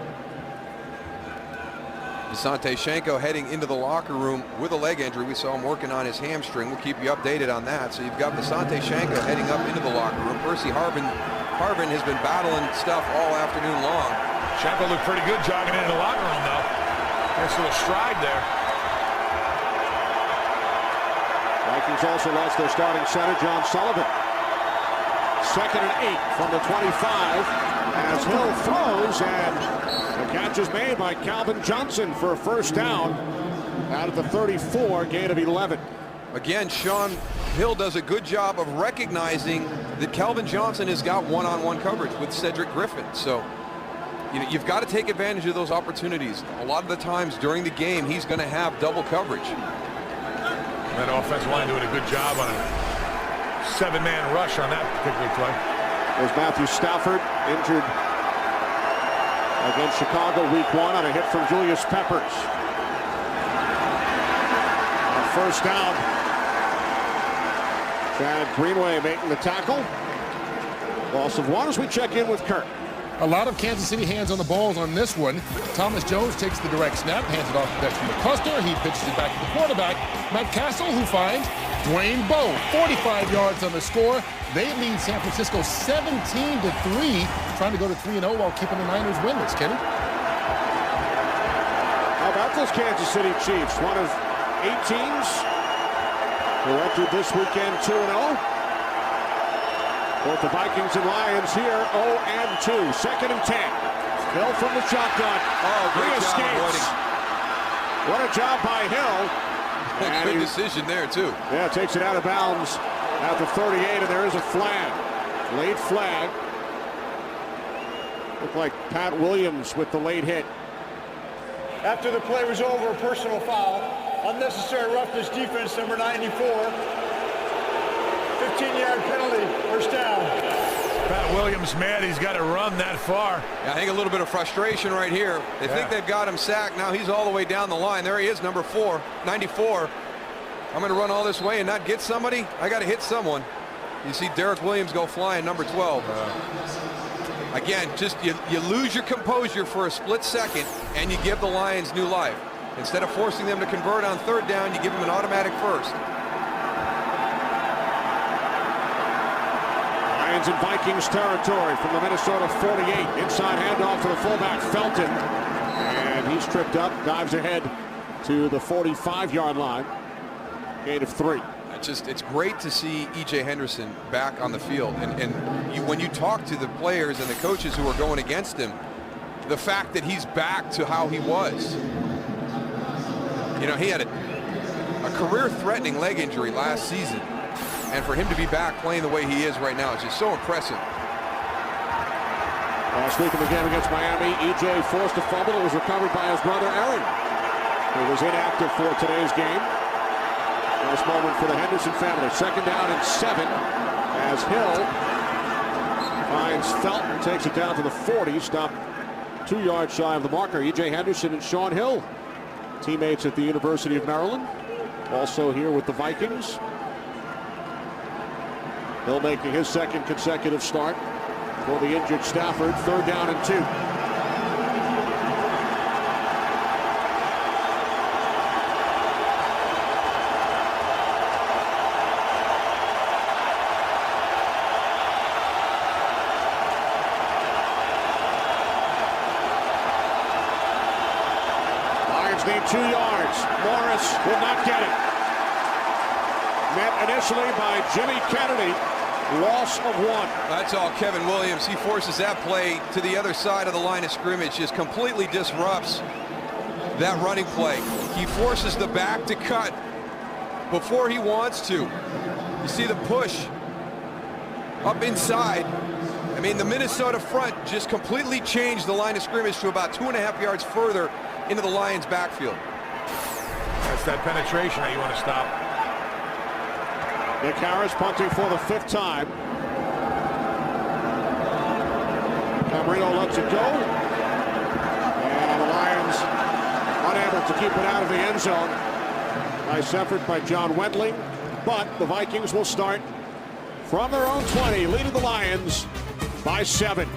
Asante Shenko heading into the locker room with a leg injury. We saw him working on his hamstring. We'll keep you updated on that. So you've got Asante Shenko heading up into the locker room. Percy Harvin has been battling stuff all afternoon long. Shenko looked pretty good jogging into the locker room, though. Nice little stride there. Vikings also lost their starting center, John Sullivan. 2nd and 8 from the 25 as Hill throws, and the catch is made by Calvin Johnson for a first down out of the 34, gain of 11. Again, Sean Hill does a good job of recognizing that Calvin Johnson has got one-on-one coverage with Cedric Griffin. So you've got to take advantage of those opportunities. A lot of the times during the game, he's going to have double coverage. That offensive line doing a good job on a 7-man rush on that particular play. There's Matthew Stafford, injured against Chicago week 1 on a hit from Julius Peppers. On first down, Chad Greenway making the tackle. Loss of 1 as we check in with Kirk. A lot of Kansas City hands on the balls on this one. Thomas Jones takes the direct snap, hands it off to Dexter McCluster. He pitches it back to the quarterback, Matt Castle, who finds Dwayne Bowe. 45 yards on the score. They lead San Francisco 17-3, trying to go to 3-0 while keeping the Niners winless. Kenny? How about those Kansas City Chiefs? One of 8 teams who entered this weekend 2-0. Both the Vikings and Lions here 0-2. 2nd and 10. Hill from the shotgun. Oh, great job avoiding. What a job by Hill. And good decision there, too. Yeah, takes it out of bounds at the 38, and there is a flag. Late flag. Looked like Pat Williams with the late hit. After the play was over, a personal foul. Unnecessary roughness defense, number 94. 15-yard penalty, first down. Pat Williams mad he's got to run that far. Yeah, I think a little bit of frustration right here. They think they've got him sacked. Now he's all the way down the line. There he is, number 94. I'm going to run all this way and not get somebody. I got to hit someone. You see Derek Williams go flying, number 12. Again, just you lose your composure for a split second and you give the Lions new life. Instead of forcing them to convert on 3rd down, you give them an automatic first. Lions in Vikings territory from the Minnesota 48. Inside handoff to the fullback, Felton. And he's tripped up, dives ahead to the 45-yard line. Gain of 3. It's great to see E.J. Henderson back on the field. And when you talk to the players and the coaches who are going against him, the fact that he's back to how he was. You know, he had a career-threatening leg injury last season. And for him to be back playing the way he is right now is just so impressive. Last week in the game against Miami, E.J. forced a fumble. It was recovered by his brother Aaron, who was inactive for today's game. Nice moment for the Henderson family. 2nd down and 7 as Hill finds Felton, takes it down to the 40, stopped 2 yards shy of the marker. E.J. Henderson and Sean Hill, teammates at the University of Maryland, also here with the Vikings. Hill making his 2nd consecutive start for the injured Stafford. 3rd down and 2. Lions need 2 yards. Morris will not get it. Met initially by Jimmy Kennedy. Loss of 1. That's all Kevin Williams. He forces that play to the other side of the line of scrimmage. Just completely disrupts that running play. He forces the back to cut before he wants to. You see the push up inside. I mean, the Minnesota front just completely changed the line of scrimmage to about 2.5 yards further into the Lions' backfield. That's that penetration that you want to stop. Nick Harris punting for the 5th time. Camarino lets it go. And the Lions unable to keep it out of the end zone. Nice effort by John Wendling. But the Vikings will start from their own 20, leading the Lions by 7.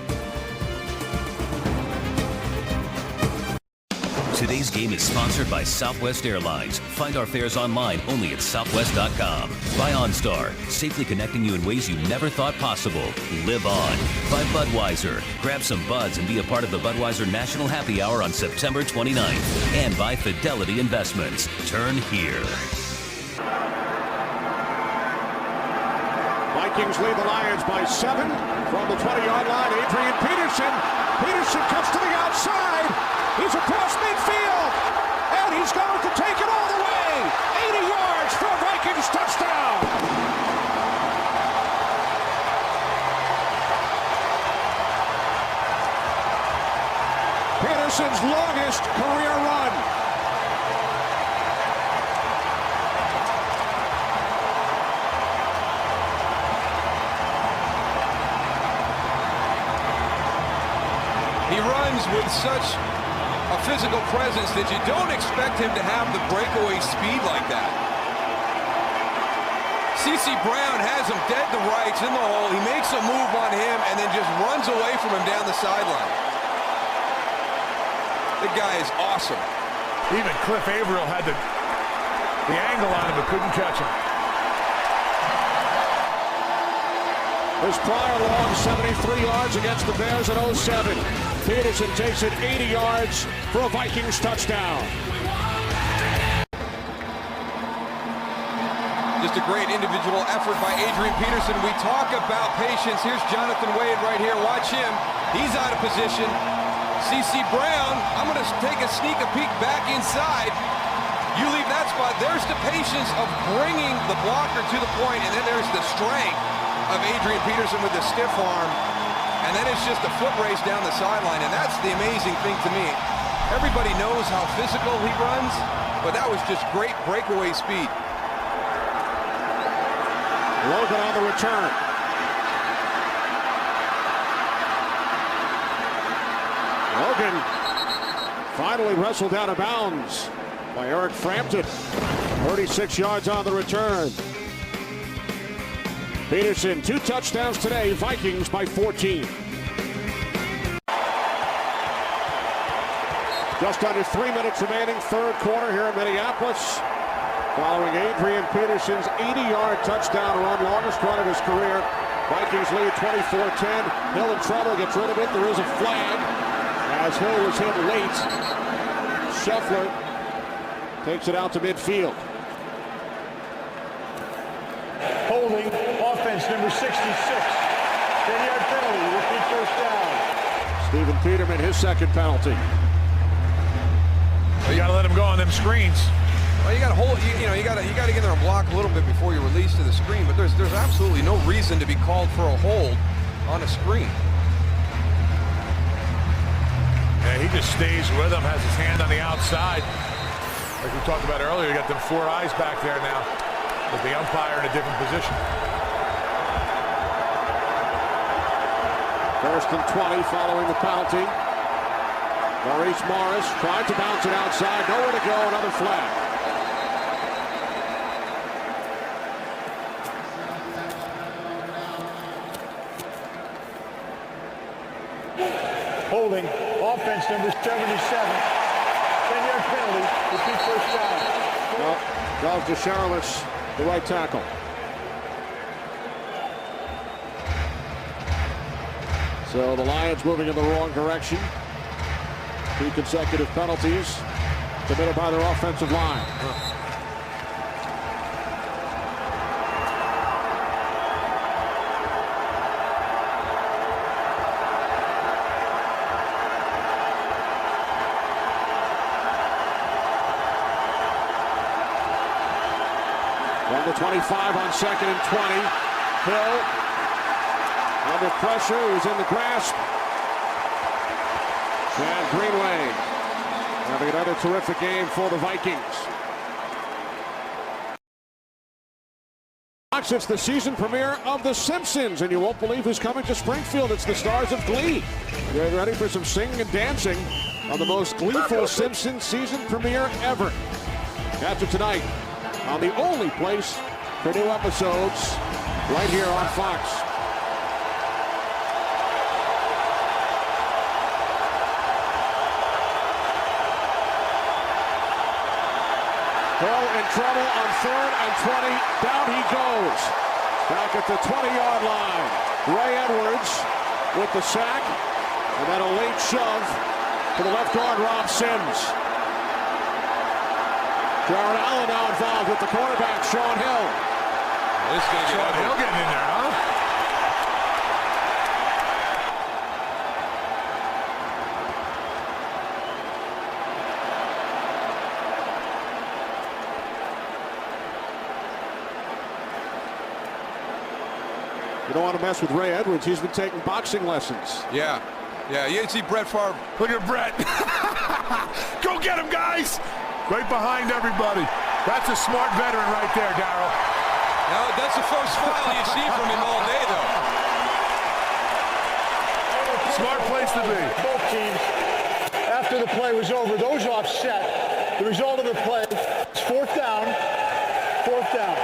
Today's game is sponsored by Southwest Airlines. Find our fares online only at southwest.com. By OnStar, safely connecting you in ways you never thought possible. Live on. By Budweiser, grab some buds and be a part of the Budweiser National Happy Hour on September 29th. And by Fidelity Investments. Turn here. Vikings lead the Lions by 7 from the 20-yard line. Adrian Peterson. Peterson cuts to the outside. He's across midfield, and he's going to take it all the way. 80 yards for a Vikings touchdown. Peterson's longest career run. He runs with such a physical presence that you don't expect him to have the breakaway speed like that. C.C. Brown has him dead to rights in the hole. He makes a move on him and then just runs away from him down the sideline. The guy is awesome. Even Cliff Averill had the angle on him but couldn't catch him. His prior long 73 yards against the Bears in 07. Peterson takes it 80 yards for a Vikings touchdown. Just a great individual effort by Adrian Peterson. We talk about patience. Here's Jonathan Wade right here. Watch him. He's out of position. C.C. Brown, I'm going to take a sneak peek back inside. You leave that spot. There's the patience of bringing the blocker to the point, and then there's the strength of Adrian Peterson with the stiff arm. And then it's just a foot race down the sideline, and that's the amazing thing to me. Everybody knows how physical he runs, but that was just great breakaway speed. Logan on the return. Logan finally wrestled out of bounds by Eric Frampton. 36 yards on the return. Peterson, 2 touchdowns today. Vikings by 14. Just under 3 minutes remaining, 3rd quarter here in Minneapolis. Following Adrian Peterson's 80-yard touchdown run, longest run of his career. Vikings lead 24-10. Hill in trouble, gets rid of it. There is a flag as Hill was hit late. Scheffler takes it out to midfield. Holding, offense number 66. 10-yard penalty, repeat first down. Stephen Peterman, his 2nd penalty. You got to let him go on them screens. Well, you got to hold. You got to get there and block a little bit before you release to the screen. But there's absolutely no reason to be called for a hold on a screen. Yeah, he just stays with him, has his hand on the outside. Like we talked about earlier, you got them 4 eyes back there now with the umpire in a different position. 1st and 20 following the penalty. Maurice Morris tried to bounce it outside. Nowhere to go. Another flag. Holding, offense number 77. 10-yard penalty, repeat first down. Well, Charles DeCharlis, the right tackle. So the Lions moving in the wrong direction. 2 consecutive penalties committed by their offensive line. From the 25 on 2nd and 20. Hill Under pressure, he was in the grasp. Chad Greenway having another terrific game for the Vikings. It's the season premiere of The Simpsons, and you won't believe who's coming to Springfield. It's the stars of Glee. Get ready for some singing and dancing on the most gleeful Simpsons season premiere ever. Catch it tonight on the only place for new episodes, right here on Fox. Hill in trouble on 3rd and 20. Down he goes. Back at the 20-yard line. Ray Edwards with the sack. And then a late shove to the left guard, Rob Sims. Jared Allen now involved with the quarterback, Sean Hill. This is going to get Sean Hill getting in there, huh? You don't want to mess with Ray Edwards. He's been taking boxing lessons. Yeah. Yeah, you see Brett Favre. Look at Brett. Go get him, guys. Right behind everybody. That's a smart veteran right there, Darryl. Now, that's the first foul you've seen from him all day, though. Smart place to be. Both teams, after the play was over, those offset. The result of the play is 4th down. 4th down.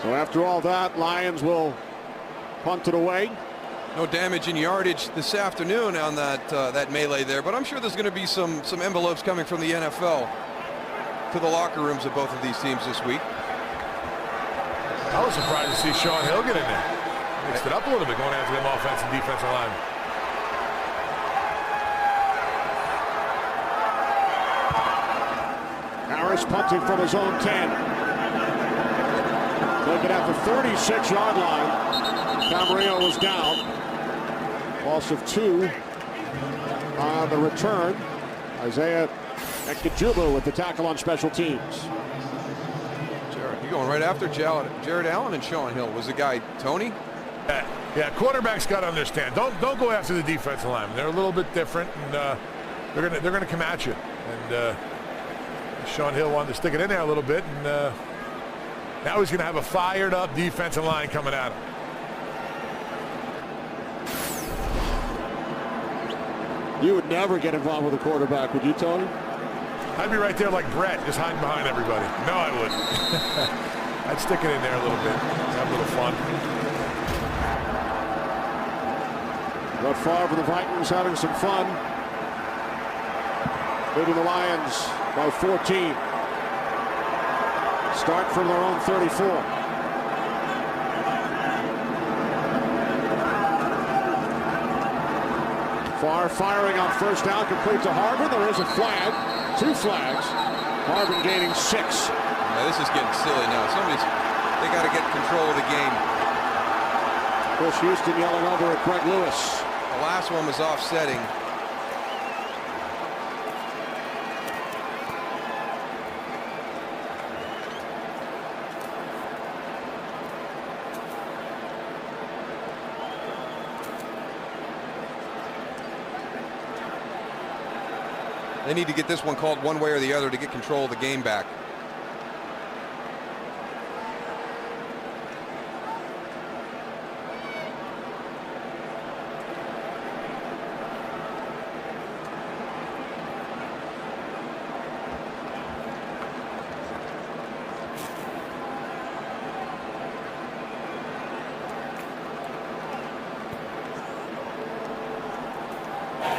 So after all that, Lions will punt it away. No damage in yardage this afternoon on that melee there, but I'm sure there's going to be some envelopes coming from the NFL to the locker rooms of both of these teams this week. I was surprised to see Sean Hill get in there. Mixed it up a little bit going after them offensive and defensive line. Harris punting from his own 10. Taken at the 36-yard line. Camarillo was down. Loss of 2 on the return. Isaiah Ekajulu with the tackle on special teams. Jared, you're going right after Jared Allen and Sean Hill. Was the guy Tony? Yeah, quarterbacks got to understand. Don't go after the defensive line. They're a little bit different, and they're gonna come at you. And Sean Hill wanted to stick it in there a little bit, and now he's going to have a fired-up defensive line coming at him. You would never get involved with a quarterback, would you, Tony? I'd be right there like Brett, just hiding behind everybody. No, I wouldn't. I'd stick it in there a little bit, have a little fun. Brett Favre and the Vikings having some fun. Leading the Lions by 14. Start from their own 34. Favre firing on 1st down, complete to Harvin. There is a flag, 2 flags. Harvin gaining 6. Yeah, this is getting silly now. They got to get control of the game. Chris Houston yelling over at Greg Lewis. The last one was offsetting. They need to get this one called one way or the other to get control of the game back.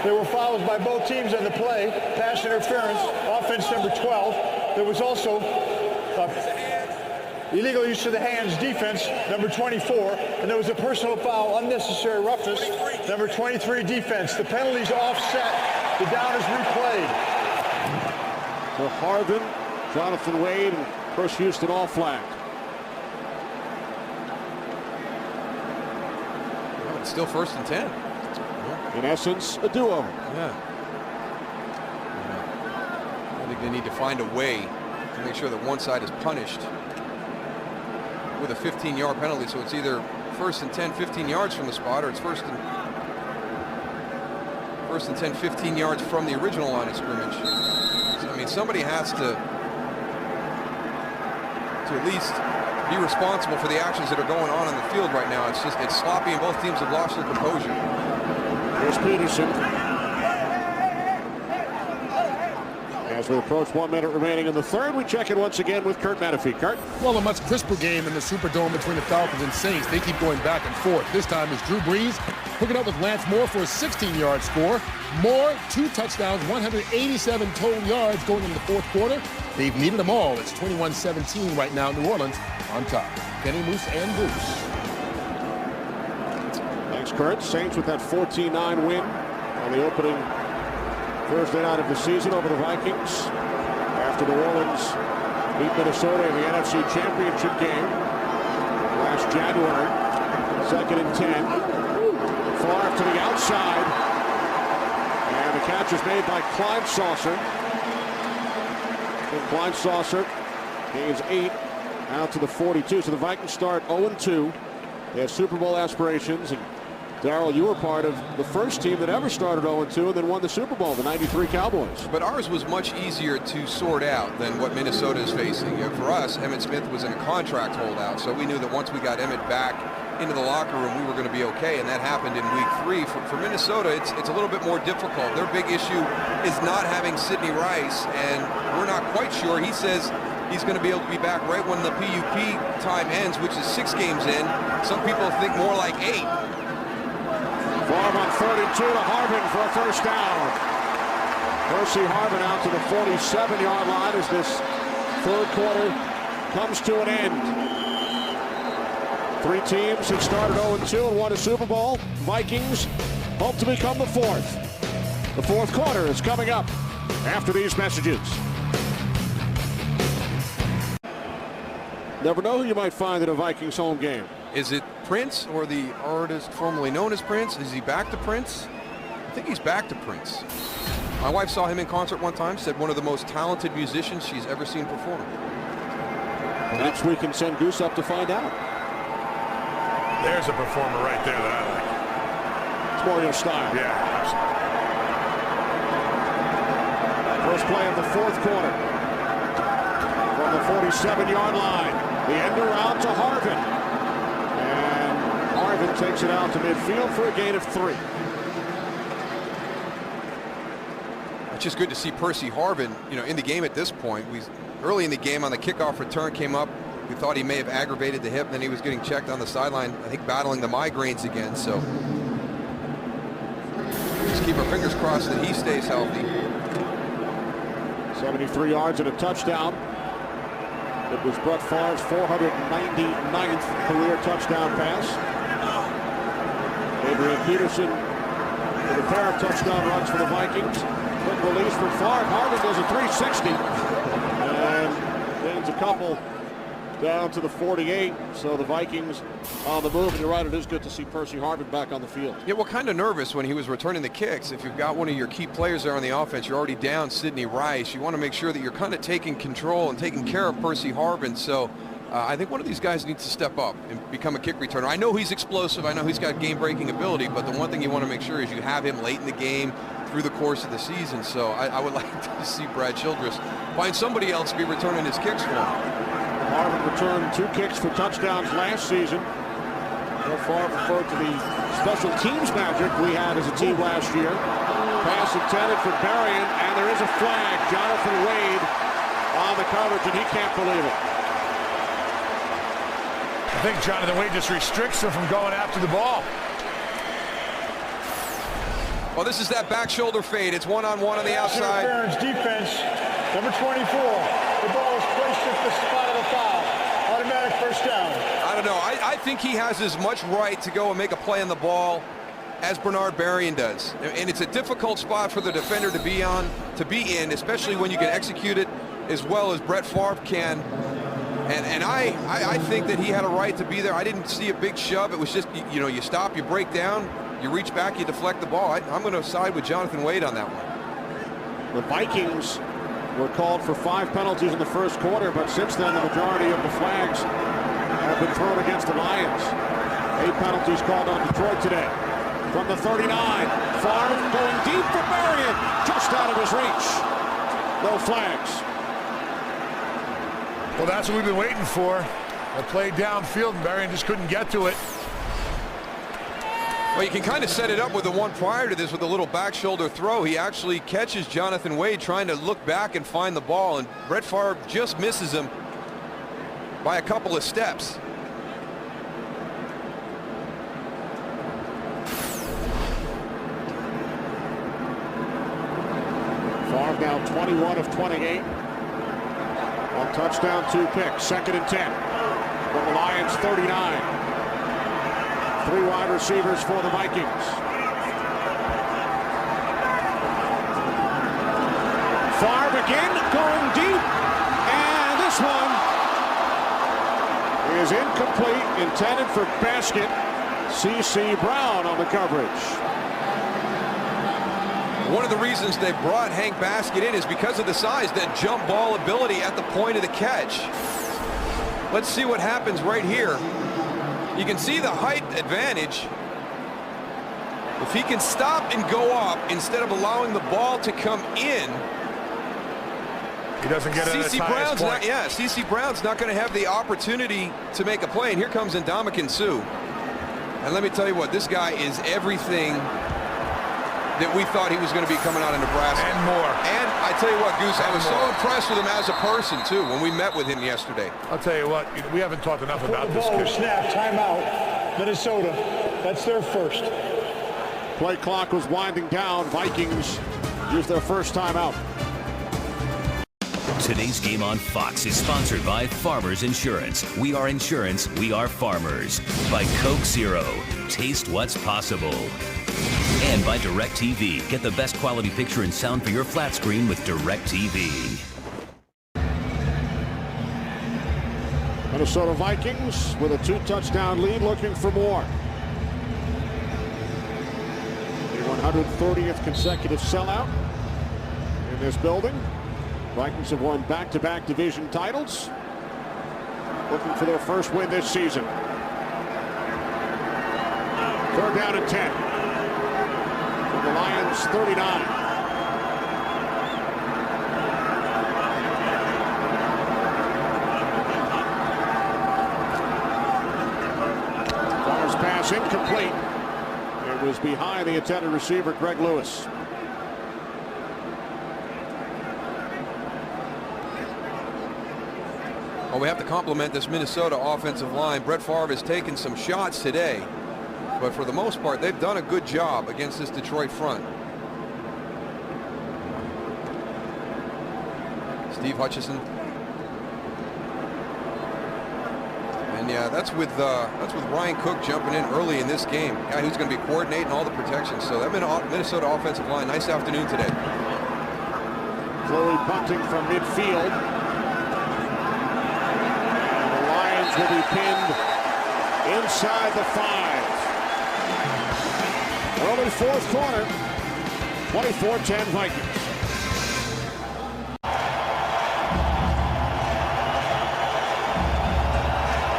There were fouls by both teams on the play. Pass interference, offense number 12. There was also illegal use of the hands, defense number 24. And there was a personal foul, unnecessary roughness, number 23, defense. The penalty's offset. The down is replayed. So Harvin, Jonathan Wade, and Chris Houston all flagged. Well, it's still 1st and 10. In essence, a duo. Yeah. they need to find a way to make sure that one side is punished with a 15-yard penalty. So it's either first and 10, 15 yards from the spot, or it's first and 10, 15 yards from the original line of scrimmage. So, I mean, somebody has to at least be responsible for the actions that are going on the field right now. It's sloppy, and both teams have lost their composure. Here's Peterson. As we approach 1 minute remaining in the third, we check in once again with Kurt Menefee. Kurt? Well, a much crisper game in the Superdome between the Falcons and Saints. They keep going back and forth. This time is Drew Brees hooking up with Lance Moore for a 16-yard score. Moore, 2 touchdowns, 187 total yards going into the fourth quarter. They've needed them all. It's 21-17 right now. New Orleans on top. Kenny, Moose, and Bruce. Thanks, Kurt. Saints with that 14-9 win on the opening Thursday night of the season over the Vikings. After New Orleans beat Minnesota in the NFC Championship game last January. 2nd and 10. Far to the outside. And the catch is made by Clyde Saucer. And Clyde Saucer gains 8 out to the 42. So the Vikings start 0-2. They have Super Bowl aspirations. And Darrell, you were part of the first team that ever started 0-2 and then won the Super Bowl, the '93 Cowboys. But ours was much easier to sort out than what Minnesota is facing. For us, Emmitt Smith was in a contract holdout, so we knew that once we got Emmitt back into the locker room, we were going to be okay, and that happened in week 3. For Minnesota, it's a little bit more difficult. Their big issue is not having Sidney Rice, and we're not quite sure. He says he's going to be able to be back right when the PUP time ends, which is 6 games in. Some people think more like 8. Farm on 32 to Harvin for a first down. Percy Harvin out to the 47-yard line as this third quarter comes to an end. 3 teams have started 0-2 and won a Super Bowl. Vikings hope to become the 4th. The fourth quarter is coming up after these messages. Never know who you might find at a Vikings home game. Is it Prince or the artist formerly known as Prince? Is he back to Prince? I think he's back to Prince. My wife saw him in concert one time, said one of the most talented musicians she's ever seen perform. Perhaps we can send Goose up to find out. There's a performer right there that I like. It's more your style. Yeah, absolutely. First play of the fourth quarter. From the 47-yard line. The end around to Harvin. And Harvin takes it out to midfield for a gain of 3. It's just good to see Percy Harvin, in the game at this point. Early in the game on the kickoff return came up. We thought he may have aggravated the hip, and then he was getting checked on the sideline, I think battling the migraines again. So just keep our fingers crossed that he stays healthy. 73 yards and a touchdown. It was Brett Favre's 499th career touchdown pass. Adrian Peterson with a pair of touchdown runs for the Vikings. Quick release from Favre. Harvin does a 360 and gains a couple down to the 48. So the Vikings on the move. And you're right, it is good to see Percy Harvin back on the field. Yeah, well, kind of nervous when he was returning the kicks. If you've got one of your key players there on the offense, you're already down Sidney Rice. You want to make sure that you're kind of taking control and taking care of Percy Harvin. So I think one of these guys needs to step up and become a kick returner. I know he's explosive. I know he's got game-breaking ability, but the one thing you want to make sure is you have him late in the game through the course of the season. So I would like to see Brad Childress find somebody else to be returning his kicks for him. Harvin returned 2 kicks for touchdowns last season. Brett Favre referred to the special teams magic we had as a team last year. Pass intended for Berrien, and there is a flag. Jonathan Wade on the coverage, and he can't believe it. I think Jonathan Wade just restricts him from going after the ball. Well, this is that back shoulder fade. It's one-on-one on the outside. Interference defense, number 24. The ball is placed at the spot of the foul. Automatic first down. I don't know. I think he has as much right to go and make a play on the ball as Bernard Berrien does. And it's a difficult spot for the defender to be in, especially when you can execute it as well as Brett Favre can. And I think that he had a right to be there. I didn't see a big shove. It was just, you stop, you break down, you reach back, you deflect the ball. I'm going to side with Jonathan Wade on that one. The Vikings were called for 5 penalties in the first quarter, but since then the majority of the flags have been thrown against the Lions. 8 penalties called on Detroit today. From the 39, Favre going deep for Marion, just out of his reach. No flags. Well, that's what we've been waiting for. A play downfield, and Marion just couldn't get to it. Well, you can kind of set it up with the one prior to this with a little back shoulder throw. He actually catches Jonathan Wade trying to look back and find the ball, and Brett Favre just misses him by a couple of steps. Favre now 21 of 28. One touchdown, 2 picks. 2nd and 10 from the Lions 39. 3 wide receivers for the Vikings. Favre again going deep, and this one is incomplete, intended for Basket. C.C. Brown on the coverage. One of the reasons they brought Hank Basket in is because of the size, that jump ball ability at the point of the catch. Let's see what happens right here. You can see the height advantage. If he can stop and go up instead of allowing the ball to come in, he doesn't get it at his highest point. C.C. Brown's not going to have the opportunity to make a play. And here comes Ndamukong Suh. And let me tell you what, this guy is everything that we thought he was going to be coming out of Nebraska. And more. And I tell you what, Goose, I was so impressed with him as a person, too, when we met with him yesterday. I'll tell you what, we haven't talked enough about this kid. kid. Snap, timeout, Minnesota. That's their first. Play clock was winding down. Vikings used their first timeout. Today's game on Fox is sponsored by Farmers Insurance. We are insurance, we are farmers. By Coke Zero. Taste what's possible. And by DirecTV. Get the best quality picture and sound for your flat screen with DirecTV. Minnesota Vikings with a 2-touchdown lead, looking for more. The 130th consecutive sellout in this building. Vikings have won back-to-back division titles. Looking for their first win this season. 3rd down and 10. From the Lions 39. Favre's pass incomplete. It was behind the intended receiver, Greg Lewis. Well, we have to compliment this Minnesota offensive line. Brett Favre has taken some shots today, but for the most part, they've done a good job against this Detroit front. Steve Hutchinson. And yeah, that's with Ryan Cook jumping in early in this game. Guy who's going to be coordinating all the protections. So that Minnesota offensive line, nice afternoon today. Chloe punting from midfield. Will be pinned inside the 5. Early 4th quarter, 24-10 Vikings.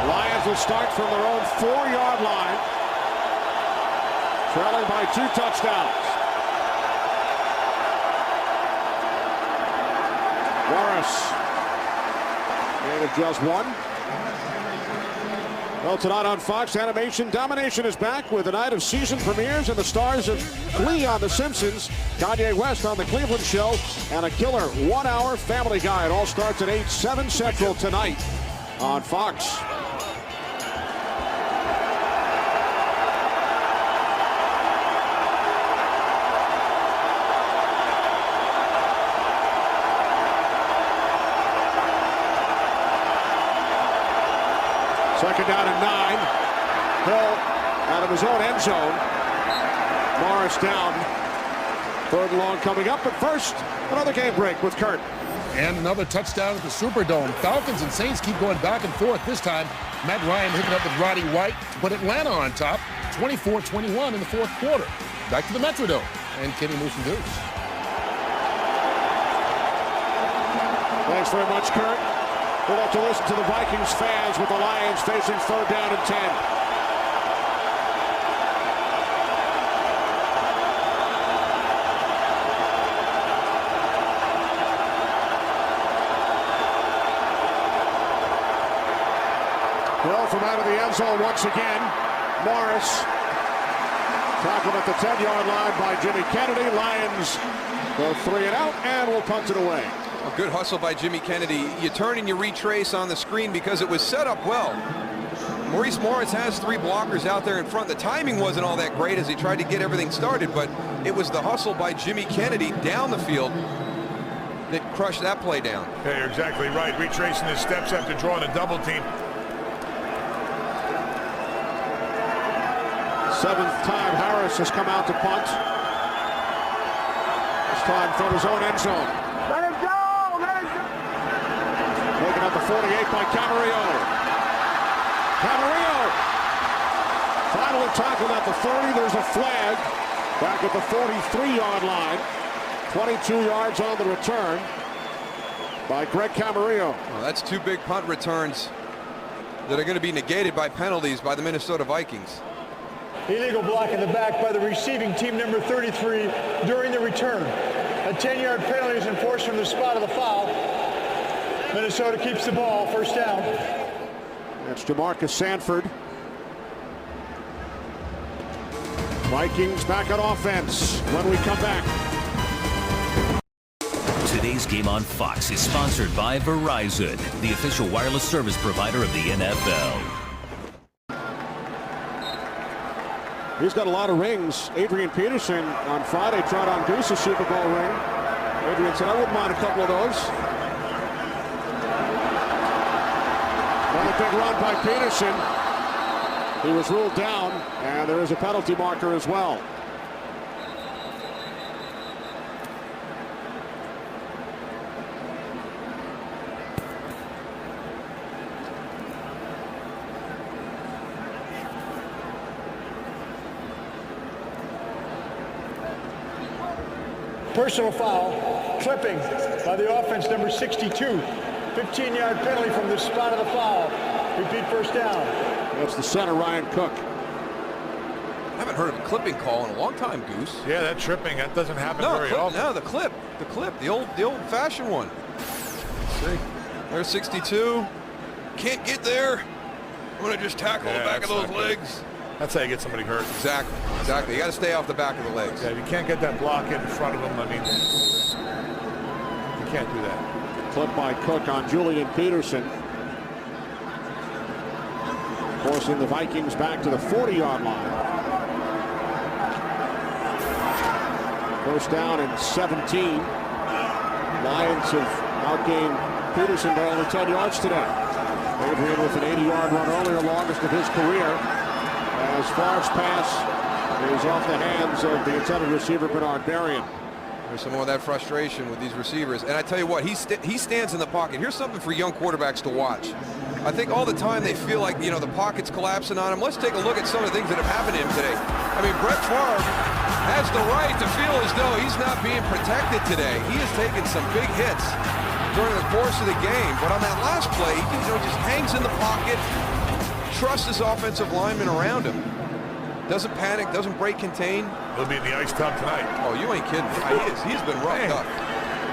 Lions will start from their own 4-yard line, trailing by 2 touchdowns. Morris, gain of just 1. Well, tonight on Fox, Animation Domination is back with a night of season premieres and the stars of Glee on The Simpsons, Kanye West on The Cleveland Show, and a killer 1-hour Family Guy. It all starts at 8/7 Central tonight on Fox. Second down and 9. Hill out of his own end zone. Morris down. 3rd and long coming up, but first, another game break with Kurt. And another touchdown at the Superdome. Falcons and Saints keep going back and forth. This time, Matt Ryan hooking up with Roddy White to put Atlanta on top, 24-21 in the 4th quarter. Back to the Metrodome and Kenny Moose and Goose. Thanks very much, Kurt. We'll have to listen to the Vikings fans with the Lions facing 3rd down and 10. Hill from out of the end zone once again. Morris tackled at the 10-yard line by Jimmy Kennedy. Lions go 3 and out and will punt it away. A good hustle by Jimmy Kennedy. You turn and you retrace on the screen because it was set up well. Maurice Morris has 3 blockers out there in front. The timing wasn't all that great as he tried to get everything started, but it was the hustle by Jimmy Kennedy down the field that crushed that play down. Yeah, you're exactly right. Retracing his steps after drawing a double team. 7th time Harris has come out to punt. This time from his own end zone. Let him go! Let him go! Taken at the 48 by Camarillo. Camarillo finally tackled at the 30. There's a flag back at the 43-yard line. 22 yards on the return by Greg Camarillo. Well, that's 2 big punt returns that are going to be negated by penalties by the Minnesota Vikings. Illegal block in the back by the receiving team number 33 during the return. A 10-yard penalty is enforced from the spot of the foul. Minnesota keeps the ball, 1st down. That's DeMarcus Sanford. Vikings back on offense when we come back. Today's game on Fox is sponsored by Verizon, the official wireless service provider of the NFL. He's got a lot of rings. Adrian Peterson on Friday tried on Goose's Super Bowl ring. Adrian said, I wouldn't mind a couple of those. Another big run by Peterson. He was ruled down, and there is a penalty marker as well. Personal foul, clipping by the offense number 62. 15-yard penalty from the spot of the foul. Repeat 1st down. That's the center, Ryan Cook. I haven't heard of a clipping call in a long time, Goose. Yeah, that tripping, that doesn't happen very often. No, the old-fashioned one. Let's see. There's 62. Can't get there. I'm going to just tackle the back of those legs. That's how you get somebody hurt. Exactly. You got to stay off the back of the legs. Yeah, if you can't get that block in front of him, I mean, you can't do that. Clip by Cook on Julian Peterson. Forcing the Vikings back to the 40-yard line. 1st down and 17. Lions have outgained Peterson by only 10 yards today. Adrian with an 80-yard run earlier, longest of his career. As Favre's pass is off the hands of the intended receiver, Bernard Berrien. There's some more of that frustration with these receivers. And I tell you what, he stands in the pocket. Here's something for young quarterbacks to watch. I think all the time they feel like, the pocket's collapsing on him. Let's take a look at some of the things that have happened to him today. I mean, Brett Favre has the right to feel as though he's not being protected today. He has taken some big hits during the course of the game. But on that last play, he just hangs in the pocket, trusts his offensive lineman around him. Doesn't panic, doesn't break contain. He'll be in the ice tub tonight. Oh, you ain't kidding. He's been roughed up.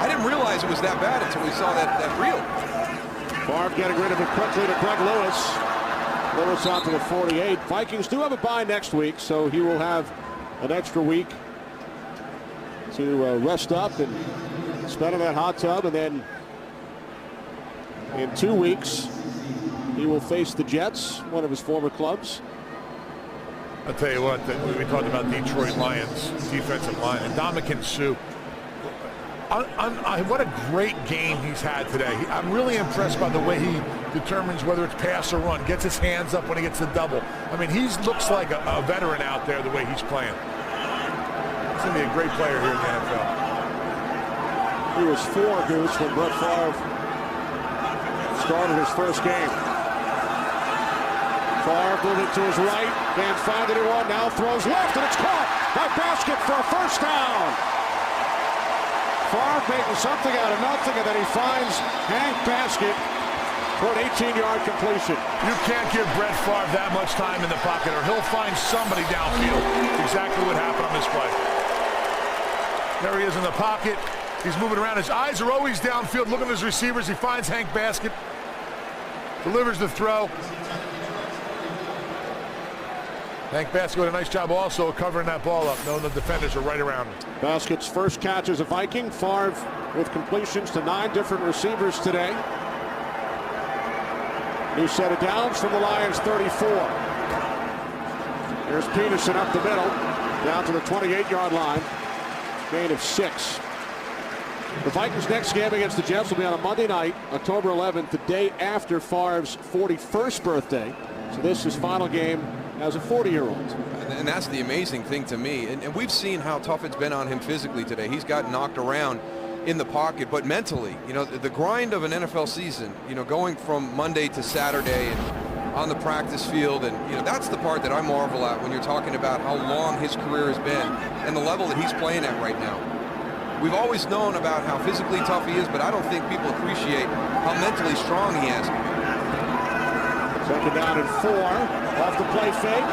I didn't realize it was that bad until we saw that reel. Favre getting rid of it quickly to Greg Lewis. Lewis out to the 48. Vikings do have a bye next week, so he will have an extra week to rest up and spend in that hot tub. And then in 2 weeks, he will face the Jets, one of his former clubs. I'll tell you what, we talked about Detroit Lions defensive line, and Ndamukong Suh. What a great game he's had today. I'm really impressed by the way he determines whether it's pass or run, gets his hands up when he gets the double. I mean, he looks like a veteran out there the way he's playing. He's going to be a great player here in the NFL. He was 4, Goose, when Brett Favre started his first game. Favre moving to his right, can't find anyone, now throws left, and it's caught by Basket for a 1st down. Favre making something out of nothing, and then he finds Hank Baskett for an 18-yard completion. You can't give Brett Favre that much time in the pocket, or he'll find somebody downfield. Exactly what happened on this play. There he is in the pocket. He's moving around. His eyes are always downfield, looking at his receivers. He finds Hank Baskett, delivers the throw. Hank Baskett did a nice job also covering that ball up, knowing the defenders are right around him. Baskett's first catch as a Viking. Favre with completions to 9 different receivers today. New set of downs from the Lions 34. Here's Peterson up the middle, down to the 28-yard line. Gain of 6. The Vikings' next game against the Jets will be on a Monday night, October 11th, the day after Favre's 41st birthday. So this is his final game as a 40-year-old. And that's the amazing thing to me. And we've seen how tough it's been on him physically today. He's got knocked around in the pocket, but mentally, you know, the grind of an NFL season, you know, going from Monday to Saturday and on the practice field, and, you know, that's the part that I marvel at when you're talking about how long his career has been and the level that he's playing at right now. We've always known about how physically tough he is, but I don't think people appreciate how mentally strong he is. Second down and 4. Off the play fake.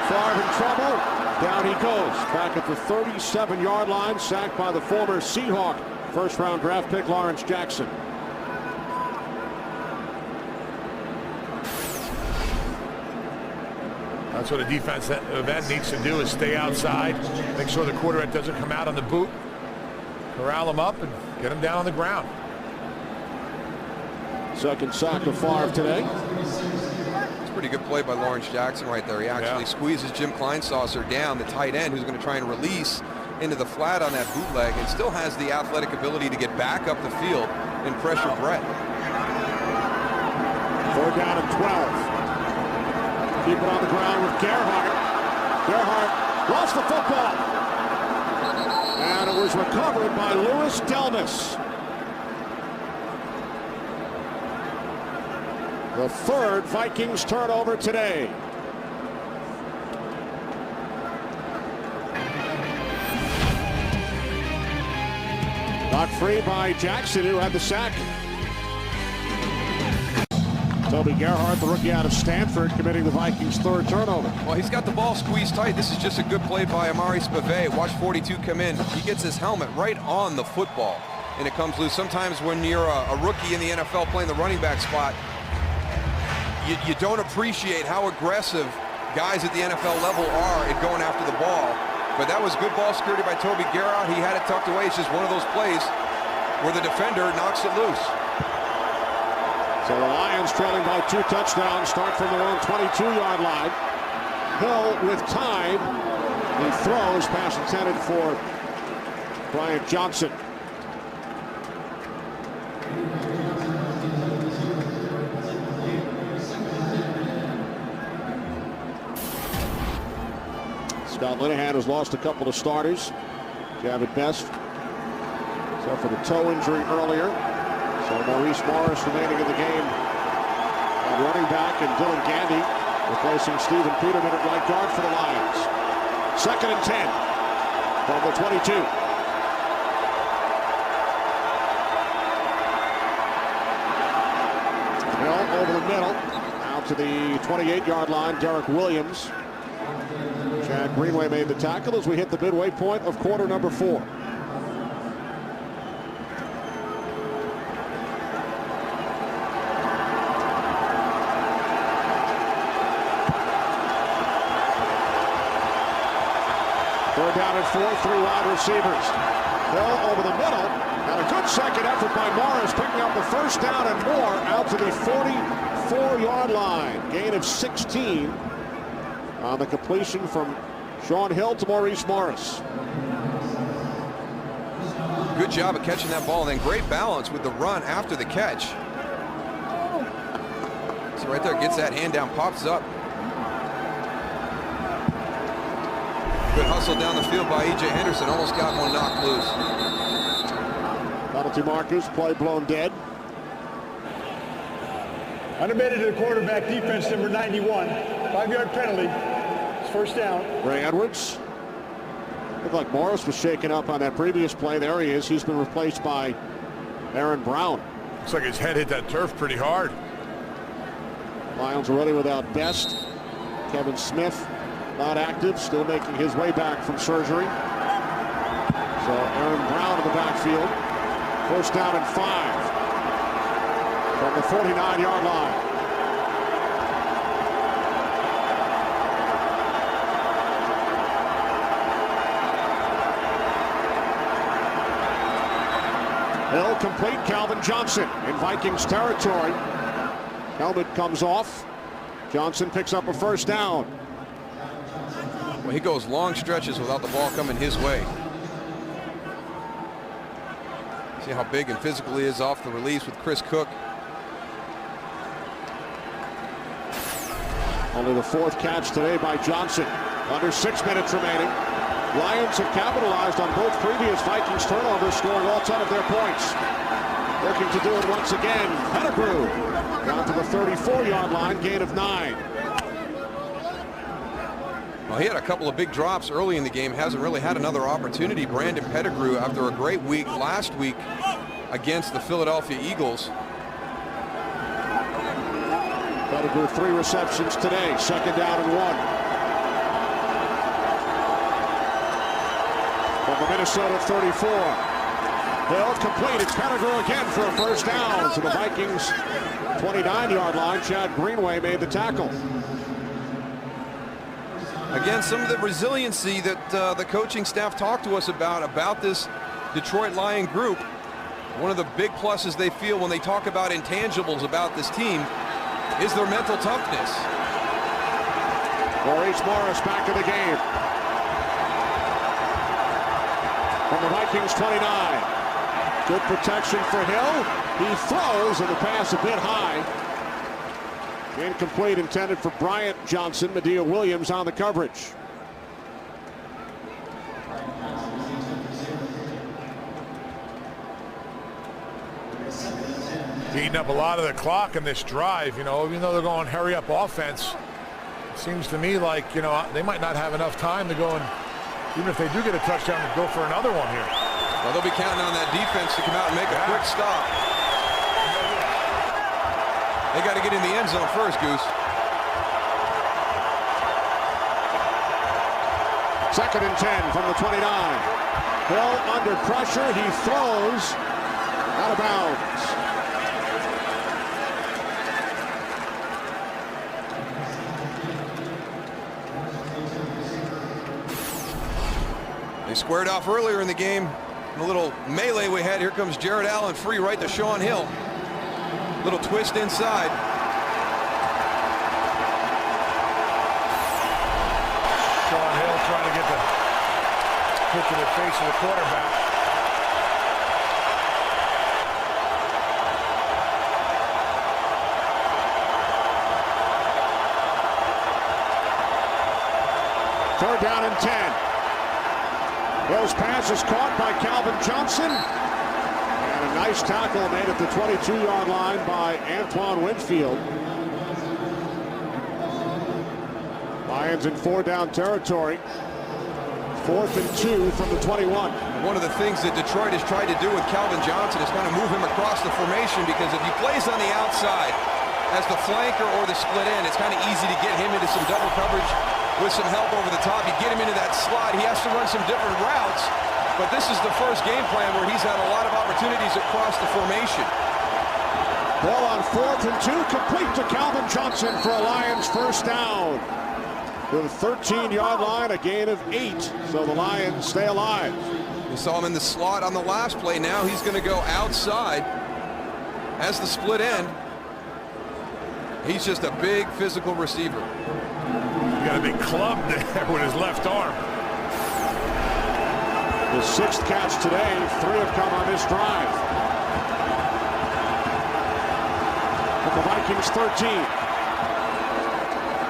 Favre in trouble. Down he goes. Back at the 37-yard line. Sacked by the former Seahawk first-round draft pick Lawrence Jackson. That's what a defensive end needs to do, is stay outside, make sure the quarterback doesn't come out on the boot, corral him up, and get him down on the ground. Second sack of Favre today. It's a pretty good play by Lawrence Jackson right there. He actually squeezes Jim Kleinsasser down, the tight end, who's going to try and release into the flat on that bootleg, and still has the athletic ability to get back up the field and pressure Brett. 4th down and 12. Keep it on the ground with Gerhardt. Gerhardt lost the football. And it was recovered by Louis Delmas. The 3rd Vikings turnover today. Knocked free by Jackson, who had the sack. Toby Gerhardt, the rookie out of Stanford, committing the Vikings' 3rd turnover. Well, he's got the ball squeezed tight. This is just a good play by Amari Spivey. Watch 42 come in. He gets his helmet right on the football, and it comes loose. Sometimes when you're a rookie in the NFL playing the running back spot, you don't appreciate how aggressive guys at the NFL level are at going after the ball. But that was good ball security by Toby Gerhardt. He had it tucked away. It's just one of those plays where the defender knocks it loose. So the Lions trailing by 2 touchdowns, start from their own 22-yard line. Hill with time. He throws, pass intended for Bryant Johnson. Scott Linehan has lost a couple of starters. Javid Best, except for the toe injury earlier. So Maurice Morris remaining in the game at running back, and Dylan Gandy replacing Stephen Peterman at right guard for the Lions. 2nd and 10 from the 22. Hill over the middle, out to the 28-yard line. Derek Williams. Chad Greenway made the tackle as we hit the midway point of quarter number 4. Third down and 4, 3 wide receivers. Hill over the middle, and a good second effort by Morris, picking up the 1st down and more out to the 44-yard line. Gain of 16 on the completion from Sean Hill to Maurice Morris. Good job of catching that ball, and then great balance with the run after the catch. So right there, gets that hand down, pops up. Good hustle down the field by E.J. Henderson. Almost got one knocked loose. Penalty markers, play blown dead. Unabated to the quarterback, defense number 91. 5-yard penalty. It's 1st down. Ray Edwards. Looked like Morris was shaken up on that previous play. There he is. He's been replaced by Aaron Brown. Looks like his head hit that turf pretty hard. Lions already without Best. Kevin Smith not active, still making his way back from surgery. So Aaron Brown in the backfield. First down and 5 from the 49-yard line. Hill complete. Calvin Johnson in Vikings territory. Helmet comes off. Johnson picks up a first down. Well, he goes long stretches without the ball coming his way. See how big and physical he is off the release with Chris Cook. Only the 4th catch today by Johnson. Under 6 minutes remaining. Lions have capitalized on both previous Vikings turnovers, scoring all 10 of their points. Looking to do it once again. Pettigrew down to the 34-yard line, gain of 9. Well, he had a couple of big drops early in the game. Hasn't really had another opportunity. Brandon Pettigrew, after a great week last week against the Philadelphia Eagles. Pettigrew 3 receptions today. 2nd down and 1. From the Minnesota 34. Hill complete. It's Pettigrew again for a first down to the Vikings 29-yard line. Chad Greenway made the tackle. Again, some of the resiliency that the coaching staff talked to us about this Detroit Lion group. One of the big pluses they feel when they talk about intangibles about this team is their mental toughness. Maurice Morris back in the game. From the Vikings 29. Good protection for Hill. He throws, and the pass a bit high. Incomplete, intended for Bryant Johnson. Medea Williams on the coverage. Eating up a lot of the clock in this drive, you know, even though they're going hurry up offense. It seems to me like, you know, they might not have enough time to go and, even if they do get a touchdown, to go for another one here. Well, they'll be counting on that defense to come out and make a quick stop. They got to get in the end zone first, Goose. 2nd and 10 from the 29. Hill under pressure. He throws out of bounds. They squared off earlier in the game. A little melee we had. Here comes Jared Allen free right to Sean Hill. Little twist inside. Sean Hill trying to get the hit to the face of the quarterback. Third down and 10. Hill's pass is caught by Calvin Johnson. And a nice tackle made at the 22-yard line by Antoine Winfield. Lions in 4-down territory. 4th and 2 from the 21. One of the things that Detroit has tried to do with Calvin Johnson is kind of move him across the formation, because if he plays on the outside as the flanker or the split end, it's kind of easy to get him into some double coverage with some help over the top. You get him into that slot, he has to run some different routes, but this is the first game plan where he's had a lot of opportunities across the formation. Ball on 4th and 2, complete to Calvin Johnson for a Lions first down. To the 13-yard line, a gain of 8, so the Lions stay alive. We saw him in the slot on the last play. Now he's going to go outside as the split end. He's just a big physical receiver. He got a big club there with his left arm. His 6th catch today, 3 have come on this drive. At the Vikings 13.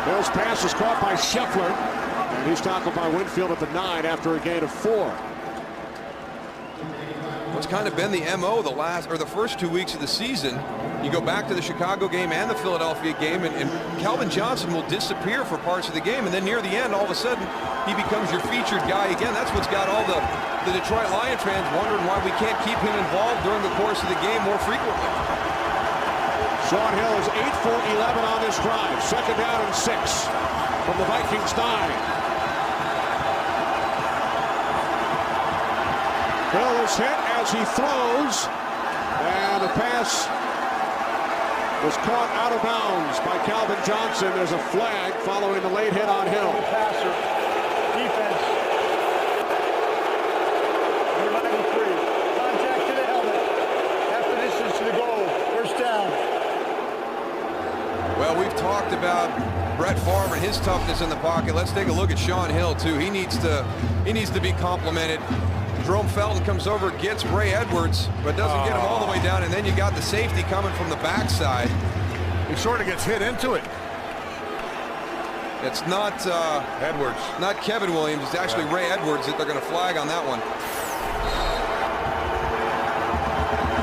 Hill's pass is caught by Scheffler, and he's tackled by Winfield at the 9 after a gain of 4. what's kind of been the MO the first 2 weeks of the season. You go back to the Chicago game and the Philadelphia game, and Calvin Johnson will disappear for parts of the game, and then near the end, all of a sudden, he becomes your featured guy again. That's what's got all the Detroit Lions fans wondering why we can't keep him involved during the course of the game more frequently. Shaun Hill is 8 for 11 on this drive. 2nd down and 6 from the Vikings 9. Hill is hit as he throws, and the pass was caught out of bounds by Calvin Johnson. There's a flag following the late hit on Hill. Passer, defense. Number 93, contact to the helmet. After distance to the goal, 1st down. Well, we've talked about Brett Favre and his toughness in the pocket. Let's take a look at Shaun Hill too. He needs to be complimented. Jerome Felton comes over, gets Ray Edwards, but doesn't get him all the way down. And then you got the safety coming from the backside. He sort of gets hit into it. It's not Edwards, not Kevin Williams. It's actually Ray Edwards that they're going to flag on that one.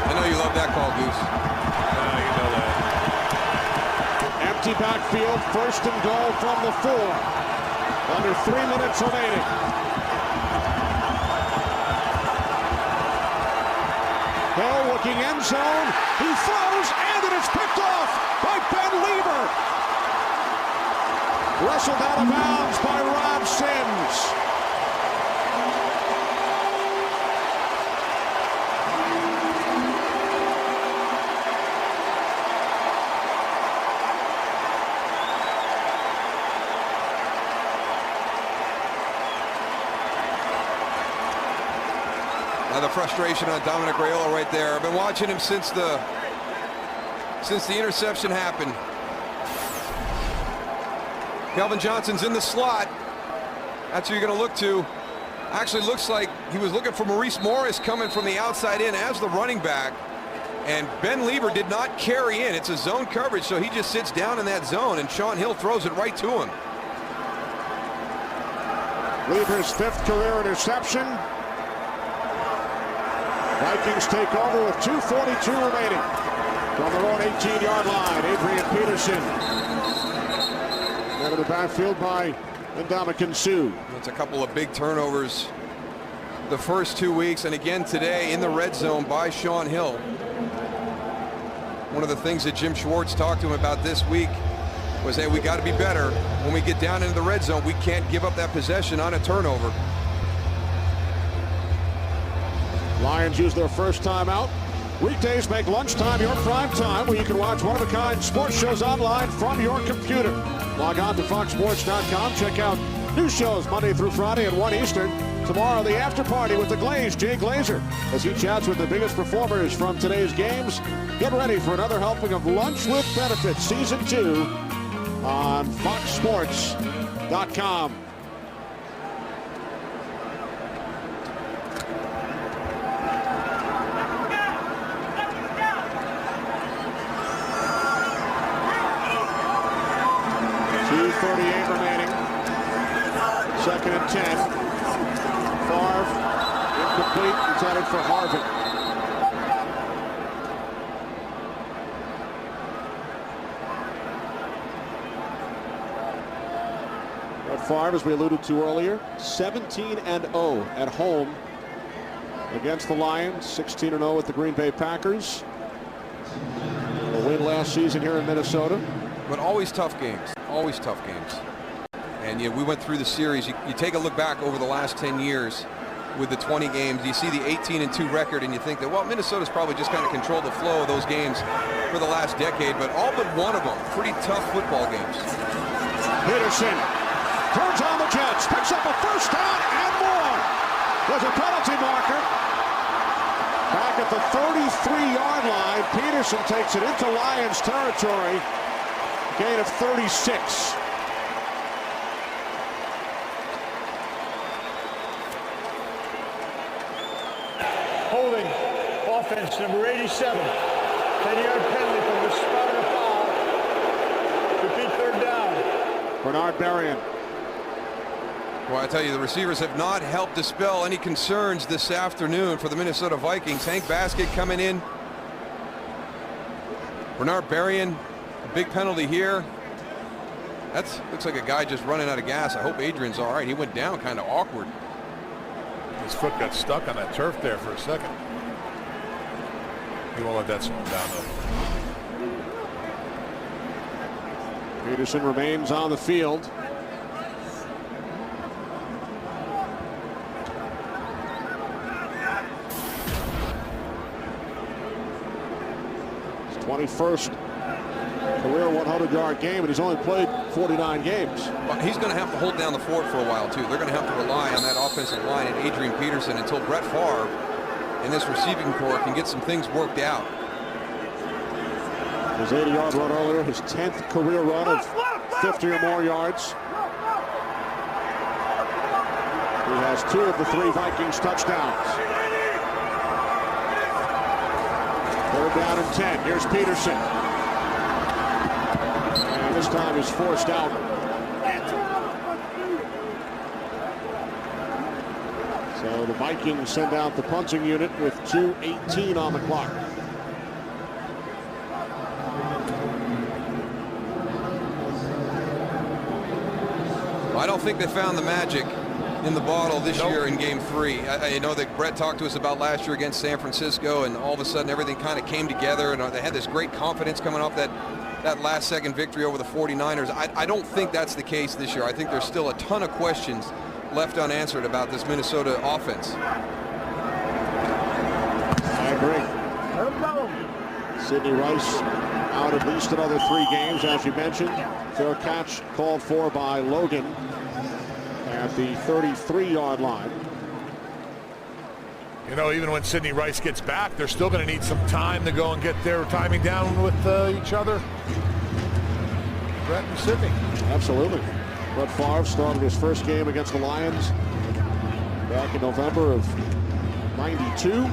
I know you love that call, Goose. you know that. Empty backfield, 1st and goal from the 4. Under 3 minutes remaining. Hill looking end zone. He throws, and it is picked off by Ben Lieber. Wrestled out of bounds by Rob Sims. The frustration on Dominic Raiola right there. I've been watching him since the interception happened. Calvin Johnson's in the slot. That's who you're going to look to. Actually looks like he was looking for Maurice Morris coming from the outside in as the running back. And Ben Lieber did not carry in. It's a zone coverage, so he just sits down in that zone, and Shaun Hill throws it right to him. Lieber's 5th career interception. Vikings take over with 2:42 remaining. From their own 18-yard line, Adrian Peterson. Out of the backfield by Ndamukong Suh. It's a couple of big turnovers the first 2 weeks, and again today in the red zone by Shaun Hill. One of the things that Jim Schwartz talked to him about this week was, hey, we got to be better. When we get down into the red zone, we can't give up that possession on a turnover. Lions use their first timeout. Weekdays make lunchtime your prime time, where you can watch one-of-a-kind sports shows online from your computer. Log on to foxsports.com. Check out new shows Monday through Friday at 1 Eastern. Tomorrow, the after party with the Glaze, Jay Glazer, as he chats with the biggest performers from today's games. Get ready for another helping of Lunch with Benefits, Season 2 on foxsports.com. Remaining. 2nd and 10. Favre incomplete. He's headed for Harvin. Brett Favre, as we alluded to earlier, 17-0 at home against the Lions. 16-0 with the Green Bay Packers. A win last season here in Minnesota. But always tough games. Always tough games. And we went through the series. You take a look back over the last 10 years with the 20 games. You see the 18-2 record, and you think that, well, Minnesota's probably just kind of controlled the flow of those games for the last decade. But all but one of them, pretty tough football games. Peterson turns on the Jets, picks up a 1st down and more. There's a penalty marker. Back at the 33-yard line, Peterson takes it into Lions territory. Gain of 36. Holding offense number 87. 10-yard penalty from the spot of the foul. Repeat 3rd down. Bernard Berrien. Well, I tell you, the receivers have not helped dispel any concerns this afternoon for the Minnesota Vikings. Hank Baskett coming in. Bernard Berrien, a big penalty here. Looks like a guy just running out of gas. I hope Adrian's all right. He went down kind of awkward. His foot got stuck on that turf there for a second. He won't let that slow him down, though. Peterson remains on the field. His 21st career 100-yard game, and he's only played 49 games. Well, he's going to have to hold down the fort for a while, too. They're going to have to rely on that offensive line and Adrian Peterson until Brett Favre and this receiving corps can get some things worked out. His 80-yard run earlier, his 10th career run of 50 or more yards. He has 2 of the 3 Vikings touchdowns. 3rd down and 10. Here's Peterson. And this time he's forced out. So the Vikings send out the punting unit with 2:18 on the clock. I don't think they found the magic in the bottle this year in game 3. I know that Brett talked to us about last year against San Francisco, and all of a sudden everything kind of came together, and they had this great confidence coming off that last second victory over the 49ers. I don't think that's the case this year. I think there's still a ton of questions left unanswered about this Minnesota offense. I agree. Sidney Rice out at least another 3 games, as you mentioned. Fair catch called for by Logan at the 33-yard line. You know, even when Sidney Rice gets back, they're still going to need some time to go and get their timing down with each other. Brett and Sidney. Absolutely. Brett Favre started his first game against the Lions back in November of '92.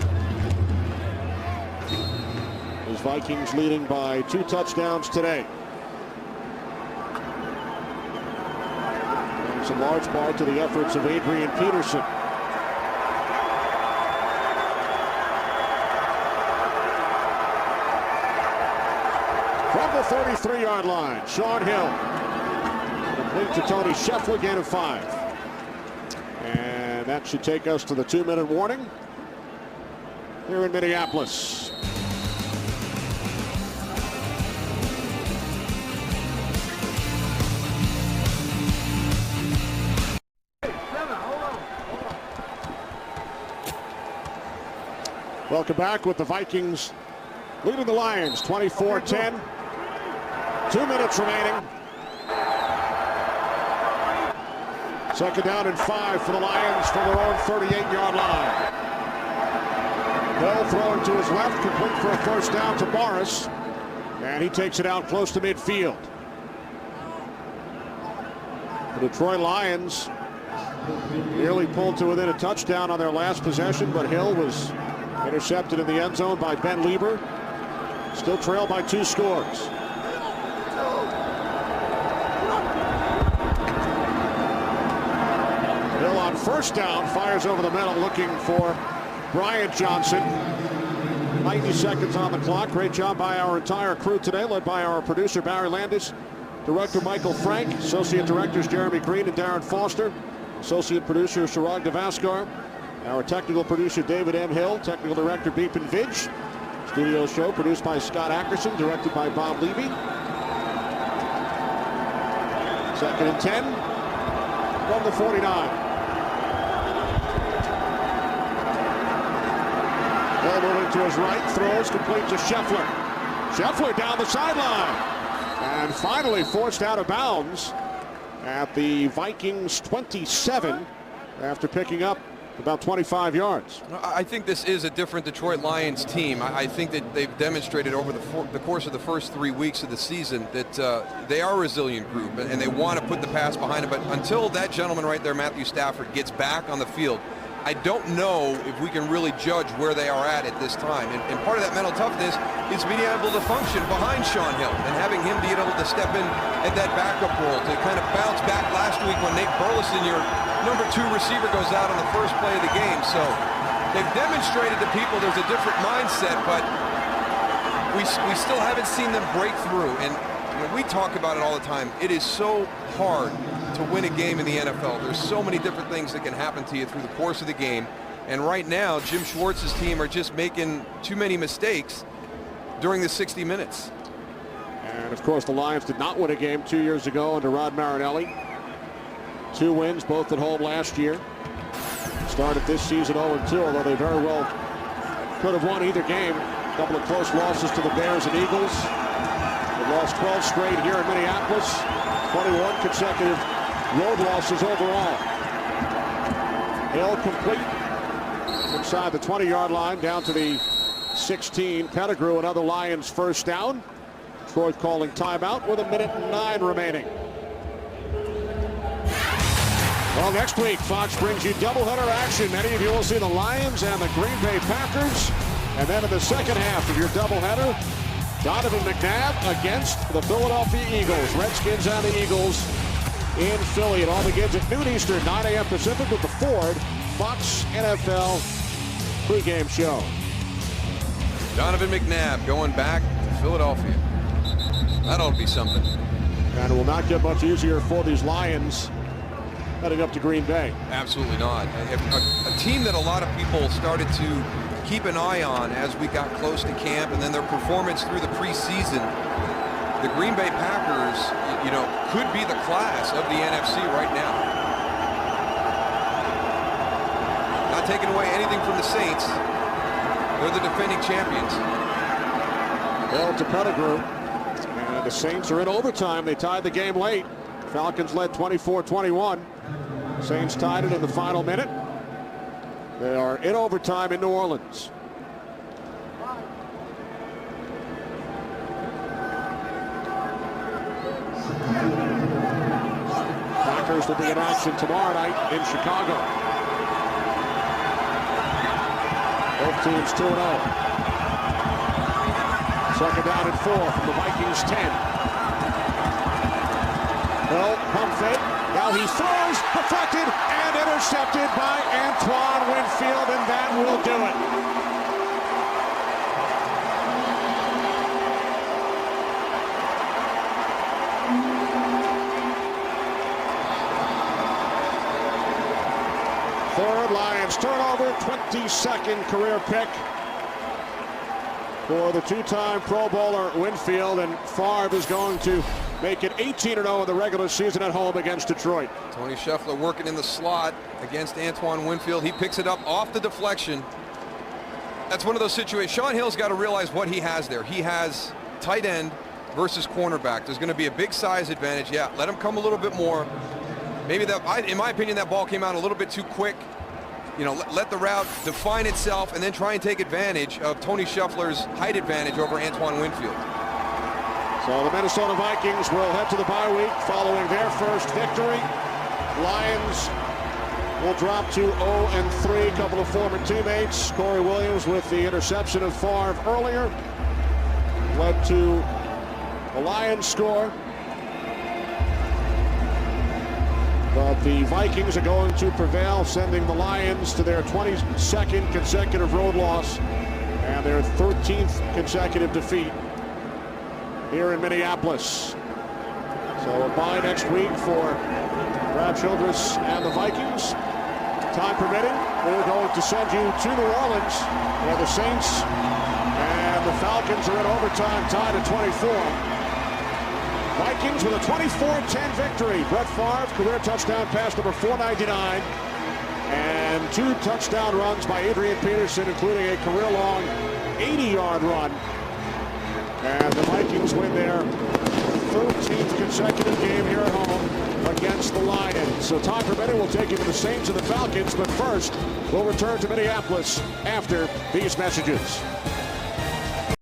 His Vikings leading by 2 touchdowns today. Thanks in large part to the efforts of Adrian Peterson. From the 33-yard line, Sean Hill. Complete to Tony Scheffler, gain of 5. And that should take us to the 2-minute warning here in Minneapolis. Welcome back with the Vikings leading the Lions 24-10. 2 minutes remaining. 2nd down and 5 for the Lions from their own 38-yard line. Bell throwing to his left, complete for a 1st down to Morris. And he takes it out close to midfield. The Detroit Lions nearly pulled to within a touchdown on their last possession, but Hill was intercepted in the end zone by Ben Lieber. Still trailed by 2 scores. Hill on 1st down fires over the middle looking for Bryant Johnson. 90 seconds on the clock. Great job by our entire crew today, led by our producer Barry Landis, director Michael Frank, associate directors Jeremy Green and Darren Foster, associate producer Chirag Devaskar, our technical producer David M. Hill, technical director Beepin Vidge. Studio show produced by Scott Ackerson, directed by Bob Levy. 2nd and 10 from the 49. Hill moving to his right, throws complete to Scheffler. Scheffler down the sideline. And finally forced out of bounds at the Vikings 27 after picking up about 25 yards. I think this is a different Detroit Lions team. I think that they've demonstrated over the course of the first 3 weeks of the season that they are a resilient group and they want to put the pass behind it. But until that gentleman right there, Matthew Stafford, gets back on the field, I don't know if we can really judge where they are at this time. And part of that mental toughness is being able to function behind Shaun Hill and having him be able to step in at that backup role to kind of bounce back last week when Nate Burleson, your number 2 receiver, goes out on the first play of the game. So they've demonstrated to people there's a different mindset, but we still haven't seen them break through. And we talk about it all the time. It is so hard to win a game in the NFL. There's so many different things that can happen to you through the course of the game. And right now, Jim Schwartz's team are just making too many mistakes during the 60 minutes. And of course, the Lions did not win a game 2 years ago under Rod Marinelli. 2 wins, both at home last year. Started this season 0-2, although they very well could have won either game. A couple of close losses to the Bears and Eagles. They've lost 12 straight here in Minneapolis. 21 consecutive road losses overall. Hill complete inside the 20-yard line down to the 16. Pettigrew, another Lions first down. Detroit calling timeout with 1:09 remaining. Well, next week, Fox brings you doubleheader action. Many of you will see the Lions and the Green Bay Packers. And then in the second half of your doubleheader, Donovan McNabb against the Philadelphia Eagles. Redskins and the Eagles in Philly. It all begins at noon Eastern, 9 a.m. Pacific with the Ford Fox NFL pregame show. Donovan McNabb going back to Philadelphia. That ought to be something. And it will not get much easier for these Lions heading up to Green Bay. Absolutely not. A team that a lot of people started to keep an eye on as we got close to camp, and then their performance through the preseason. The Green Bay Packers, could be the class of the NFC right now. Not taking away anything from the Saints. They're the defending champions. Hill to Pettigrew. And the Saints are in overtime. They tied the game late. Falcons led 24-21. Saints tied it in the final minute. They are in overtime in New Orleans. Packers will be in action tomorrow night in Chicago. Both teams 2-0. Second down and 4 from the Vikings 10. Hill, pump fake. Now he throws, deflected, and intercepted by Antoine Winfield, and that will do it. Third Lions turnover, 22nd career pick for the 2-time Pro Bowler Winfield, and Favre is going to make it 18-0 in the regular season at home against Detroit. Tony Scheffler working in the slot against Antoine Winfield. He picks it up off the deflection. That's one of those situations. Shaun Hill's got to realize what he has there. He has tight end versus cornerback. There's going to be a big size advantage. Yeah, let him come a little bit more. Maybe that, in my opinion, that ball came out a little bit too quick. Let the route define itself and then try and take advantage of Tony Scheffler's height advantage over Antoine Winfield. So the Minnesota Vikings will head to the bye week following their first victory. Lions will drop to 0-3. A couple of former teammates. Corey Williams with the interception of Favre earlier led to a Lions score. But the Vikings are going to prevail, sending the Lions to their 22nd consecutive road loss and their 13th consecutive defeat here in Minneapolis. So a bye next week for Brad Childress and the Vikings. Time permitting, we're going to send you to New Orleans, where the Saints and the Falcons are in overtime, tied at 24. Vikings with a 24-10 victory. Brett Favre, career touchdown pass number 499. And 2 touchdown runs by Adrian Peterson, including a career-long 80-yard run. And the Vikings win their 13th consecutive game here at home against the Lions. So time permitting, we'll take you to the Saints and the Falcons. But first, we'll return to Minneapolis after these messages.